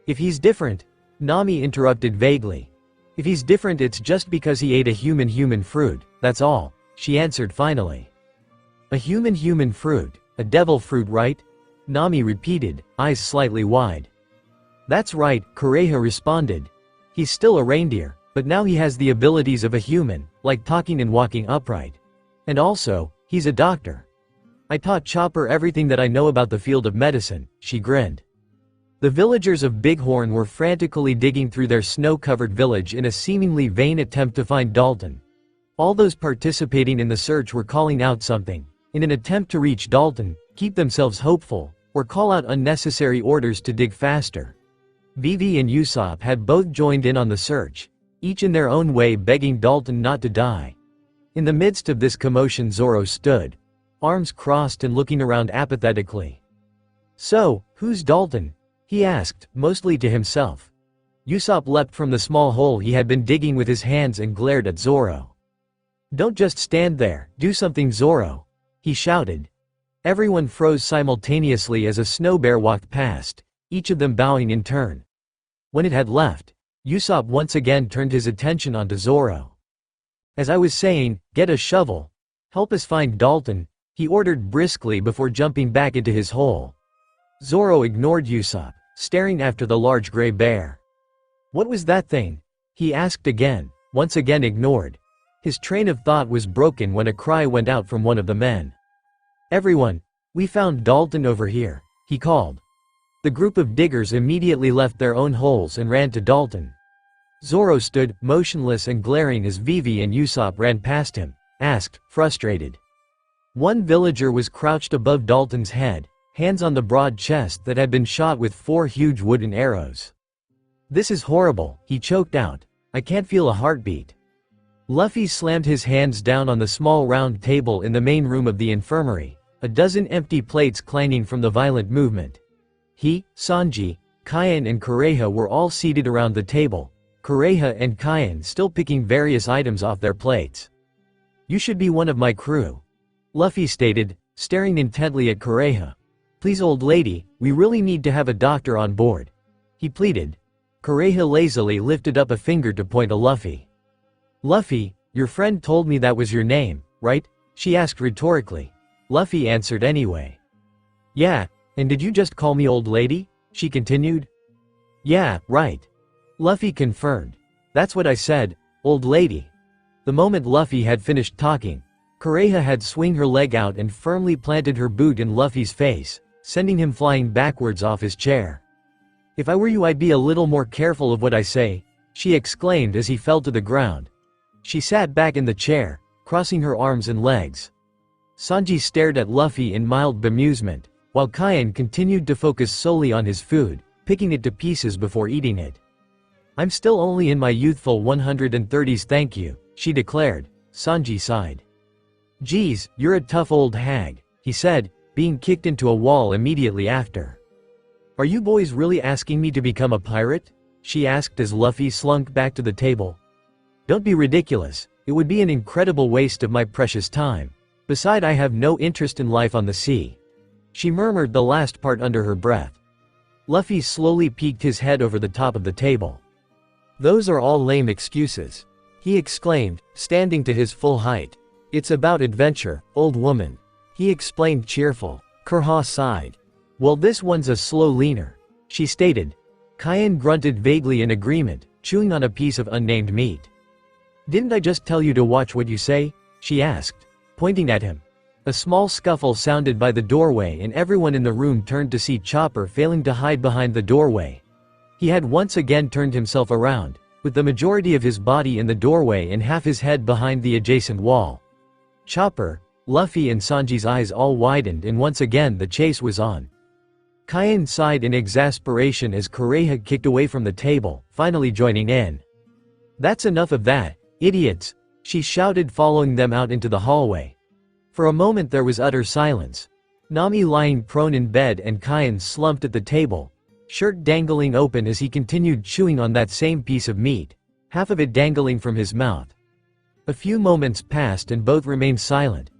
C: If he's different, Nami interrupted vaguely. If he's different, it's just because he ate a human fruit, that's all, she answered finally. A human fruit, a devil fruit, right? Nami repeated, eyes slightly wide. That's right, Kureha responded. He's still a reindeer, but now he has the abilities of a human, like talking and walking upright. And also, he's a doctor. I taught Chopper everything that I know about the field of medicine, she grinned. The villagers of Bighorn were frantically digging through their snow-covered village in a seemingly vain attempt to find Dalton. All those participating in the search were calling out something, in an attempt to reach Dalton, keep themselves hopeful, or call out unnecessary orders to dig faster. Vivi and Usopp had both joined in on the search, each in their own way begging Dalton not to die. In the midst of this commotion, Zoro stood, arms crossed and looking around apathetically. So, who's Dalton? He asked, mostly to himself. Usopp leapt from the small hole he had been digging with his hands and glared at Zoro. Don't just stand there, do something, Zoro, he shouted. Everyone froze simultaneously as a snow bear walked past, each of them bowing in turn. When it had left, Usopp once again turned his attention onto Zoro. As I was saying, get a shovel. Help us find Dalton, he ordered briskly before jumping back into his hole. Zoro ignored Usopp, staring after the large gray bear. What was that thing? He asked again, once again ignored. His train of thought was broken when a cry went out from one of the men. Everyone, we found Dalton over here, he called. The group of diggers immediately left their own holes and ran to Dalton. Zoro stood, motionless and glaring as Vivi and Usopp ran past him, asked, frustrated. One villager was crouched above Dalton's head, hands on the broad chest that had been shot with 4 huge wooden arrows. This is horrible, he choked out. I can't feel a heartbeat. Luffy slammed his hands down on the small round table in the main room of the infirmary, a dozen empty plates clanging from the violent movement. He, Sanji, Kyan and Kureha were all seated around the table, Kureha and Kyan still picking various items off their plates. You should be one of my crew, Luffy stated, staring intently at Kureha. Please, old lady, we really need to have a doctor on board, he pleaded. Kureha lazily lifted up a finger to point to Luffy. Luffy, your friend told me that was your name, right? She asked rhetorically. Luffy answered anyway. Yeah, and did you just call me old lady? She continued. Yeah, right. Luffy confirmed. That's what I said, old lady. The moment Luffy had finished talking, Kureha had swung her leg out and firmly planted her boot in Luffy's face, sending him flying backwards off his chair. If I were you, I'd be a little more careful of what I say, she exclaimed as he fell to the ground. She sat back in the chair, crossing her arms and legs. Sanji stared at Luffy in mild bemusement, while Kyan continued to focus solely on his food, picking it to pieces before eating it. I'm still only in my youthful 130s, thank you, she declared. Sanji sighed. Geez, you're a tough old hag, he said, being kicked into a wall immediately after. Are you boys really asking me to become a pirate? She asked as Luffy slunk back to the table. Don't be ridiculous, it would be an incredible waste of my precious time. Besides, I have no interest in life on the sea. She murmured the last part under her breath. Luffy slowly peeked his head over the top of the table. Those are all lame excuses, he exclaimed, standing to his full height. It's about adventure, old woman, he explained cheerful. Kurha sighed. Well, this one's a slow leaner, she stated. Kyan grunted vaguely in agreement, chewing on a piece of unnamed meat. Didn't I just tell you to watch what you say? She asked, pointing at him. A small scuffle sounded by the doorway and everyone in the room turned to see Chopper failing to hide behind the doorway. He had once again turned himself around, with the majority of his body in the doorway and half his head behind the adjacent wall. Chopper, Luffy and Sanji's eyes all widened and once again the chase was on. Kaien sighed in exasperation as Kureha kicked away from the table, finally joining in. "That's enough of that, idiots," she shouted, following them out into the hallway. For a moment there was utter silence. Nami lying prone in bed and Kaien slumped at the table, shirt dangling open as he continued chewing on that same piece of meat, half of it dangling from his mouth. A few moments passed and both remained silent.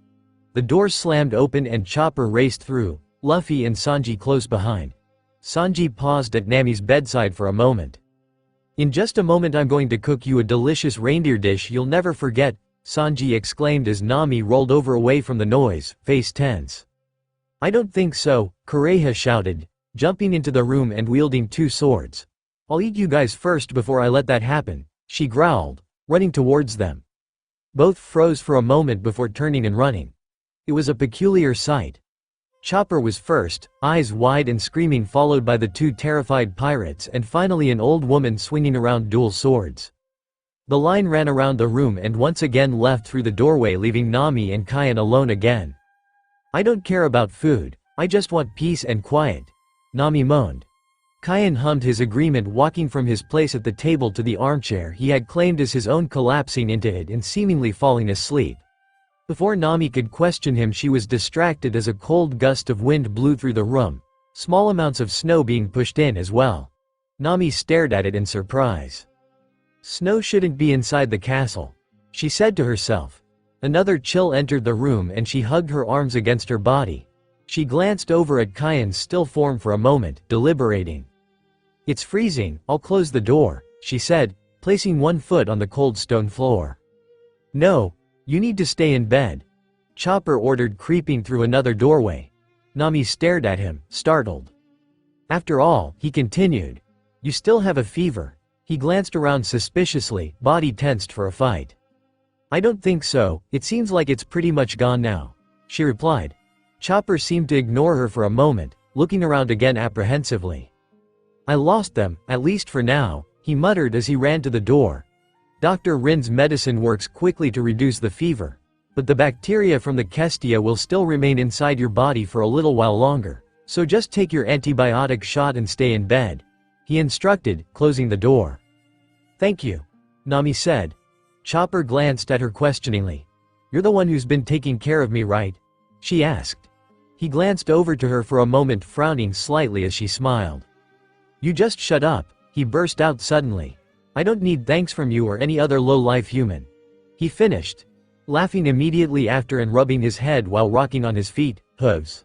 C: The door slammed open and Chopper raced through, Luffy and Sanji close behind. Sanji paused at Nami's bedside for a moment. "In just a moment I'm going to cook you a delicious reindeer dish you'll never forget," Sanji exclaimed as Nami rolled over away from the noise, face tense. "I don't think so," Kureha shouted, jumping into the room and wielding two swords. "I'll eat you guys first before I let that happen," she growled, running towards them. Both froze for a moment before turning and running. It was a peculiar sight. Chopper was first, eyes wide and screaming, followed by the two terrified pirates and finally an old woman swinging around dual swords. The line ran around the room and once again left through the doorway, leaving Nami and Kaien alone again. "I don't care about food, I just want peace and quiet," Nami moaned. Kaien hummed his agreement, walking from his place at the table to the armchair he had claimed as his own, collapsing into it and seemingly falling asleep. Before Nami could question him, she was distracted as a cold gust of wind blew through the room, small amounts of snow being pushed in as well. Nami stared at it in surprise. "Snow shouldn't be inside the castle," she said to herself. Another chill entered the room and she hugged her arms against her body. She glanced over at Kaien's still form for a moment, deliberating. "It's freezing, I'll close the door," she said, placing one foot on the cold stone floor. "No, you need to stay in bed," Chopper ordered, creeping through another doorway. Nami stared at him, startled. "After all," he continued, "you still have a fever." He glanced around suspiciously, body tensed for a fight. "I don't think so, it seems like it's pretty much gone now," she replied. Chopper seemed to ignore her for a moment, looking around again apprehensively. "I lost them, at least for now," he muttered as he ran to the door. "Dr. Rin's medicine works quickly to reduce the fever, but the bacteria from the Kestia will still remain inside your body for a little while longer, so just take your antibiotic shot and stay in bed," he instructed, closing the door. "Thank you," Nami said. Chopper glanced at her questioningly. "You're the one who's been taking care of me, right?" she asked. He glanced over to her for a moment, frowning slightly as she smiled. "You just shut up," he burst out suddenly. "I don't need thanks from you or any other low-life human," he finished, laughing immediately after and rubbing his head while rocking on his feet, hooves.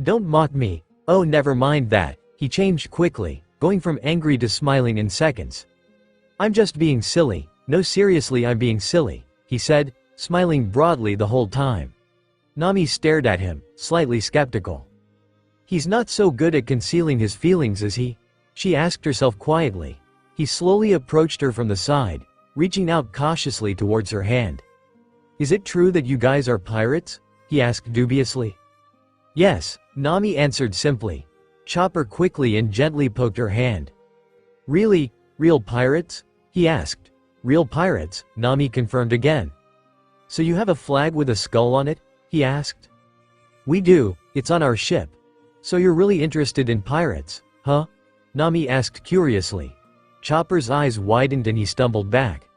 C: "Don't mock me." "Oh, never mind that," he changed quickly, going from angry to smiling in seconds. "I'm just being silly. No, seriously, I'm being silly," he said, smiling broadly the whole time. Nami stared at him, slightly skeptical. "He's not so good at concealing his feelings, is he?" she asked herself quietly. He slowly approached her from the side, reaching out cautiously towards her hand. "Is it true that you guys are pirates?" he asked dubiously. "Yes," Nami answered simply. Chopper quickly and gently poked her hand. "Really? Real pirates?" he asked. "Real pirates," Nami confirmed again. "So you have a flag with a skull on it?" he asked. "We do, it's on our ship." "So you're really interested in pirates, huh?" Nami asked curiously. Chopper's eyes widened and he stumbled back.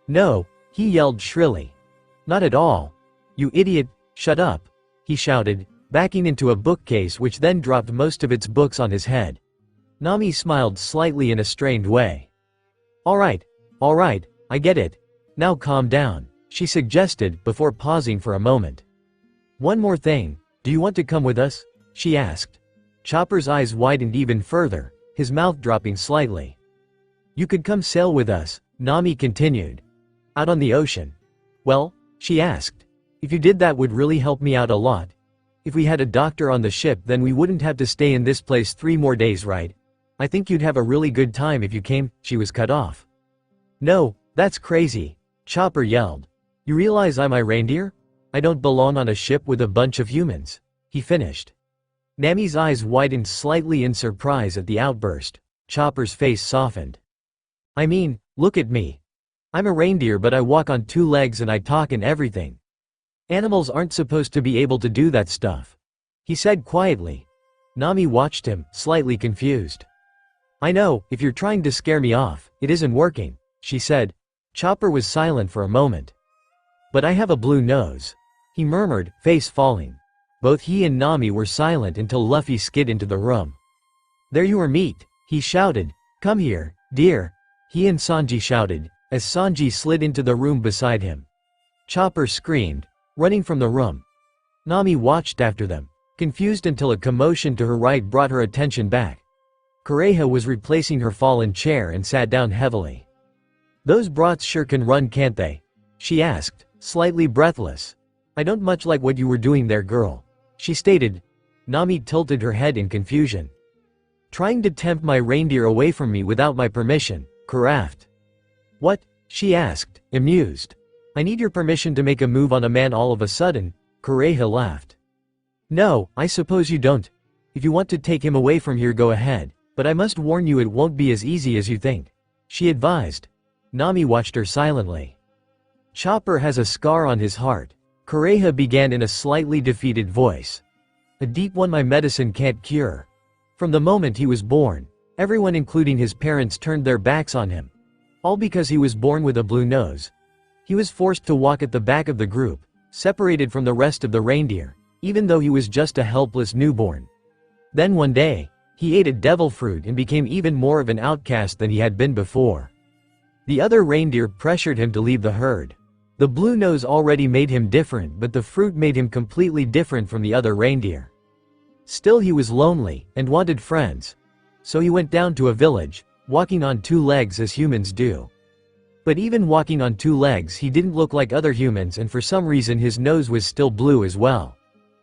C: "No," he yelled shrilly. "Not at all. You idiot, shut up," he shouted, backing into a bookcase which then dropped most of its books on his head. Nami smiled slightly in a strained way. All right, I get it. Now calm down," she suggested before pausing for a moment. "One more thing, do you want to come with us?" she asked. Chopper's eyes widened even further, his mouth dropping slightly. "You could come sail with us," Nami continued. "Out on the ocean." "Well," she asked, "if you did that would really help me out a lot. If we had a doctor on the ship then we wouldn't have to stay in this place 3 more days, right? I think you'd have a really good time if you came." She was cut off. "No, that's crazy. Chopper yelled. You realize I'm a reindeer? I don't belong on a ship with a bunch of humans. He finished. Nami's eyes widened slightly in surprise at the outburst. Chopper's face softened. I mean, look at me. I'm a reindeer, but I walk on 2 legs and I talk and everything. Animals aren't supposed to be able to do that stuff. He said quietly. Nami watched him, slightly confused. I know, if you're trying to scare me off, it isn't working, she said. Chopper was silent for a moment. But I have a blue nose, he murmured, face falling. Both he and Nami were silent until Luffy skid into the room. There you are, meat, he shouted. Come here, dear. He and Sanji shouted, as Sanji slid into the room beside him. Chopper screamed, running from the room. Nami watched after them, confused until a commotion to her right brought her attention back. Kureha was replacing her fallen chair and sat down heavily. Those brats sure can run, can't they? She asked, slightly breathless. I don't much like what you were doing there, girl, she stated. Nami tilted her head in confusion. Trying to tempt my reindeer away from me without my permission, Karaft. What? She asked, amused. I need your permission to make a move on a man all of a sudden, Kureha laughed. No, I suppose you don't. If you want to take him away from here, go ahead, but I must warn you it won't be as easy as you think, she advised. Nami watched her silently. Chopper has a scar on his heart, Kureha began in a slightly defeated voice. A deep one my medicine can't cure. From the moment he was born, everyone including his parents turned their backs on him. All because he was born with a blue nose. He was forced to walk at the back of the group, separated from the rest of the reindeer, even though he was just a helpless newborn. Then one day, he ate a devil fruit and became even more of an outcast than he had been before. The other reindeer pressured him to leave the herd. The blue nose already made him different, but the fruit made him completely different from the other reindeer. Still, he was lonely and wanted friends. So he went down to a village, walking on 2 legs as humans do. But even walking on 2 legs, he didn't look like other humans, and for some reason his nose was still blue as well.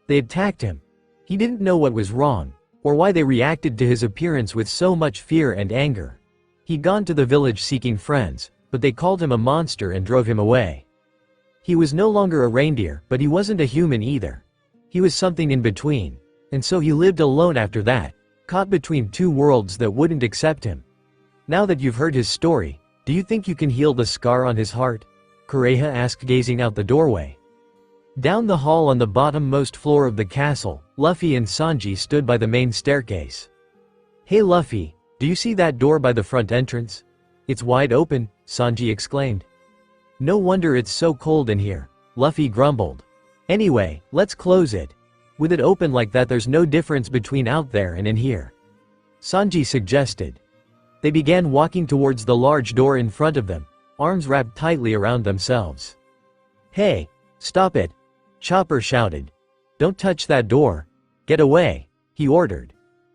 C: They attacked him. He didn't know what was wrong, or why they reacted to his appearance with so much fear and anger. He'd gone to the village seeking friends, but they called him a monster and drove him away. He was no longer a reindeer, but he wasn't a human either. He was something in between, and so he lived alone after that, caught between 2 worlds that wouldn't accept him. Now that you've heard his story, do you think you can heal the scar on his heart? Kureha asked, gazing out the doorway. Down the hall on the bottom-most floor of the castle, Luffy and Sanji stood by the main staircase. Hey Luffy, do you see that door by the front entrance? It's wide open, Sanji exclaimed. No wonder it's so cold in here, Luffy grumbled. Anyway, let's close it. With it open like that, there's no difference between out there and in here, Sanji suggested. They began walking towards the large door in front of them, arms wrapped tightly around themselves. Hey, stop it, Chopper shouted. Don't touch that door. Get away, he ordered.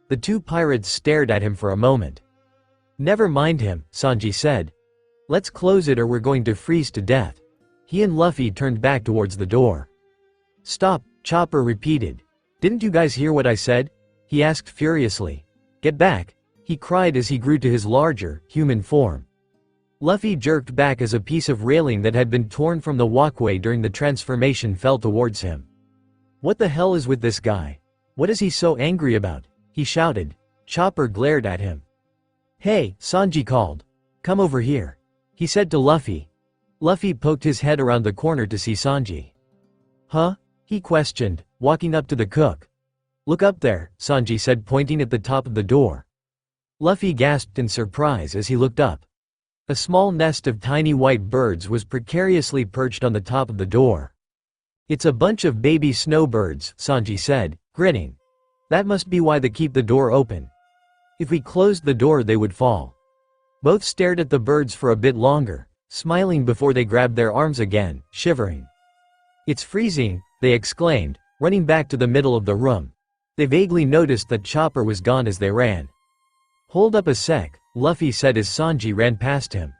C: The 2 pirates stared at him for a moment. Never mind him, Sanji said. Let's close it or we're going to freeze to death. He and Luffy turned back towards the door. Stop, Chopper repeated. Didn't you guys hear what I said? He asked furiously. Get back, he cried as he grew to his larger, human form. Luffy jerked back as a piece of railing that had been torn from the walkway during the transformation fell towards him. What the hell is with this guy? What is he so angry about? He shouted. Chopper glared at him. Hey, Sanji called. Come over here, he said to Luffy. Luffy poked his head around the corner to see Sanji. Huh? He questioned, walking up to the cook. Look up there, Sanji said, pointing at the top of the door. Luffy gasped in surprise as he looked up. A small nest of tiny white birds was precariously perched on the top of the door. It's a bunch of baby snowbirds, Sanji said, grinning. That must be why they keep the door open. If we closed the door they would fall. Both stared at the birds for a bit longer, smiling before they grabbed their arms again, shivering. It's freezing, they exclaimed, running back to the middle of the room. They vaguely noticed that Chopper was gone as they ran. Hold up a sec, Luffy said as Sanji ran past him.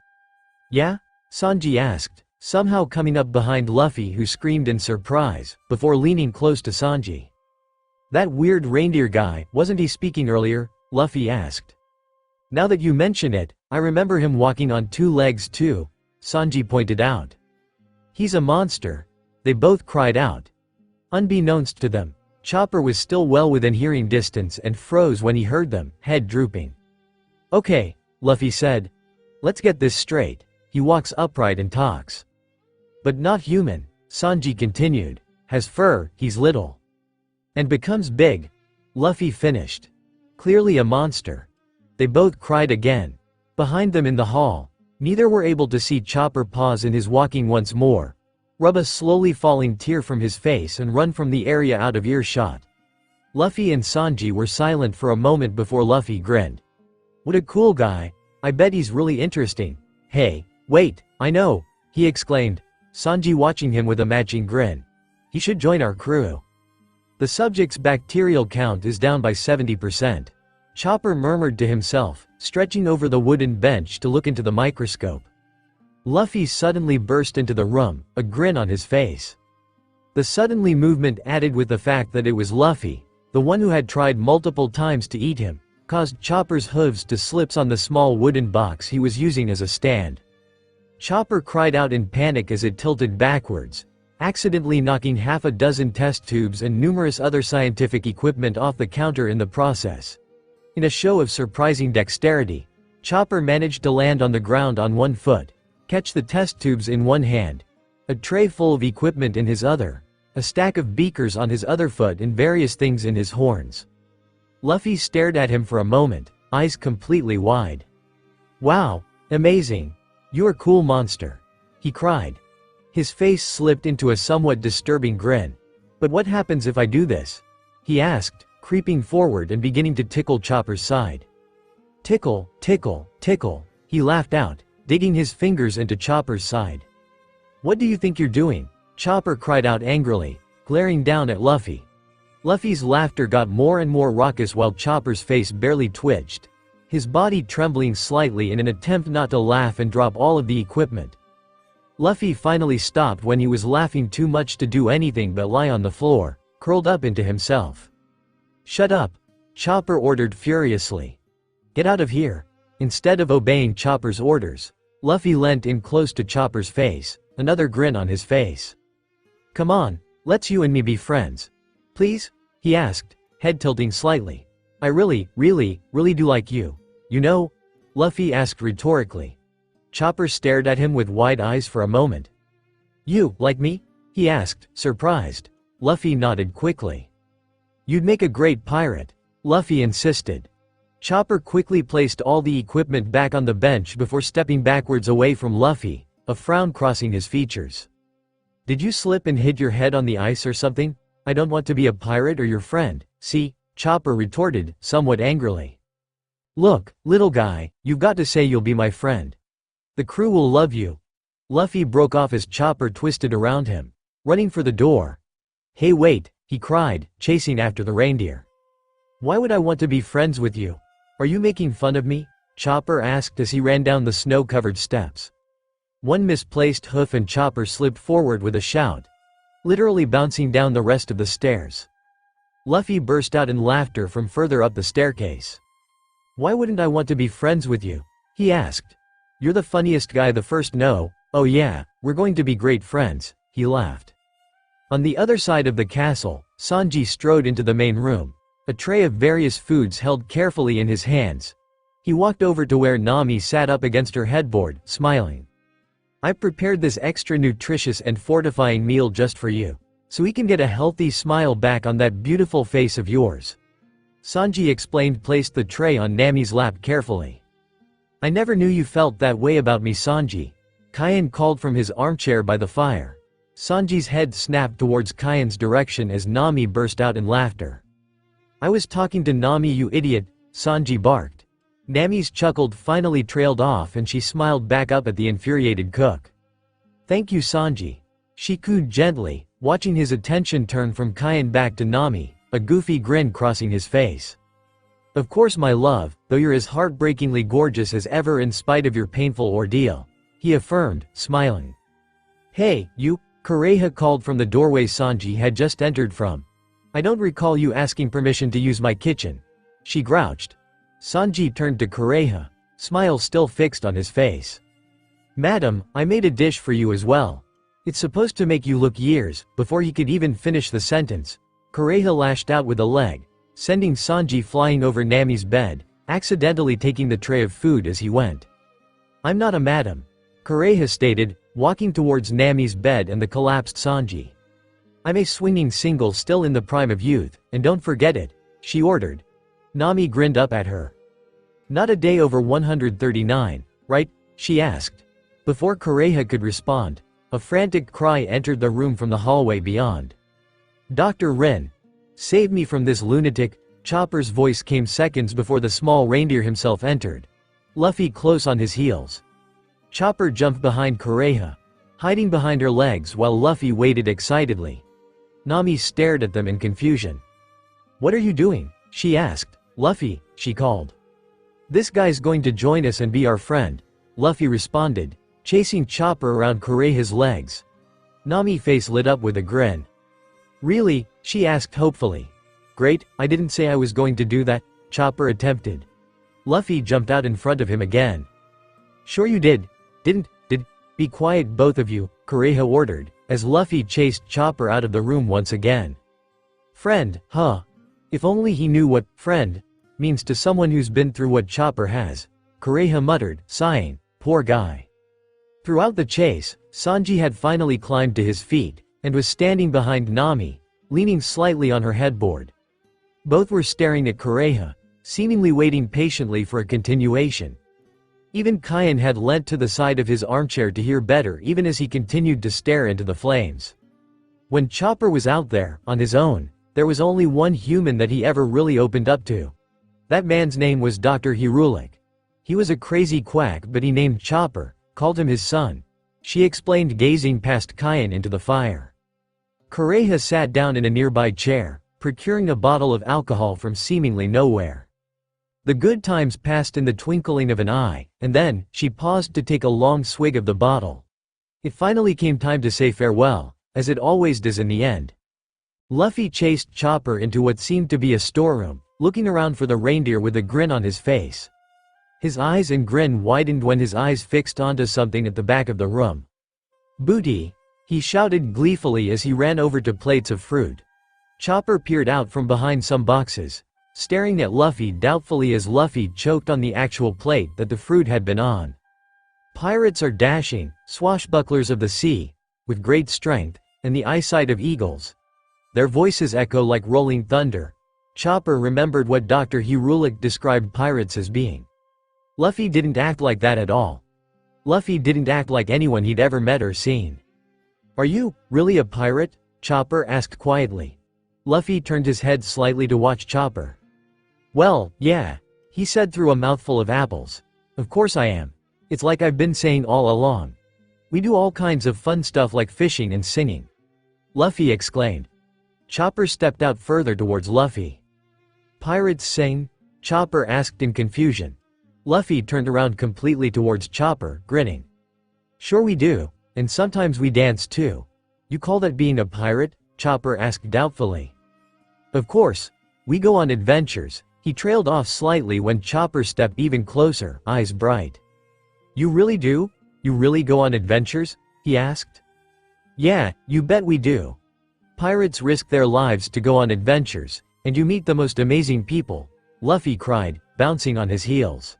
C: Yeah? Sanji asked, somehow coming up behind Luffy, who screamed in surprise, before leaning close to Sanji. That weird reindeer guy, wasn't he speaking earlier? Luffy asked. Now that you mention it, I remember him walking on 2 legs too, Sanji pointed out. He's a monster. They both cried out. Unbeknownst to them, Chopper was still well within hearing distance and froze when he heard them, head drooping. Okay, Luffy said. Let's get this straight. He walks upright and talks. But not human, Sanji continued. Has fur, he's little. And becomes big. Luffy finished. Clearly a monster. They both cried again. Behind them in the hall, neither were able to see Chopper pause in his walking once more, rub a slowly falling tear from his face and run from the area out of earshot. Luffy and Sanji were silent for a moment before Luffy grinned. What a cool guy. I bet he's really interesting. Hey, wait, I know, he exclaimed, Sanji watching him with a matching grin. He should join our crew. The subject's bacterial count is down by 70%. Chopper murmured to himself, stretching over the wooden bench to look into the microscope. Luffy suddenly burst into the room, a grin on his face. The suddenly movement added with the fact that it was Luffy, the one who had tried multiple times to eat him, caused Chopper's hooves to slip on the small wooden box he was using as a stand. Chopper cried out in panic as it tilted backwards, accidentally knocking half a dozen test tubes and numerous other scientific equipment off the counter in the process. In a show of surprising dexterity, Chopper managed to land on the ground on one foot, catch the test tubes in one hand, a tray full of equipment in his other, a stack of beakers on his other foot and various things in his horns. Luffy stared at him for a moment, eyes completely wide. Wow, amazing. You're a cool monster, he cried. His face slipped into a somewhat disturbing grin. But what happens if I do this? He asked, creeping forward and beginning to tickle Chopper's side. Tickle, tickle, tickle, he laughed out, digging his fingers into Chopper's side. What do you think you're doing? Chopper cried out angrily, glaring down at Luffy. Luffy's laughter got more and more raucous while Chopper's face barely twitched, his body trembling slightly in an attempt not to laugh and drop all of the equipment. Luffy finally stopped when he was laughing too much to do anything but lie on the floor, curled up into himself. Shut up, Chopper ordered furiously. Get out of here. Instead of obeying Chopper's orders, Luffy leant in close to Chopper's face, another grin on his face. Come on, let's you and me be friends. Please? He asked, head tilting slightly. I really do like you. You know? Luffy asked rhetorically. Chopper stared at him with wide eyes for a moment. You, like me? He asked, surprised. Luffy nodded quickly. You'd make a great pirate, Luffy insisted. Chopper quickly placed all the equipment back on the bench before stepping backwards away from Luffy, a frown crossing his features. Did you slip and hit your head on the ice or something? I don't want to be a pirate or your friend, see? Chopper retorted, somewhat angrily. Look, little guy, you've got to say you'll be my friend. The crew will love you. Luffy broke off as Chopper twisted around him, running for the door. Hey wait, he cried, chasing after the reindeer. Why would I want to be friends with you? Are you making fun of me? Chopper asked as he ran down the snow-covered steps. One misplaced hoof and Chopper slipped forward with a shout, literally bouncing down the rest of the stairs. Luffy burst out in laughter from further up the staircase. Why wouldn't I want to be friends with you? He asked. You're the funniest guy the first know. Oh yeah, we're going to be great friends, he laughed. On the other side of the castle, Sanji strode into the main room, a tray of various foods held carefully in his hands. He walked over to where Nami sat up against her headboard, smiling. I prepared this extra nutritious and fortifying meal just for you, so we can get a healthy smile back on that beautiful face of yours. Sanji explained, placed the tray on Nami's lap carefully. I never knew you felt that way about me, Sanji. Kyan called from his armchair by the fire. Sanji's head snapped towards Kyan's direction as Nami burst out in laughter. I was talking to Nami, you idiot, Sanji barked. Nami's chuckled finally trailed off and she smiled back up at the infuriated cook. Thank you, Sanji. She cooed gently, watching his attention turn from Kyan back to Nami, a goofy grin crossing his face. Of course, my love, though you're as heartbreakingly gorgeous as ever in spite of your painful ordeal, he affirmed, smiling. Hey, you, Kureha called from the doorway Sanji had just entered from. I don't recall you asking permission to use my kitchen. She grouched. Sanji turned to Kureha, smile still fixed on his face. Madam, I made a dish for you as well. It's supposed to make you look years, before he could even finish the sentence. Kureha lashed out with a leg, sending Sanji flying over Nami's bed, accidentally taking the tray of food as he went. I'm not a madam, Kureha stated, walking towards Nami's bed and the collapsed Sanji. I'm a swinging single still in the prime of youth, and don't forget it, she ordered. Nami grinned up at her. Not a day over 139, right? She asked. Before Kureha could respond, a frantic cry entered the room from the hallway beyond. Dr. Rin, save me from this lunatic. Chopper's voice came seconds before the small reindeer himself entered, Luffy close on his heels. Chopper jumped behind Kureha, hiding behind her legs while Luffy waited excitedly. Nami stared at them in confusion. What are you doing? She asked. Luffy, she called. This guy's going to join us and be our friend, Luffy responded, chasing Chopper around Kureha's legs. Nami's face lit up with a grin. Really? She asked hopefully. Great, I didn't say I was going to do that, Chopper attempted. Luffy jumped out in front of him again. Sure you did. Did. Be quiet both of you, Kureha ordered, as Luffy chased Chopper out of the room once again. Friend, huh? If only he knew what friend means to someone who's been through what Chopper has, Kureha muttered, sighing, poor guy. Throughout the chase, Sanji had finally climbed to his feet, and was standing behind Nami, leaning slightly on her headboard. Both were staring at Kureha, seemingly waiting patiently for a continuation. Even Kaien had leant to the side of his armchair to hear better even as he continued to stare into the flames. When Chopper was out there, on his own, there was only one human that he ever really opened up to. That man's name was Dr. Hirulik. He was a crazy quack but he named Chopper, called him his son. She explained gazing past Kaien into the fire. Kureha sat down in a nearby chair, procuring a bottle of alcohol from seemingly nowhere. The good times passed in the twinkling of an eye, and then, she paused to take a long swig of the bottle. It finally came time to say farewell, as it always does in the end. Luffy chased Chopper into what seemed to be a storeroom, looking around for the reindeer with a grin on his face. His eyes and grin widened when his eyes fixed onto something at the back of the room. Booty! He shouted gleefully as he ran over to plates of fruit. Chopper peered out from behind some boxes, staring at Luffy doubtfully as Luffy choked on the actual plate that the fruit had been on. Pirates are dashing, swashbucklers of the sea, with great strength, and the eyesight of eagles. Their voices echo like rolling thunder. Chopper remembered what Dr. Hirulik described pirates as being. Luffy didn't act like that at all. Luffy didn't act like anyone he'd ever met or seen. Are you, really a pirate? Chopper asked quietly. Luffy turned his head slightly to watch Chopper. Well, yeah, he said through a mouthful of apples. Of course I am. It's like I've been saying all along. We do all kinds of fun stuff like fishing and singing. Luffy exclaimed. Chopper stepped out further towards Luffy. Pirates sing? Chopper asked in confusion. Luffy turned around completely towards Chopper, grinning. Sure we do, and sometimes we dance too. You call that being a pirate? Chopper asked doubtfully. Of course. We go on adventures. He trailed off slightly when Chopper stepped even closer, eyes bright. You really do? You really go on adventures? He asked. Yeah, you bet we do. Pirates risk their lives to go on adventures, and you meet the most amazing people, Luffy cried, bouncing on his heels.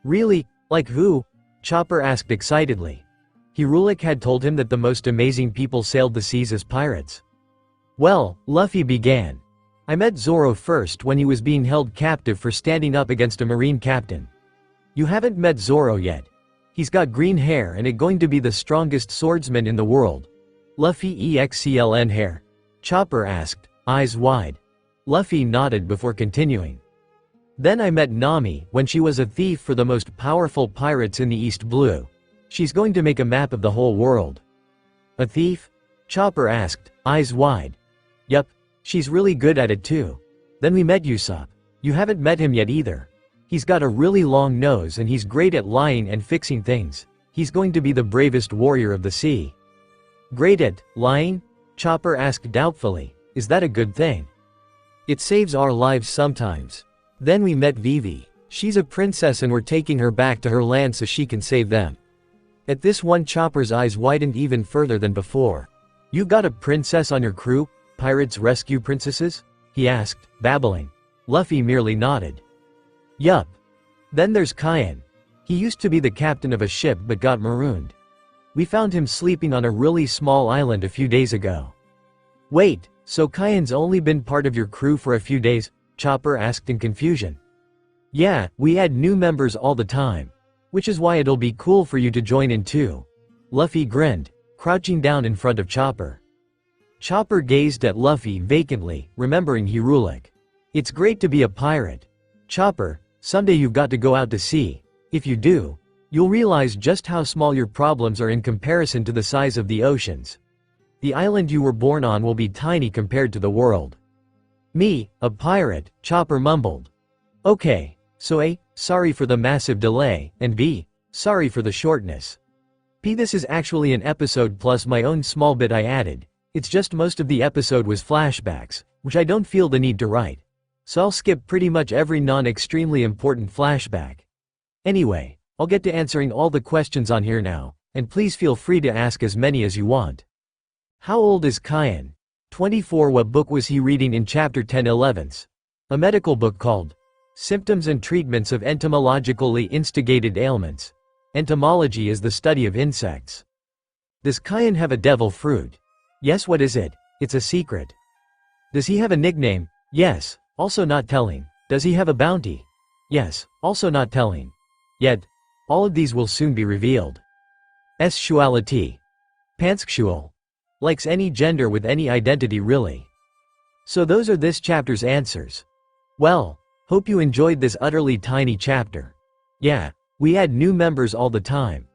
C: Really? Like who? Chopper asked excitedly. Hirulik had told him that the most amazing people sailed the seas as pirates. Well, Luffy began. I met Zoro first when he was being held captive for standing up against a marine captain. You haven't met Zoro yet. He's got green hair and it's going to be the strongest swordsman in the world. Luffy EXCLN hair? Chopper asked, eyes wide. Luffy nodded before continuing. Then I met Nami when she was a thief for the most powerful pirates in the East Blue. She's going to make a map of the whole world. A thief? Chopper asked, eyes wide. Yup. She's really good at it too. Then we met Usopp. You haven't met him yet either. He's got a really long nose and he's great at lying and fixing things. He's going to be the bravest warrior of the sea. Great at lying? Chopper asked doubtfully. Is that a good thing? It saves our lives sometimes. Then we met Vivi. She's a princess and we're taking her back to her land so she can save them. At this one, Chopper's eyes widened even further than before. "You got a princess on your crew? Pirates rescue princesses?" he asked, babbling. Luffy merely nodded. "Yup. Then there's Cayenne. He used to be the captain of a ship but got marooned. We found him sleeping on a really small island a few days ago." "Wait, so Cayenne's only been part of your crew for a few days?" Chopper asked in confusion. "Yeah, we add new members all the time. Which is why it'll be cool for you to join in too." Luffy grinned, crouching down in front of Chopper. Chopper gazed at Luffy vacantly, remembering Hirulik. "It's great to be a pirate. Chopper, someday you've got to go out to sea. If you do, you'll realize just how small your problems are in comparison to the size of the oceans. The island you were born on will be tiny compared to the world." "Me, a pirate," Chopper mumbled. "Okay, so A, sorry for the massive delay, and B, sorry for the shortness. P, this is actually an episode plus my own small bit I added. It's just most of the episode was flashbacks, which I don't feel the need to write. So I'll skip pretty much every non-extremely important flashback. Anyway, I'll get to answering all the questions on here now, and please feel free to ask as many as you want." How old is Cayenne? 24. What book was he reading in chapter 10/11? A medical book called Symptoms and Treatments of Entomologically Instigated Ailments. Entomology is the study of insects. Does Cayenne have a devil fruit? Yes. What is it? It's a secret. Does he have a nickname? Yes, also not telling. Does he have a bounty? Yes, also not telling. Yet, all of these will soon be revealed. Sexuality. Pansexual. Likes any gender with any identity really. So those are this chapter's answers. Well, hope you enjoyed this utterly tiny chapter. Yeah, we add new members all the time.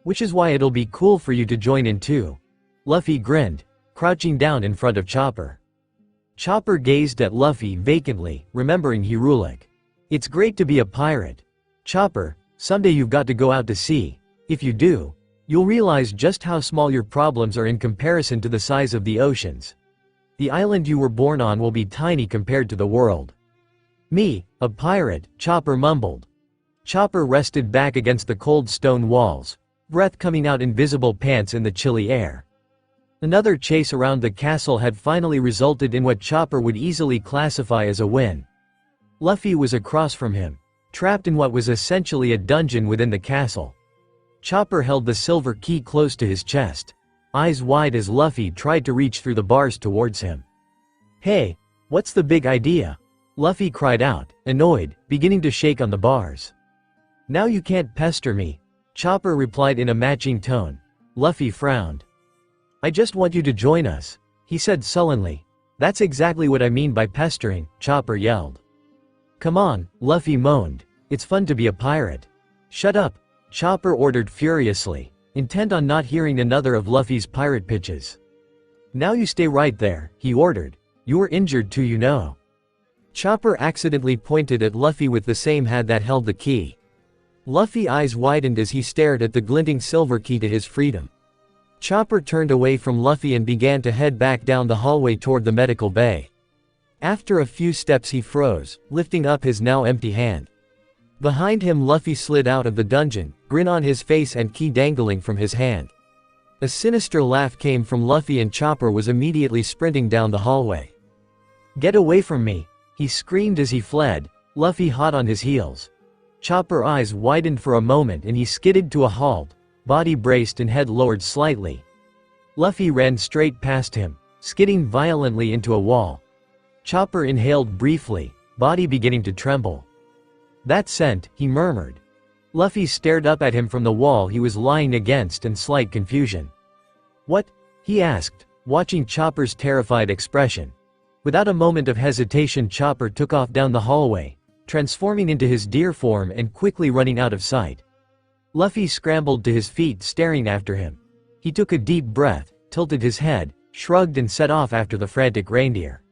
C: Which is why it'll be cool for you to join in too. Luffy grinned, crouching down in front of Chopper. Chopper gazed at Luffy vacantly, remembering Hirulik. "It's great to be a pirate. Chopper, someday you've got to go out to sea. If you do, you'll realize just how small your problems are in comparison to the size of the oceans. The island you were born on will be tiny compared to the world." "Me, a pirate," Chopper mumbled. Chopper rested back against the cold stone walls, breath coming out invisible pants in the chilly air. Another chase around the castle had finally resulted in what Chopper would easily classify as a win. Luffy was across from him, trapped in what was essentially a dungeon within the castle. Chopper held the silver key close to his chest, eyes wide as Luffy tried to reach through the bars towards him. "Hey, what's the big idea?" Luffy cried out, annoyed, beginning to shake on the bars. "Now you can't pester me," Chopper replied in a matching tone. Luffy frowned. "I just want you to join us," he said sullenly. "That's exactly what I mean by pestering," Chopper yelled. "Come on," Luffy moaned. "It's fun to be a pirate." "Shut up," Chopper ordered furiously, intent on not hearing another of Luffy's pirate pitches. "Now you stay right there," he ordered. "You're injured too, you know." Chopper accidentally pointed at Luffy with the same hand that held the key. Luffy's eyes widened as he stared at the glinting silver key to his freedom. Chopper turned away from Luffy and began to head back down the hallway toward the medical bay. After a few steps he froze, lifting up his now empty hand. Behind him Luffy slid out of the dungeon, grin on his face and key dangling from his hand. A sinister laugh came from Luffy and Chopper was immediately sprinting down the hallway. "Get away from me!" he screamed as he fled, Luffy hot on his heels. Chopper's eyes widened for a moment and he skidded to a halt, body braced and head lowered slightly. Luffy ran straight past him, skidding violently into a wall. Chopper inhaled briefly, body beginning to tremble. "That scent," he murmured. Luffy stared up at him from the wall he was lying against in slight confusion. "What?" he asked, watching Chopper's terrified expression. Without a moment of hesitation Chopper took off down the hallway, transforming into his deer form and quickly running out of sight. Luffy scrambled to his feet staring after him. He took a deep breath, tilted his head, shrugged and set off after the frantic reindeer.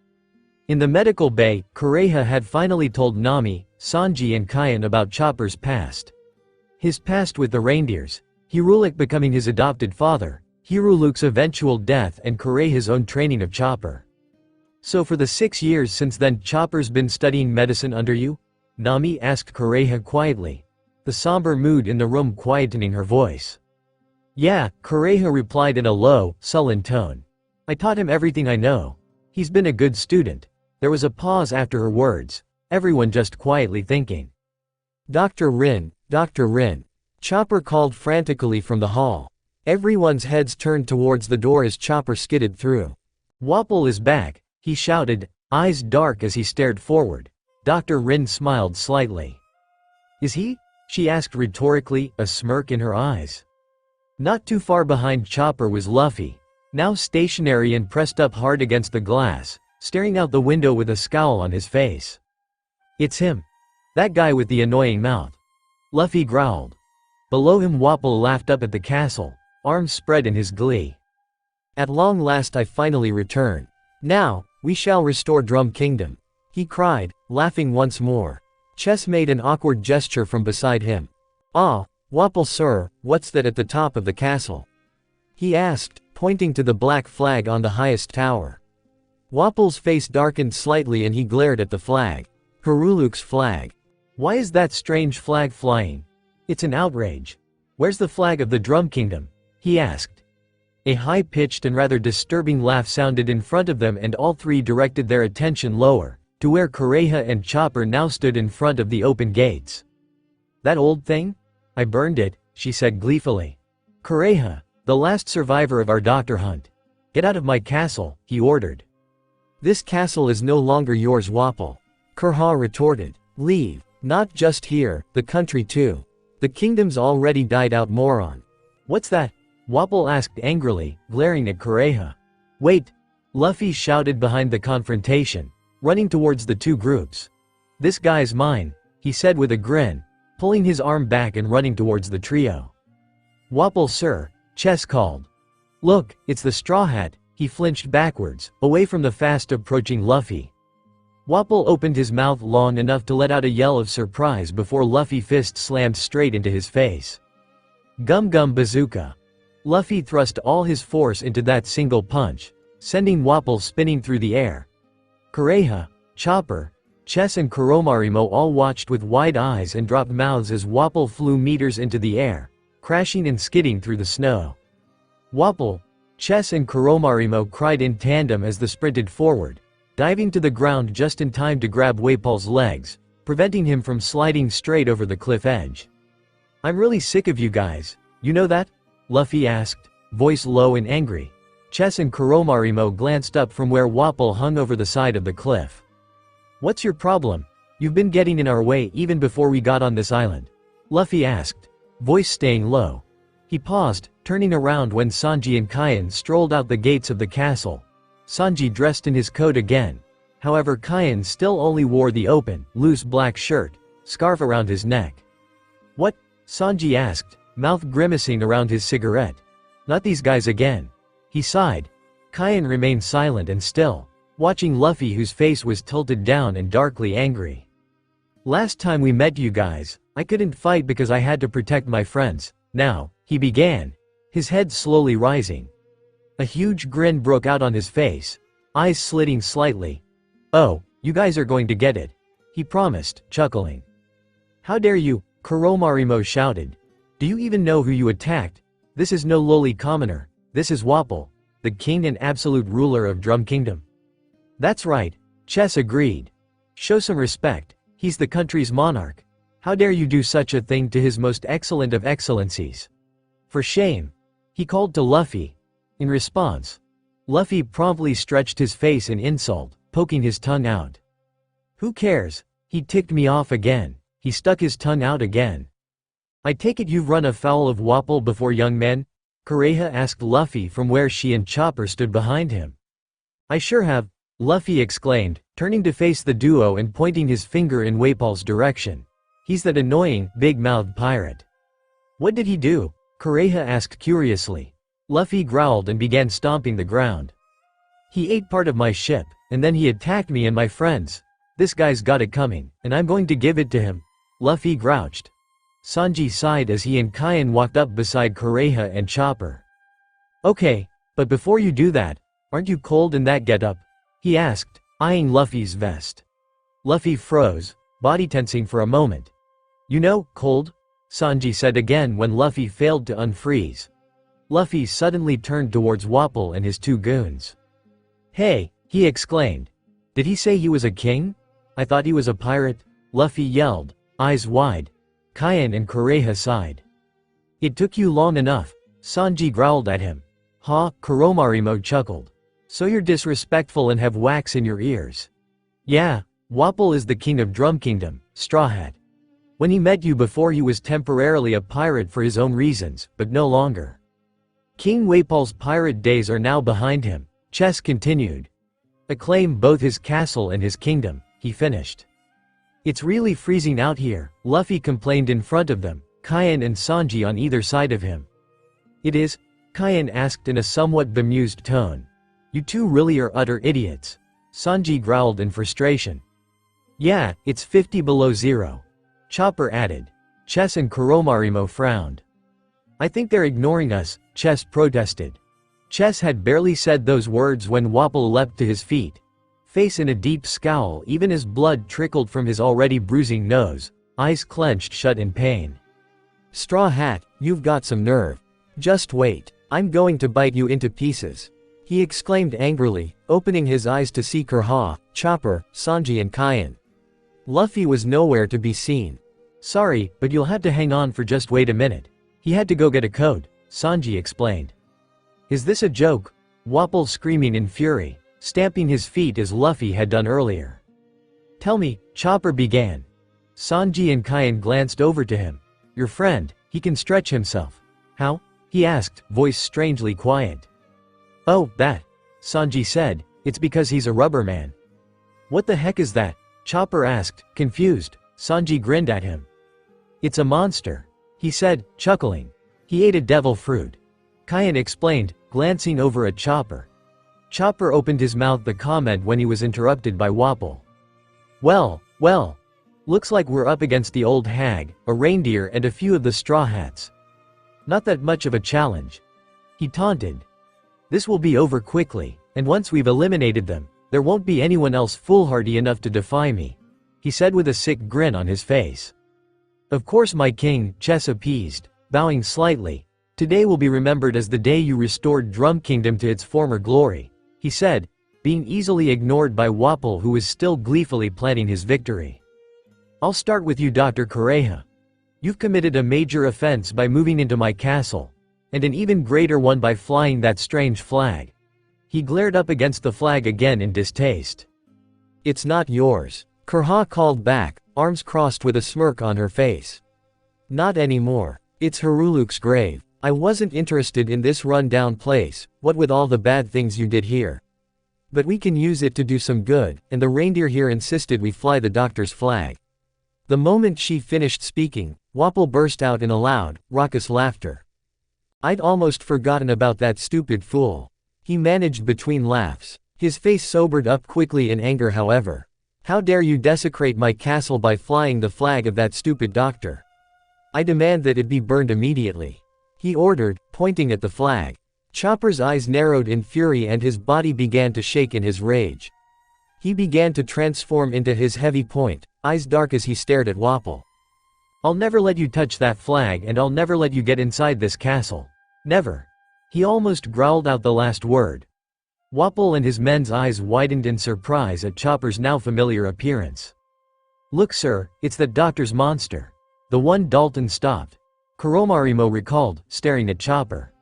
C: In the medical bay, Kureha had finally told Nami, Sanji and Cayenne about Chopper's past. His past with the reindeers, Hirulik becoming his adopted father, Hiruluk's eventual death and Kureha's own training of Chopper. "So for the 6 years since then Chopper's been studying medicine under you?" Nami asked Kureha quietly, the somber mood in the room quietening her voice. Yeah, Kureha replied in a low, sullen tone. I taught him everything I know. He's been a good student. There was a pause after her words, everyone just quietly thinking. Dr. Rin, Dr. Rin. Chopper called frantically from the hall. Everyone's heads turned towards the door as Chopper skidded through. Wapol is back, he shouted, eyes dark as he stared forward. Dr. Rin smiled slightly. Is he? She asked rhetorically, a smirk in her eyes. Not too far behind Chopper was Luffy, now stationary and pressed up hard against the glass, staring out the window with a scowl on his face. It's him. That guy with the annoying mouth. Luffy growled. Below him Wapol laughed up at the castle, arms spread in his glee. At long last I finally return. Now, we shall restore Drum Kingdom, he cried, laughing once more. Chess made an awkward gesture from beside him. Ah, Wapol sir, what's that at the top of the castle? He asked, pointing to the black flag on the highest tower. Wapol's face darkened slightly and he glared at the flag. Haruluk's flag. Why is that strange flag flying? It's an outrage. Where's the flag of the Drum Kingdom? He asked. A high-pitched and rather disturbing laugh sounded in front of them and all three directed their attention lower, to where Kureha and Chopper now stood in front of the open gates. That old thing? I burned it, she said gleefully. Kureha, the last survivor of our doctor hunt. Get out of my castle, he ordered. This castle is no longer yours, Wapol. Kureha retorted. Leave, not just here, the country too. The kingdom's already died out, moron. What's that? Wapol asked angrily, glaring at Kureha. Wait! Luffy shouted behind the confrontation, running towards the two groups. This guy's mine, he said with a grin, pulling his arm back and running towards the trio. Wapol sir, Chess called. Look, it's the Straw Hat, he flinched backwards, away from the fast-approaching Luffy. Wapol opened his mouth long enough to let out a yell of surprise before Luffy fist slammed straight into his face. Gum Gum Bazooka. Luffy thrust all his force into that single punch, sending Wapol spinning through the air. Kureha, Chopper, Chess and Kuromarimo all watched with wide eyes and dropped mouths as Wapol flew meters into the air, crashing and skidding through the snow. Wapol, Chess and Kuromarimo cried in tandem as they sprinted forward, diving to the ground just in time to grab Wapol's legs, preventing him from sliding straight over the cliff edge. I'm really sick of you guys, you know that? Luffy asked, voice low and angry. Chess and Kuromarimo glanced up from where Wapol hung over the side of the cliff. What's your problem? You've been getting in our way even before we got on this island. Luffy asked, voice staying low. He paused, turning around when Sanji and Kaien strolled out the gates of the castle. Sanji dressed in his coat again. However, Kaien still only wore the open, loose black shirt, scarf around his neck. What? Sanji asked, mouth grimacing around his cigarette. Not these guys again. He sighed. Kaien remained silent and still, watching Luffy whose face was tilted down and darkly angry. Last time we met you guys, I couldn't fight because I had to protect my friends. Now, he began, his head slowly rising. A huge grin broke out on his face, eyes slitting slightly. Oh, you guys are going to get it, he promised, chuckling. How dare you, Kuromarimo shouted. Do you even know who you attacked? This is no lowly commoner, this is Wapol, the king and absolute ruler of Drum Kingdom. That's right, Chess agreed. Show some respect, he's the country's monarch. How dare you do such a thing to his most excellent of excellencies? For shame, he called to Luffy. In response, Luffy promptly stretched his face in insult, poking his tongue out. Who cares? He ticked me off again. He stuck his tongue out again. I take it you've run afoul of Wapol before, young men? Kureha asked Luffy from where she and Chopper stood behind him. I sure have, Luffy exclaimed, turning to face the duo and pointing his finger in Wapol's direction. He's that annoying, big-mouthed pirate. What did he do? Kureha asked curiously. Luffy growled and began stomping the ground. He ate part of my ship, and then he attacked me and my friends. This guy's got it coming, and I'm going to give it to him. Luffy grouched. Sanji sighed as he and Kaien walked up beside Kureha and Chopper. Okay, but before you do that, aren't you cold in that getup? He asked, eyeing Luffy's vest. Luffy froze, body tensing for a moment. You know, cold? Sanji said again when Luffy failed to unfreeze. Luffy suddenly turned towards Wapol and his two goons. "Hey," he exclaimed. "Did he say he was a king? I thought he was a pirate," Luffy yelled, eyes wide. Kaien and Kureha sighed. "It took you long enough," Sanji growled at him. "Ha," Kuromarimo chuckled. "So you're disrespectful and have wax in your ears." "Yeah, Wapol is the king of Drum Kingdom, Straw Hat. When he met you before he was temporarily a pirate for his own reasons, but no longer. King Wapol's pirate days are now behind him," Chess continued. "Acclaim both his castle and his kingdom," he finished. "It's really freezing out here," Luffy complained in front of them, Kaien and Sanji on either side of him. "It is?" Kaien asked in a somewhat bemused tone. "You two really are utter idiots," Sanji growled in frustration. "Yeah, it's 50 below zero," Chopper added. Chess and Kuromarimo frowned. "I think they're ignoring us," Chess protested. Chess had barely said those words when Wapol leapt to his feet, face in a deep scowl even as blood trickled from his already bruising nose, eyes clenched shut in pain. "Straw Hat, you've got some nerve. Just wait, I'm going to bite you into pieces," he exclaimed angrily, opening his eyes to see Kurha, Chopper, Sanji and Kaien. Luffy was nowhere to be seen. "Sorry, but you'll have to hang on for just wait a minute. He had to go get a coat," Sanji explained. "Is this a joke?" Wapol screaming in fury, stamping his feet as Luffy had done earlier. "Tell me," Chopper began. Sanji and Kaien glanced over to him. "Your friend, he can stretch himself." "How?" he asked, voice strangely quiet. "Oh, that," Sanji said, "it's because he's a rubber man." "What the heck is that?" Chopper asked, confused. Sanji grinned at him. "It's a monster," he said, chuckling. "He ate a devil fruit," Kaien explained, glancing over at Chopper. Chopper opened his mouth to comment when he was interrupted by Wapol. Well, looks like we're up against the old hag, a reindeer and a few of the Straw Hats. Not that much of a challenge," he taunted. "This will be over quickly, and once we've eliminated them, there won't be anyone else foolhardy enough to defy me," he said with a sick grin on his face. "Of course my king," Chess appeased, bowing slightly. "Today will be remembered as the day you restored Drum Kingdom to its former glory," he said, being easily ignored by Wapol who was still gleefully planning his victory. "I'll start with you, Dr. Kureha. You've committed a major offense by moving into my castle, and an even greater one by flying that strange flag." He glared up against the flag again in distaste. "It's not yours," Kurha called back, arms crossed with a smirk on her face. "Not anymore. It's Haruluk's grave. I wasn't interested in this run-down place, what with all the bad things you did here. But we can use it to do some good, and the reindeer here insisted we fly the doctor's flag." The moment she finished speaking, Wapol burst out in a loud, raucous laughter. "I'd almost forgotten about that stupid fool," he managed between laughs. His face sobered up quickly in anger however. "How dare you desecrate my castle by flying the flag of that stupid doctor? I demand that it be burned immediately," he ordered, pointing at the flag. Chopper's eyes narrowed in fury and his body began to shake in his rage. He began to transform into his heavy point, eyes dark as he stared at Wapol. "I'll never let you touch that flag and I'll never let you get inside this castle. Never." He almost growled out the last word. Wapol and his men's eyes widened in surprise at Chopper's now familiar appearance. "Look sir, it's that doctor's monster. The one Dalton stopped," Kuromarimo recalled, staring at Chopper.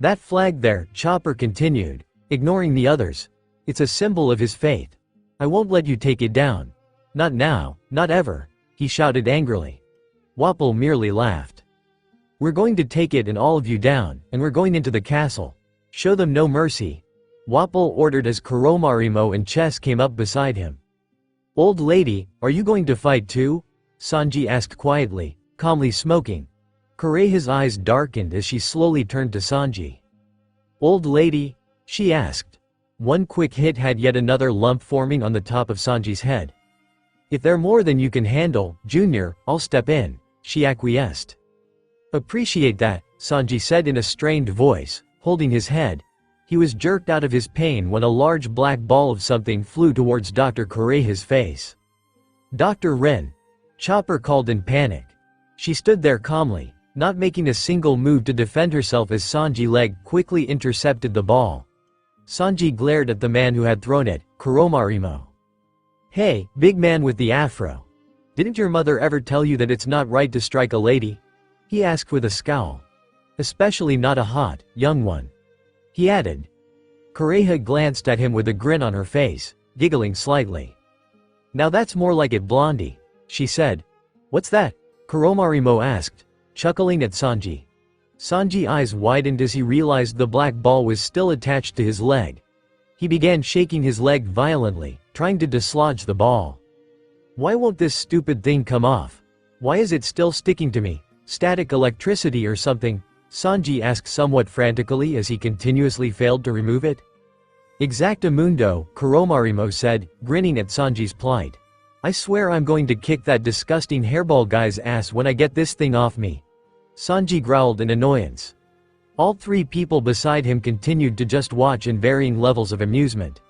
C: "That flag there," Chopper continued, ignoring the others. "It's a symbol of his faith. I won't let you take it down. Not now, not ever," he shouted angrily. Wapol merely laughed. "We're going to take it and all of you down, and we're going into the castle. Show them no mercy," Wapol ordered as Kuromarimo and Chess came up beside him. "Old lady, are you going to fight too?" Sanji asked quietly, calmly smoking. Kureha's eyes darkened as she slowly turned to Sanji. "Old lady?" she asked. One quick hit had yet another lump forming on the top of Sanji's head. "If they're more than you can handle, Junior, I'll step in," she acquiesced. "Appreciate that," Sanji said in a strained voice, holding his head. He was jerked out of his pain when a large black ball of something flew towards Dr. Kureha's face. "Dr. Rin!" Chopper called in panic. She stood there calmly, not making a single move to defend herself as Sanji's leg quickly intercepted the ball. Sanji glared at the man who had thrown it, Kuromarimo. "Hey, big man with the afro. Didn't your mother ever tell you that it's not right to strike a lady?" he asked with a scowl. "Especially not a hot, young one," he added. Kureha glanced at him with a grin on her face, giggling slightly. "Now that's more like it, Blondie," she said. "What's that?" Kuromarimo asked, chuckling at Sanji. Sanji's eyes widened as he realized the black ball was still attached to his leg. He began shaking his leg violently, trying to dislodge the ball. "Why won't this stupid thing come off? Why is it still sticking to me? Static electricity or something?" Sanji asked somewhat frantically as he continuously failed to remove it. "Exactamundo," Kuromarimo said, grinning at Sanji's plight. "I swear I'm going to kick that disgusting hairball guy's ass when I get this thing off me." Sanji growled in annoyance. All three people beside him continued to just watch in varying levels of amusement.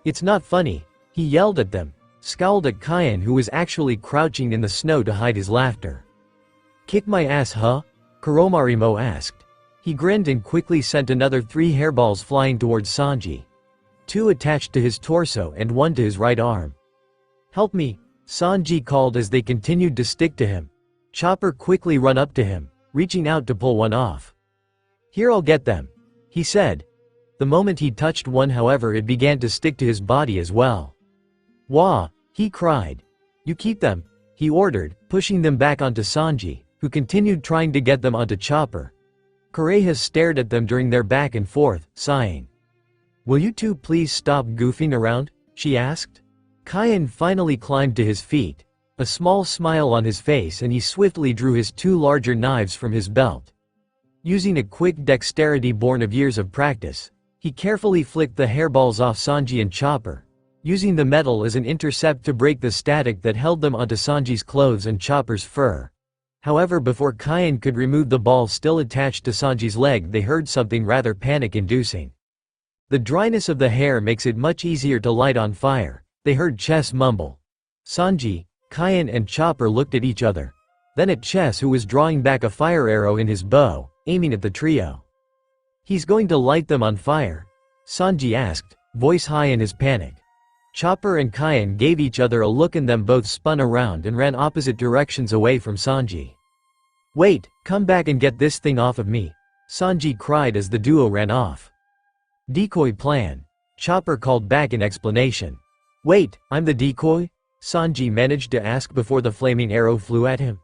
C: "It's not funny," he yelled at them, scowled at Kaien who was actually crouching in the snow to hide his laughter. "Kick my ass, huh?" Kuromarimo asked. He grinned and quickly sent another 3 hairballs flying towards Sanji. 2 attached to his torso and 1 to his right arm. "Help me," Sanji called as they continued to stick to him. Chopper quickly ran up to him, reaching out to pull one off. "Here, I'll get them," he said. The moment he touched one, however, it began to stick to his body as well. "Wah!" he cried. "You keep them," he ordered, pushing them back onto Sanji, who continued trying to get them onto Chopper. Kureha stared at them during their back and forth, sighing. "Will you two please stop goofing around?" she asked. Kaien finally climbed to his feet, a small smile on his face, and he swiftly drew his 2 larger knives from his belt. Using a quick dexterity born of years of practice, he carefully flicked the hairballs off Sanji and Chopper, using the metal as an intercept to break the static that held them onto Sanji's clothes and Chopper's fur. However, before Kaien could remove the ball still attached to Sanji's leg, they heard something rather panic-inducing. "The dryness of the hair makes it much easier to light on fire," they heard Chess mumble. Sanji, Kaien and Chopper looked at each other, then at Chess, who was drawing back a fire arrow in his bow, aiming at the trio. "He's going to light them on fire?" Sanji asked, voice high in his panic. Chopper and Kaien gave each other a look and them both spun around and ran opposite directions away from Sanji. "Wait, come back and get this thing off of me," Sanji cried as the duo ran off. "Decoy plan," Chopper called back in explanation. "Wait, I'm the decoy?" Sanji managed to ask before the flaming arrow flew at him.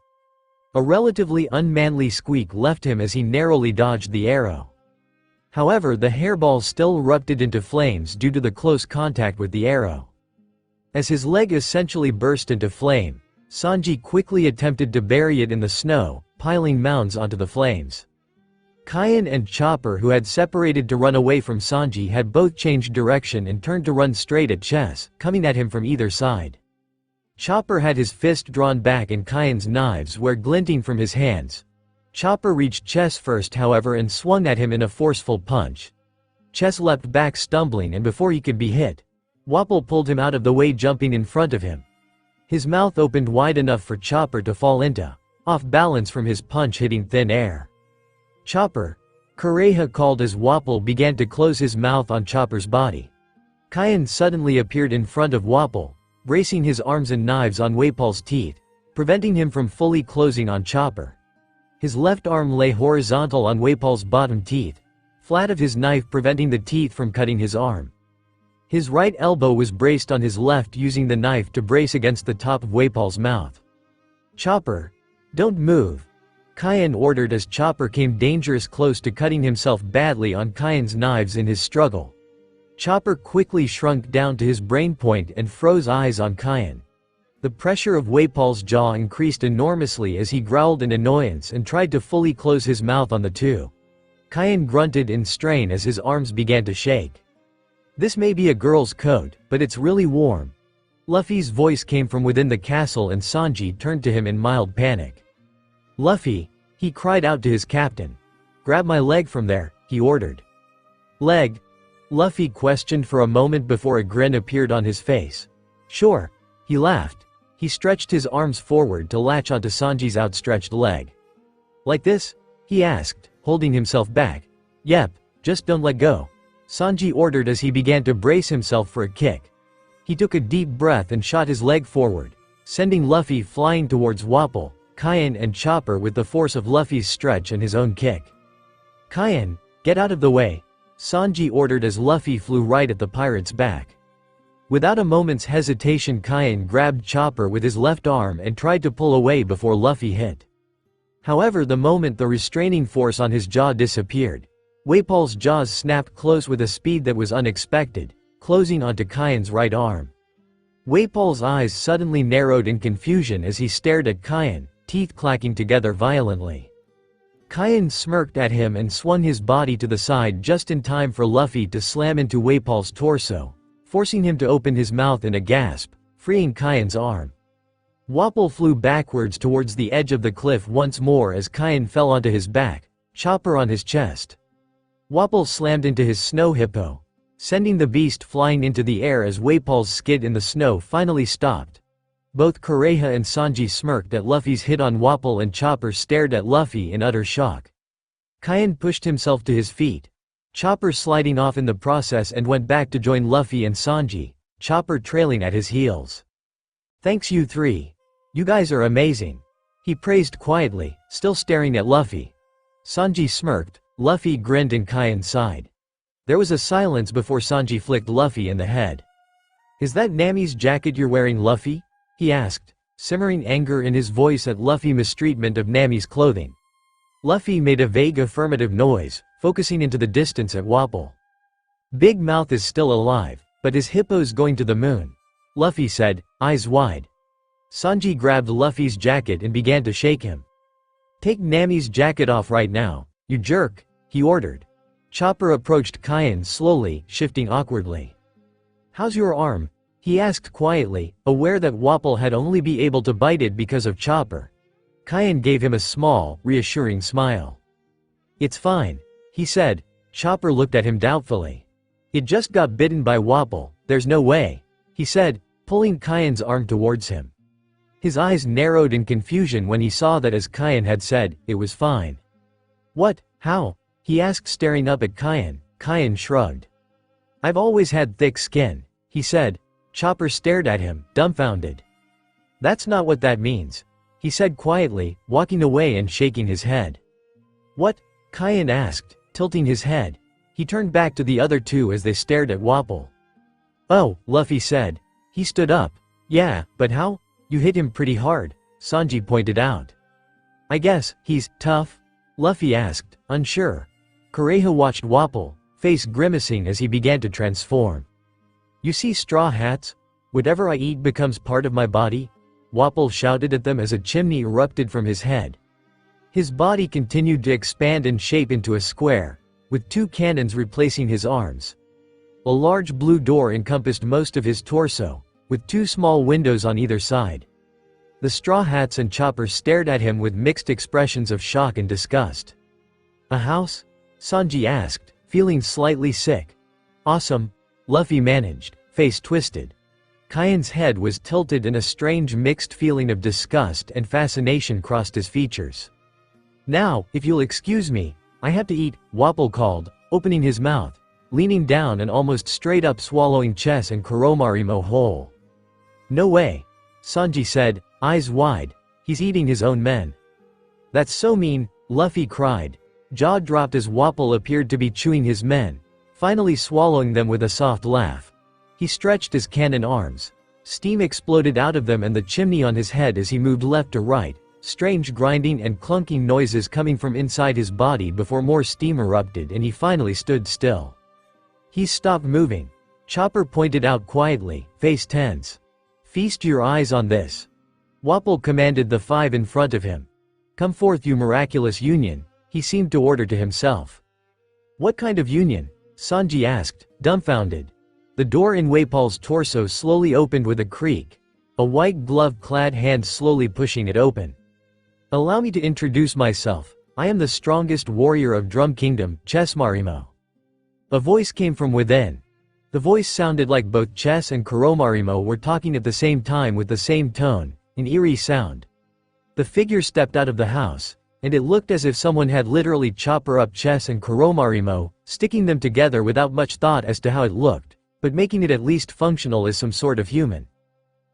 C: A relatively unmanly squeak left him as he narrowly dodged the arrow. However, the hairball still erupted into flames due to the close contact with the arrow. As his leg essentially burst into flame, Sanji quickly attempted to bury it in the snow, piling mounds onto the flames. Kaien and Chopper, who had separated to run away from Sanji, had both changed direction and turned to run straight at Chess, coming at him from either side. Chopper had his fist drawn back and Kaien's knives were glinting from his hands. Chopper reached Chess first, however, and swung at him in a forceful punch. Chess leapt back stumbling, and before he could be hit, Wapol pulled him out of the way, jumping in front of him. His mouth opened wide enough for Chopper to fall into, off balance from his punch hitting thin air. "Chopper!" Kureha called as Wapol began to close his mouth on Chopper's body. Kaien suddenly appeared in front of Wapol, bracing his arms and knives on Wapol's teeth, preventing him from fully closing on Chopper. His left arm lay horizontal on Wapol's bottom teeth, flat of his knife preventing the teeth from cutting his arm. His right elbow was braced on his left, using the knife to brace against the top of Wapol's mouth. "Chopper, don't move," Kaien ordered as Chopper came dangerous close to cutting himself badly on Kaien's knives in his struggle. Chopper quickly shrunk down to his brain point and froze eyes on Kaien. The pressure of Wapol's jaw increased enormously as he growled in annoyance and tried to fully close his mouth on the two. Kaien grunted in strain as his arms began to shake. "This may be a girl's coat, but it's really warm." Luffy's voice came from within the castle, and Sanji turned to him in mild panic. "Luffy," he cried out to his captain. "Grab my leg from there," he ordered. "Leg?" Luffy questioned for a moment before a grin appeared on his face. "Sure," he laughed. He stretched his arms forward to latch onto Sanji's outstretched leg. Like this? He asked, holding himself back. Yep, just don't let go. Sanji ordered as he began to brace himself for a kick. He took a deep breath and shot his leg forward, sending Luffy flying towards Wapol, Kaian and Chopper with the force of Luffy's stretch and his own kick. Kaian, get out of the way, Sanji ordered as Luffy flew right at the pirate's back. Without a moment's hesitation, Kaian grabbed Chopper with his left arm and tried to pull away before Luffy hit. However, the moment the restraining force on his jaw disappeared, Wapol's jaws snapped close with a speed that was unexpected, closing onto Kaian's right arm. Wapol's eyes suddenly narrowed in confusion as he stared at Kaian, teeth clacking together violently. Kaian smirked at him and swung his body to the side just in time for Luffy to slam into Wapol's torso, forcing him to open his mouth in a gasp, freeing Kaian's arm. Wapol flew backwards towards the edge of the cliff once more as Kaian fell onto his back, Chopper on his chest. Wapol slammed into his snow hippo, sending the beast flying into the air as Wapol's skid in the snow finally stopped. Both Kureha and Sanji smirked at Luffy's hit on Wapol, and Chopper stared at Luffy in utter shock. Kaian pushed himself to his feet, Chopper sliding off in the process, and went back to join Luffy and Sanji, Chopper trailing at his heels. Thanks you three. You guys are amazing, he praised quietly, still staring at Luffy. Sanji smirked, Luffy grinned, and Kaian sighed. There was a silence before Sanji flicked Luffy in the head. Is that Nami's jacket you're wearing, Luffy? He asked, simmering anger in his voice at Luffy's mistreatment of Nami's clothing. Luffy made a vague affirmative noise, focusing into the distance at Wapol. Big Mouth is still alive, but his hippo's going to the moon, Luffy said, eyes wide. Sanji grabbed Luffy's jacket and began to shake him. Take Nami's jacket off right now, you jerk, he ordered. Chopper approached Kaian slowly, shifting awkwardly. How's your arm? He asked quietly, aware that Wapol had only been able to bite it because of Chopper. Kaian gave him a small, reassuring smile. It's fine, he said. Chopper looked at him doubtfully. It just got bitten by Wapol, there's no way, he said, pulling Kaian's arm towards him. His eyes narrowed in confusion when he saw that, as Kaian had said, it was fine. What? How? He asked, staring up at Kaian. Kaian shrugged. I've always had thick skin, he said. Chopper stared at him, dumbfounded. That's not what that means, he said quietly, walking away and shaking his head. What? Kaian asked, tilting his head. He turned back to the other two as they stared at Wapol. Oh, Luffy said. He stood up. Yeah, but how? You hit him pretty hard, Sanji pointed out. I guess he's tough? Luffy asked, unsure. Kureha watched Wapol, face grimacing as he began to transform. You see straw hats? Whatever I eat becomes part of my body? Wapol shouted at them as a chimney erupted from his head. His body continued to expand and shape into a square, with two cannons replacing his arms. A large blue door encompassed most of his torso, with two small windows on either side. The Straw Hats and Chopper stared at him with mixed expressions of shock and disgust. A house? Sanji asked, feeling slightly sick. Awesome, Luffy managed, face twisted. Kaian's head was tilted and a strange mixed feeling of disgust and fascination crossed his features. Now, if you'll excuse me, I have to eat, Wapol called, opening his mouth, leaning down and almost straight up swallowing Chess and Kuromarimo whole. No way, Sanji said, eyes wide, he's eating his own men. That's so mean, Luffy cried. Jaw dropped as Wapol appeared to be chewing his men, finally swallowing them with a soft laugh. He stretched his cannon arms. Steam exploded out of them and the chimney on his head as he moved left to right, strange grinding and clunking noises coming from inside his body before more steam erupted and he finally stood still. He stopped moving. Chopper pointed out quietly, face tense. Feast your eyes on this. Wapol commanded the five in front of him. Come forth, you miraculous union, he seemed to order to himself. What kind of union? Sanji asked, dumbfounded. The door in Wapol's torso slowly opened with a creak, a white glove-clad hand slowly pushing it open. Allow me to introduce myself. I am the strongest warrior of Drum Kingdom, Chessmarimo. A voice came from within. The voice sounded like both Chess and Kuromarimo were talking at the same time with the same tone, an eerie sound. The figure stepped out of the house, and it looked as if someone had literally Chopper up Chess and Kuromarimo, sticking them together without much thought as to how it looked, but making it at least functional as some sort of human.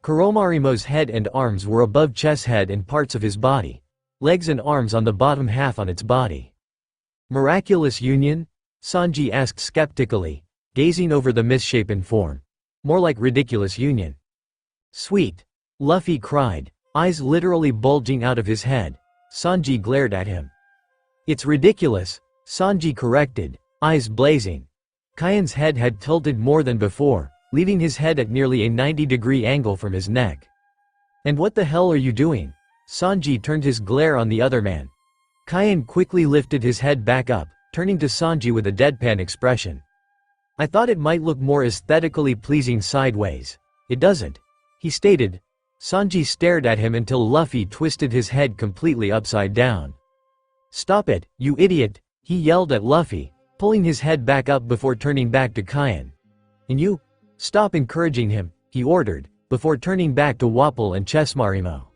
C: Kuromarimo's head and arms were above Chess' head and parts of his body, legs and arms on the bottom half on its body. Miraculous union? Sanji asked skeptically, gazing over the misshapen form. More like ridiculous union. Sweet. Luffy cried, eyes literally bulging out of his head. Sanji glared at him. It's ridiculous, Sanji corrected, eyes blazing. Kaien's head had tilted more than before, leaving his head at nearly a 90-degree angle from his neck. And what the hell are you doing? Sanji turned his glare on the other man. Kaien quickly lifted his head back up, turning to Sanji with a deadpan expression. I thought it might look more aesthetically pleasing sideways. It doesn't, he stated. Sanji stared at him until Luffy twisted his head completely upside down. Stop it, you idiot, he yelled at Luffy, pulling his head back up before turning back to Kaien. And you? Stop encouraging him, he ordered, before turning back to Wapol and Chessmarimo.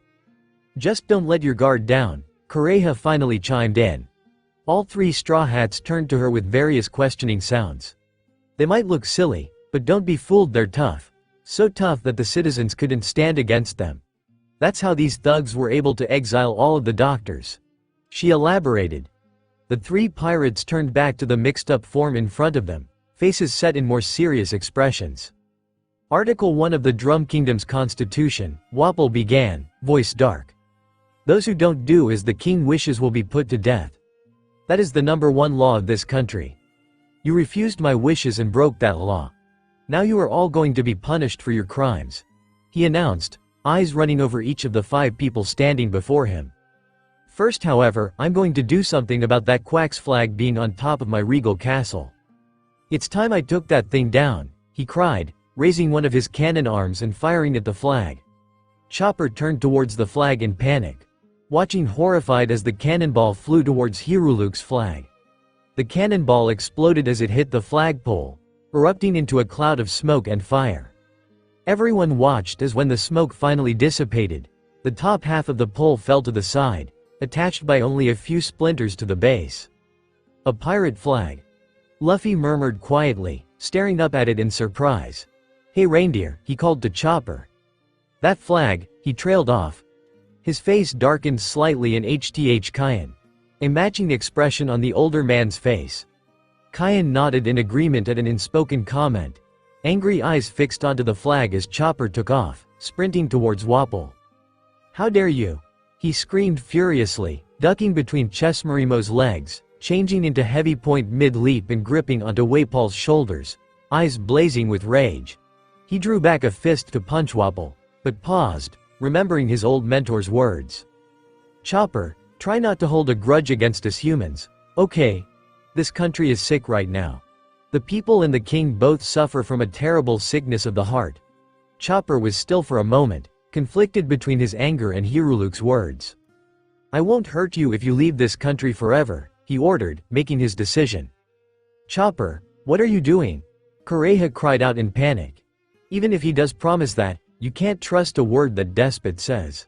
C: Just don't let your guard down, Kureha finally chimed in. All three Straw Hats turned to her with various questioning sounds. They might look silly, but don't be fooled, they're tough. So tough that the citizens couldn't stand against them. That's how these thugs were able to exile all of the doctors. She elaborated. The three pirates turned back to the mixed-up form in front of them, faces set in more serious expressions. Article 1 of the Drum Kingdom's constitution, Wapol began, voice dark. Those who don't do as the king wishes will be put to death. That is the #1 law of this country. You refused my wishes and broke that law. Now you are all going to be punished for your crimes, he announced, eyes running over each of the 5 people standing before him. First, however, I'm going to do something about that quack's flag being on top of my regal castle. It's time I took that thing down, he cried, raising one of his cannon arms and firing at the flag. Chopper turned towards the flag in panic, watching horrified as the cannonball flew towards Hiruluke's flag. The cannonball exploded as it hit the flagpole, erupting into a cloud of smoke and fire. Everyone watched as when the smoke finally dissipated, the top half of the pole fell to the side, attached by only a few splinters to the base. A pirate flag. Luffy murmured quietly, staring up at it in surprise. Hey reindeer, he called to Chopper. That flag, he trailed off. His face darkened slightly in HTH Kaien. A matching expression on the older man's face. Kaien nodded in agreement at an unspoken comment, angry eyes fixed onto the flag as Chopper took off, sprinting towards Wapol. How dare you? He screamed furiously, ducking between Chessmarimo's legs, changing into heavy point mid-leap and gripping onto Wapol's shoulders, eyes blazing with rage. He drew back a fist to punch Wapol, but paused, remembering his old mentor's words. Chopper, try not to hold a grudge against us humans, okay? This country is sick right now. The people and the king both suffer from a terrible sickness of the heart. Chopper was still for a moment, conflicted between his anger and Hiruluke's words. I won't hurt you if you leave this country forever, he ordered, making his decision. Chopper, what are you doing? Kureha cried out in panic. Even if he does promise that, you can't trust a word that despot says.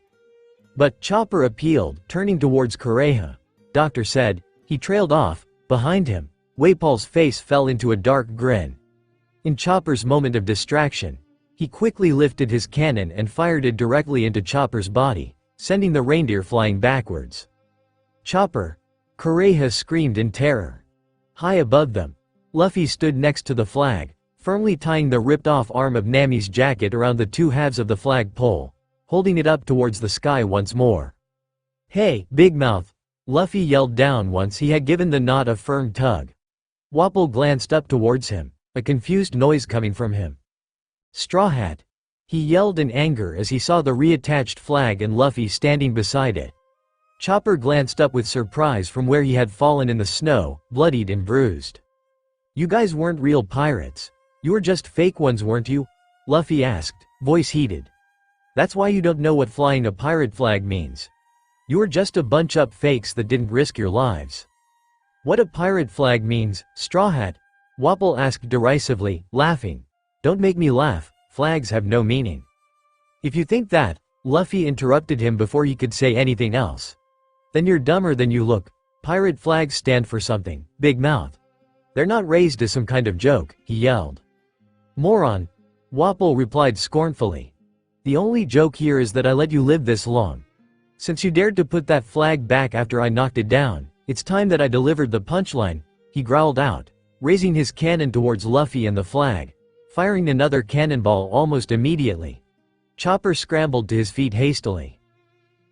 C: But Chopper appealed, turning towards Kureha. Doctor said, he trailed off. Behind him, Wapol's face fell into a dark grin. In Chopper's moment of distraction, he quickly lifted his cannon and fired it directly into Chopper's body, sending the reindeer flying backwards. Chopper! Kureha screamed in terror. High above them, Luffy stood next to the flag, firmly tying the ripped-off arm of Nami's jacket around the two halves of the flag pole, holding it up towards the sky once more. Hey, Big Mouth! Luffy yelled down once he had given the knot a firm tug. Wapol glanced up towards him, a confused noise coming from him. Straw Hat! He yelled in anger as he saw the reattached flag and Luffy standing beside it. Chopper glanced up with surprise from where he had fallen in the snow, bloodied and bruised. You guys weren't real pirates. You were just fake ones, weren't you? Luffy asked, voice heated. That's why you don't know what flying a pirate flag means. You were just a bunch up fakes that didn't risk your lives. What a pirate flag means, Straw Hat? Wapol asked derisively, laughing. Don't make me laugh, flags have no meaning. If you think that, Luffy interrupted him before he could say anything else. Then you're dumber than you look. Pirate flags stand for something, big mouth. They're not raised as some kind of joke, he yelled. Moron. Wapol replied scornfully. The only joke here is that I let you live this long. Since you dared to put that flag back after I knocked it down, it's time that I delivered the punchline, he growled out, raising his cannon towards Luffy and the flag, firing another cannonball almost immediately. Chopper scrambled to his feet hastily.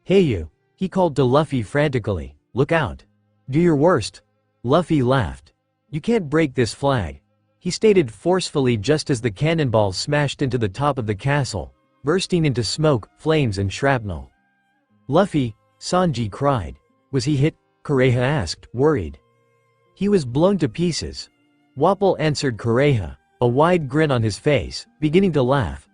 C: Hey you, he called to Luffy frantically, look out. Do your worst. Luffy laughed. You can't break this flag, he stated forcefully just as the cannonball smashed into the top of the castle, bursting into smoke, flames and shrapnel. Luffy, Sanji cried. Was he hit? Kureha asked, worried. He was blown to pieces. Wapol answered Kureha, a wide grin on his face, beginning to laugh.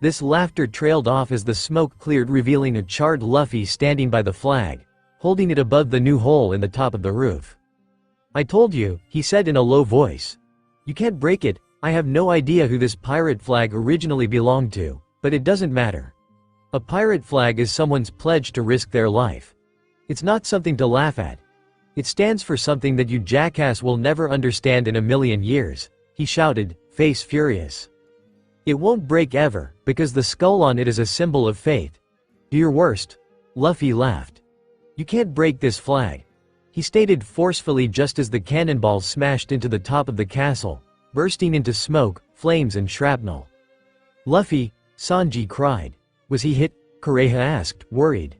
C: This laughter trailed off as the smoke cleared, revealing a charred Luffy standing by the flag, holding it above the new hole in the top of the roof. I told you, he said in a low voice. You can't break it. I have no idea who this pirate flag originally belonged to, but it doesn't matter. A pirate flag is someone's pledge to risk their life. It's not something to laugh at. It stands for something that you jackass will never understand in a million years, he shouted, face furious. It won't break ever, because the skull on it is a symbol of faith. Do your worst. Luffy laughed. You can't break this flag, he stated forcefully just as the cannonball smashed into the top of the castle, bursting into smoke, flames and shrapnel. Luffy, Sanji cried. Was he hit? Kureha asked, worried.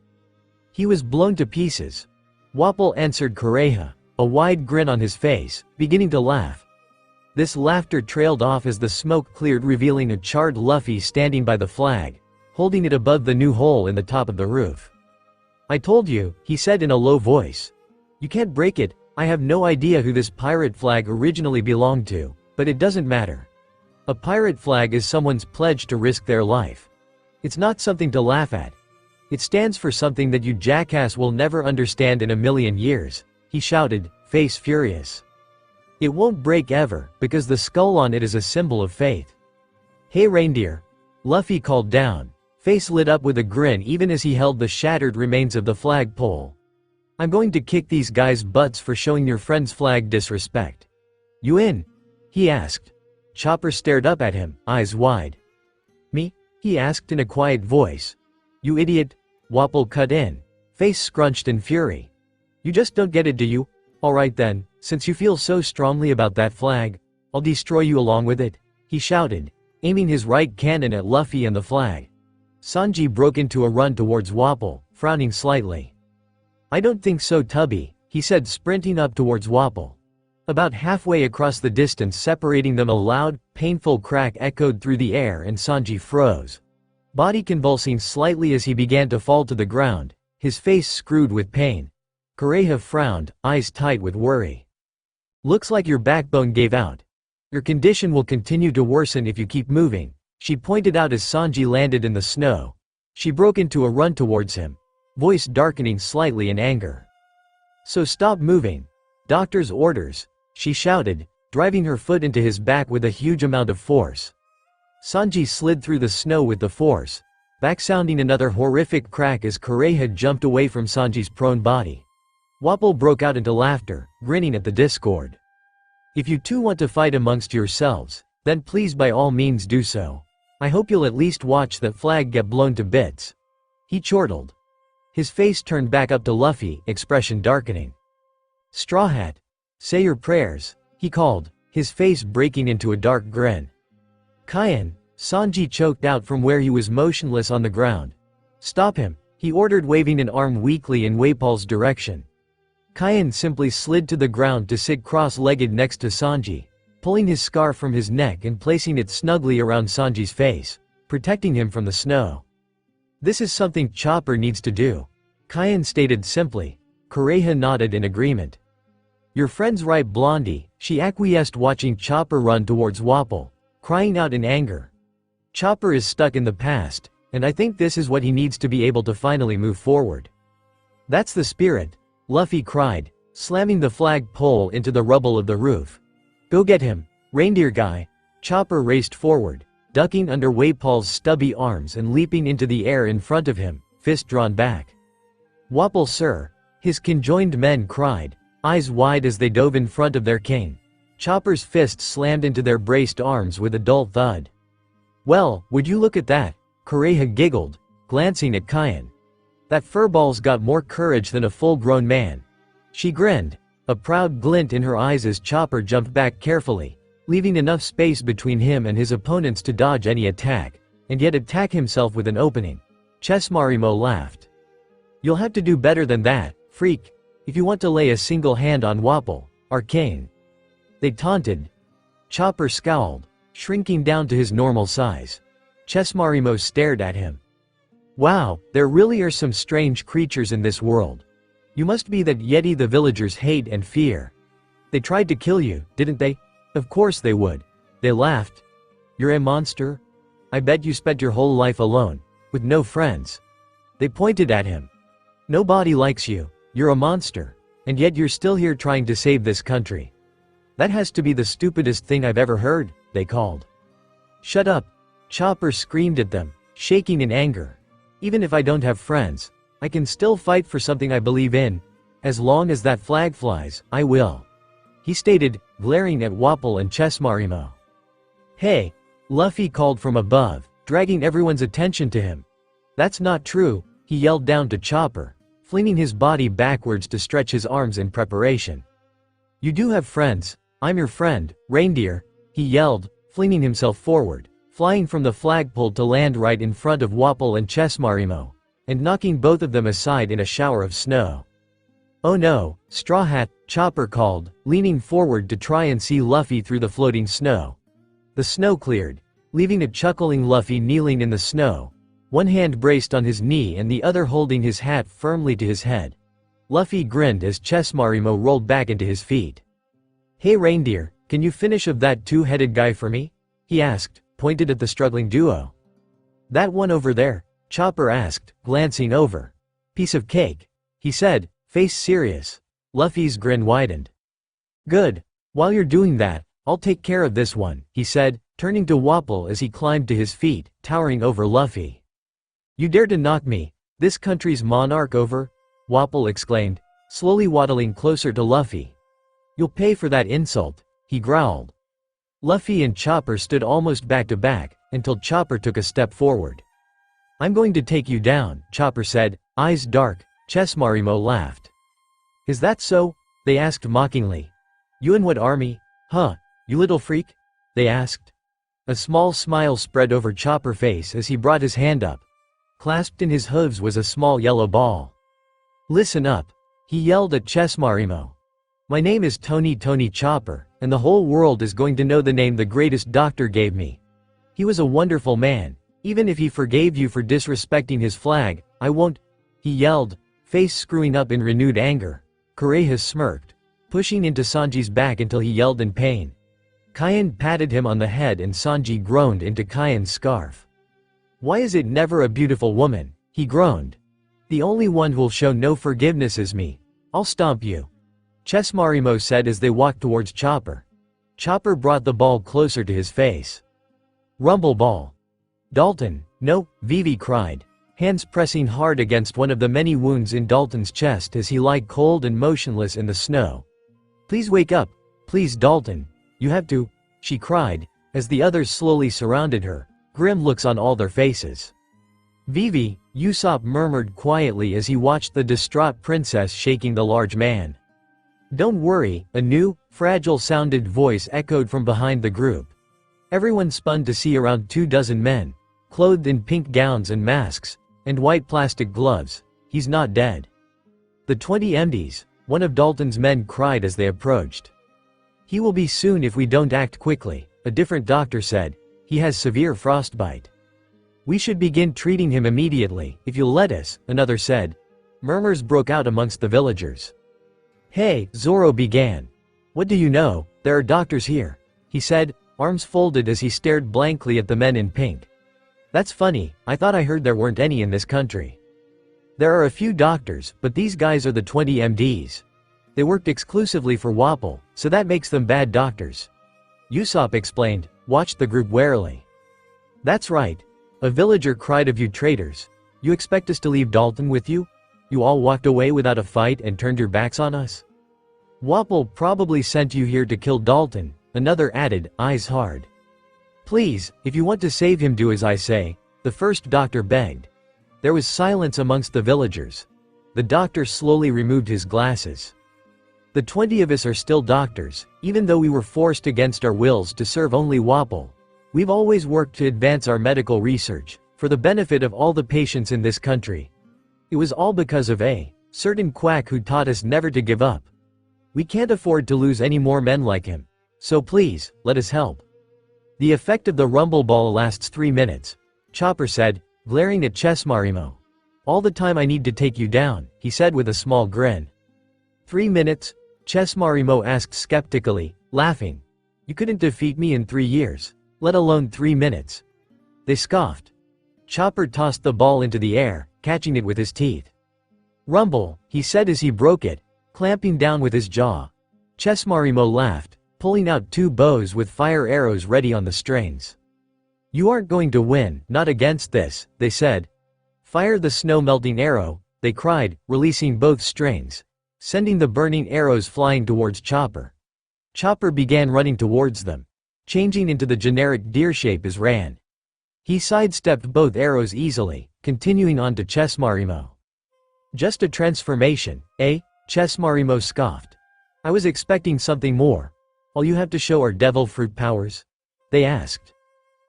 C: He was blown to pieces. Wapol answered Kureha, a wide grin on his face, beginning to laugh. This laughter trailed off as the smoke cleared, revealing a charred Luffy standing by the flag, holding it above the new hole in the top of the roof. I told you, he said in a low voice. You can't break it. I have no idea who this pirate flag originally belonged to, but it doesn't matter. A pirate flag is someone's pledge to risk their life. It's not something to laugh at. It stands for something that you jackass will never understand in a million years, he shouted, face furious. It won't break ever, because the skull on it is a symbol of faith. Hey reindeer. Luffy called down, face lit up with a grin even as he held the shattered remains of the flagpole. I'm going to kick these guys' butts for showing your friend's flag disrespect. You in? He asked. Chopper stared up at him, eyes wide. Me? He asked in a quiet voice. You idiot. Wapol cut in, face scrunched in fury. You just don't get it, do you? Alright then, since you feel so strongly about that flag, I'll destroy you along with it, he shouted, aiming his right cannon at Luffy and the flag. Sanji broke into a run towards Wapol, frowning slightly. I don't think so, Tubby, he said, sprinting up towards Wapol. About halfway across the distance separating them, a loud, painful crack echoed through the air and Sanji froze, body convulsing slightly as he began to fall to the ground, his face screwed with pain. Kureha frowned, eyes tight with worry. Looks like your backbone gave out. Your condition will continue to worsen if you keep moving, she pointed out as Sanji landed in the snow. She broke into a run towards him, voice darkening slightly in anger. So stop moving. Doctor's orders, she shouted, driving her foot into his back with a huge amount of force. Sanji slid through the snow with the force, back sounding another horrific crack as Kureha jumped away from Sanji's prone body. Wapol broke out into laughter, grinning at the discord. If you two want to fight amongst yourselves, then please by all means do so. I hope you'll at least watch that flag get blown to bits. He chortled. His face turned back up to Luffy, expression darkening. Straw Hat. Say your prayers, he called, his face breaking into a dark grin. Kaien, Sanji choked out from where he was motionless on the ground. Stop him, he ordered, waving an arm weakly in Wapol's direction. Kaien simply slid to the ground to sit cross-legged next to Sanji, pulling his scarf from his neck and placing it snugly around Sanji's face, protecting him from the snow. This is something Chopper needs to do, Kaien stated simply. Kureha nodded in agreement. Your friend's right, Blondie, she acquiesced, watching Chopper run towards Wapol, crying out in anger. Chopper is stuck in the past, and I think this is what he needs to be able to finally move forward. That's the spirit, Luffy cried, slamming the flag pole into the rubble of the roof. Go get him, reindeer guy. Chopper raced forward, ducking under Wapol's stubby arms and leaping into the air in front of him, fist drawn back. Wapol, sir, His conjoined men cried, eyes wide as they dove in front of their king. Chopper's fists slammed into their braced arms with a dull thud. "Well, would you look at that?" Kureha giggled, glancing at Kyan. "That furball's got more courage than a full-grown man." She grinned, a proud glint in her eyes as Chopper jumped back carefully, leaving enough space between him and his opponents to dodge any attack, and yet attack himself with an opening. Chessmarimo laughed. "You'll have to do better than that, freak, if you want to lay a single hand on Wapol, Arcane." They taunted. Chopper scowled, shrinking down to his normal size. Chessmarimo stared at him. "Wow, there really are some strange creatures in this world. You must be that Yeti the villagers hate and fear. They tried to kill you, didn't they?" "Of course they would." They laughed. "You're a monster? I bet you spent your whole life alone, with no friends." They pointed at him. "Nobody likes you, you're a monster, and yet you're still here trying to save this country. That has to be the stupidest thing I've ever heard," they called. "Shut up," Chopper screamed at them, shaking in anger. "Even if I don't have friends, I can still fight for something I believe in. As long as that flag flies, I will," he stated, glaring at Wapol and Chessmarimo. "Hey," Luffy called from above, dragging everyone's attention to him. "That's not true," he yelled down to Chopper, flinging his body backwards to stretch his arms in preparation. "You do have friends. I'm your friend, Reindeer," he yelled, flinging himself forward, flying from the flagpole to land right in front of Wapol and Chessmarimo, and knocking both of them aside in a shower of snow. "Oh no, Straw Hat," Chopper called, leaning forward to try and see Luffy through the floating snow. The snow cleared, leaving a chuckling Luffy kneeling in the snow, one hand braced on his knee and the other holding his hat firmly to his head. Luffy grinned as Chessmarimo rolled back into his feet. "Hey Reindeer, can you finish of that two-headed guy for me?" he asked, pointed at the struggling duo. "That one over there?" Chopper asked, glancing over. "Piece of cake," he said, face serious. Luffy's grin widened. "Good. While you're doing that, I'll take care of this one," he said, turning to Wapol as he climbed to his feet, towering over Luffy. "You dare to knock me, this country's monarch, over?" Wapol exclaimed, slowly waddling closer to Luffy. "You'll pay for that insult," he growled. Luffy and Chopper stood almost back to back, until Chopper took a step forward. "I'm going to take you down," Chopper said, eyes dark. Chessmarimo laughed. "Is that so?" they asked mockingly. "You and what army? Huh, you little freak?" they asked. A small smile spread over Chopper's face as he brought his hand up. Clasped in his hooves was a small yellow ball. "Listen up," he yelled at Chessmarimo. "My name is Tony Chopper, and the whole world is going to know the name the greatest doctor gave me. He was a wonderful man. Even if he forgave you for disrespecting his flag, I won't," he yelled, face screwing up in renewed anger. Kureha smirked, pushing into Sanji's back until he yelled in pain. Kyan patted him on the head and Sanji groaned into Kyan's scarf. "Why is it never a beautiful woman?" he groaned. "The only one who'll show no forgiveness is me. I'll stomp you," Chessmarimo said as they walked towards Chopper. Chopper brought the ball closer to his face. "Rumble ball." "Dalton, no," Vivi cried, hands pressing hard against one of the many wounds in Dalton's chest as he lay cold and motionless in the snow. "Please wake up, please Dalton, you have to," she cried, as the others slowly surrounded her, grim looks on all their faces. "Vivi," Usopp murmured quietly as he watched the distraught princess shaking the large man. "Don't worry," a new, fragile-sounded voice echoed from behind the group. Everyone spun to see around 24 men, clothed in pink gowns and masks, and white plastic gloves. "He's not dead." "The 20 MDs, one of Dalton's men cried as they approached. "He will be soon if we don't act quickly," a different doctor said. "He has severe frostbite. We should begin treating him immediately, if you'll let us," another said. Murmurs broke out amongst the villagers. "Hey," Zoro began. "What do you know, there are doctors here," he said, arms folded as he stared blankly at the men in pink. "That's funny, I thought I heard there weren't any in this country." "There are a few doctors, but these guys are the 20 MDs. They worked exclusively for Wapol, so that makes them bad doctors," Usopp explained, watched the group warily. "That's right," a villager cried, "of you traitors. You expect us to leave Dalton with you?" You all walked away without a fight and turned your backs on us? Wapol probably sent you here to kill Dalton, another added, eyes hard. Please, if you want to save him, do as I say, the first doctor begged. There was silence amongst the villagers. The doctor slowly removed his glasses. The 20 of us are still doctors, even though we were forced against our wills to serve only Wapol. We've always worked to advance our medical research, for the benefit of all the patients in this country. It was all because of a certain quack who taught us never to give up. We can't afford to lose any more men like him. So please, let us help. The effect of the rumble ball lasts 3 minutes, Chopper said, glaring at Chessmarimo. All the time I need to take you down, he said with a small grin. 3 minutes? Chessmarimo asked skeptically, laughing. You couldn't defeat me in 3 years, let alone 3 minutes. They scoffed. Chopper tossed the ball into the air, catching it with his teeth. Rumble, he said as he broke it, clamping down with his jaw. Chessmarimo laughed, pulling out 2 bows with fire arrows ready on the strings. You aren't going to win, not against this, they said. Fire the snow-melting arrow, they cried, releasing both strings, sending the burning arrows flying towards Chopper. Chopper began running towards them, changing into the generic deer shape as ran. He sidestepped both arrows easily, continuing on to Chessmarimo. Just a transformation, eh? Chessmarimo scoffed. I was expecting something more. All you have to show are devil fruit powers? They asked.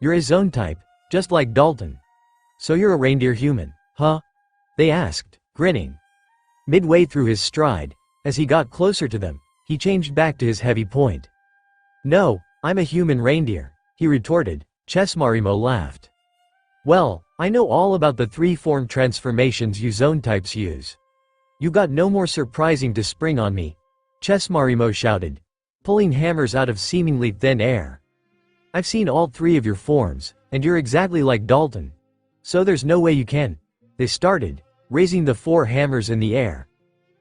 C: You're a zone type, just like Dalton. So you're a reindeer human, huh? They asked, grinning. Midway through his stride, as he got closer to them, he changed back to his heavy point. No, I'm a human reindeer, he retorted. Chessmarimo laughed. Well, I know all about the 3 form transformations you zone types use. You got no more surprising to spring on me, Chessmarimo shouted, pulling hammers out of seemingly thin air. I've seen all 3 of your forms, and you're exactly like Dalton. So there's no way you can. They started, raising the 4 hammers in the air.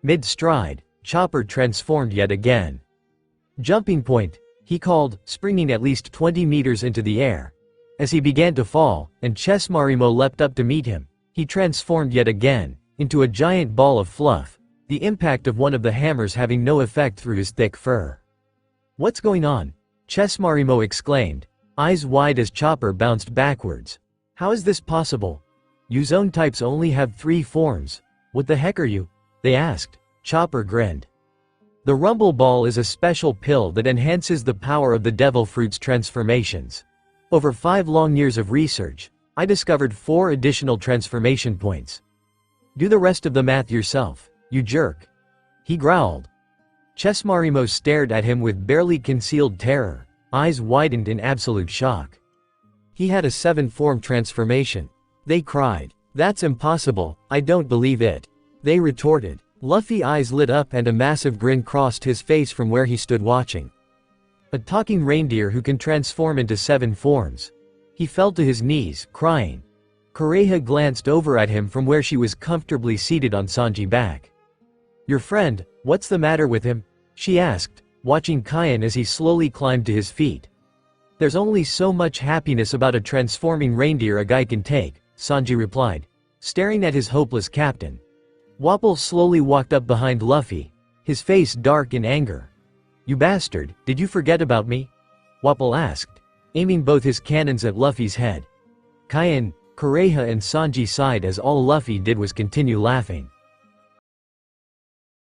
C: Mid-stride, Chopper transformed yet again. Jumping point, he called, springing at least 20 meters into the air. As he began to fall, and Chessmarimo leapt up to meet him, he transformed yet again, into a giant ball of fluff, the impact of one of the hammers having no effect through his thick fur. What's going on? Chessmarimo exclaimed, eyes wide as Chopper bounced backwards. How is this possible? You zone types only have 3 forms. What the heck are you? They asked. Chopper grinned. The rumble ball is a special pill that enhances the power of the devil fruit's transformations. Over 5 long years of research, I discovered 4 additional transformation points. Do the rest of the math yourself, you jerk. He growled. Chessmarimo stared at him with barely concealed terror, eyes widened in absolute shock. He had a 7-form transformation. They cried. That's impossible, I don't believe it. They retorted. Luffy's eyes lit up and a massive grin crossed his face from where he stood watching. A talking reindeer who can transform into 7 forms. He fell to his knees, crying. Kureha glanced over at him from where she was comfortably seated on Sanji's back. Your friend, what's the matter with him? She asked, watching Kaien as he slowly climbed to his feet. There's only so much happiness about a transforming reindeer a guy can take, Sanji replied, staring at his hopeless captain. Wapol slowly walked up behind Luffy, his face dark in anger. You bastard, did you forget about me? Wapol asked, aiming both his cannons at Luffy's head. Kaien, Kureha and Sanji sighed as all Luffy did was continue laughing.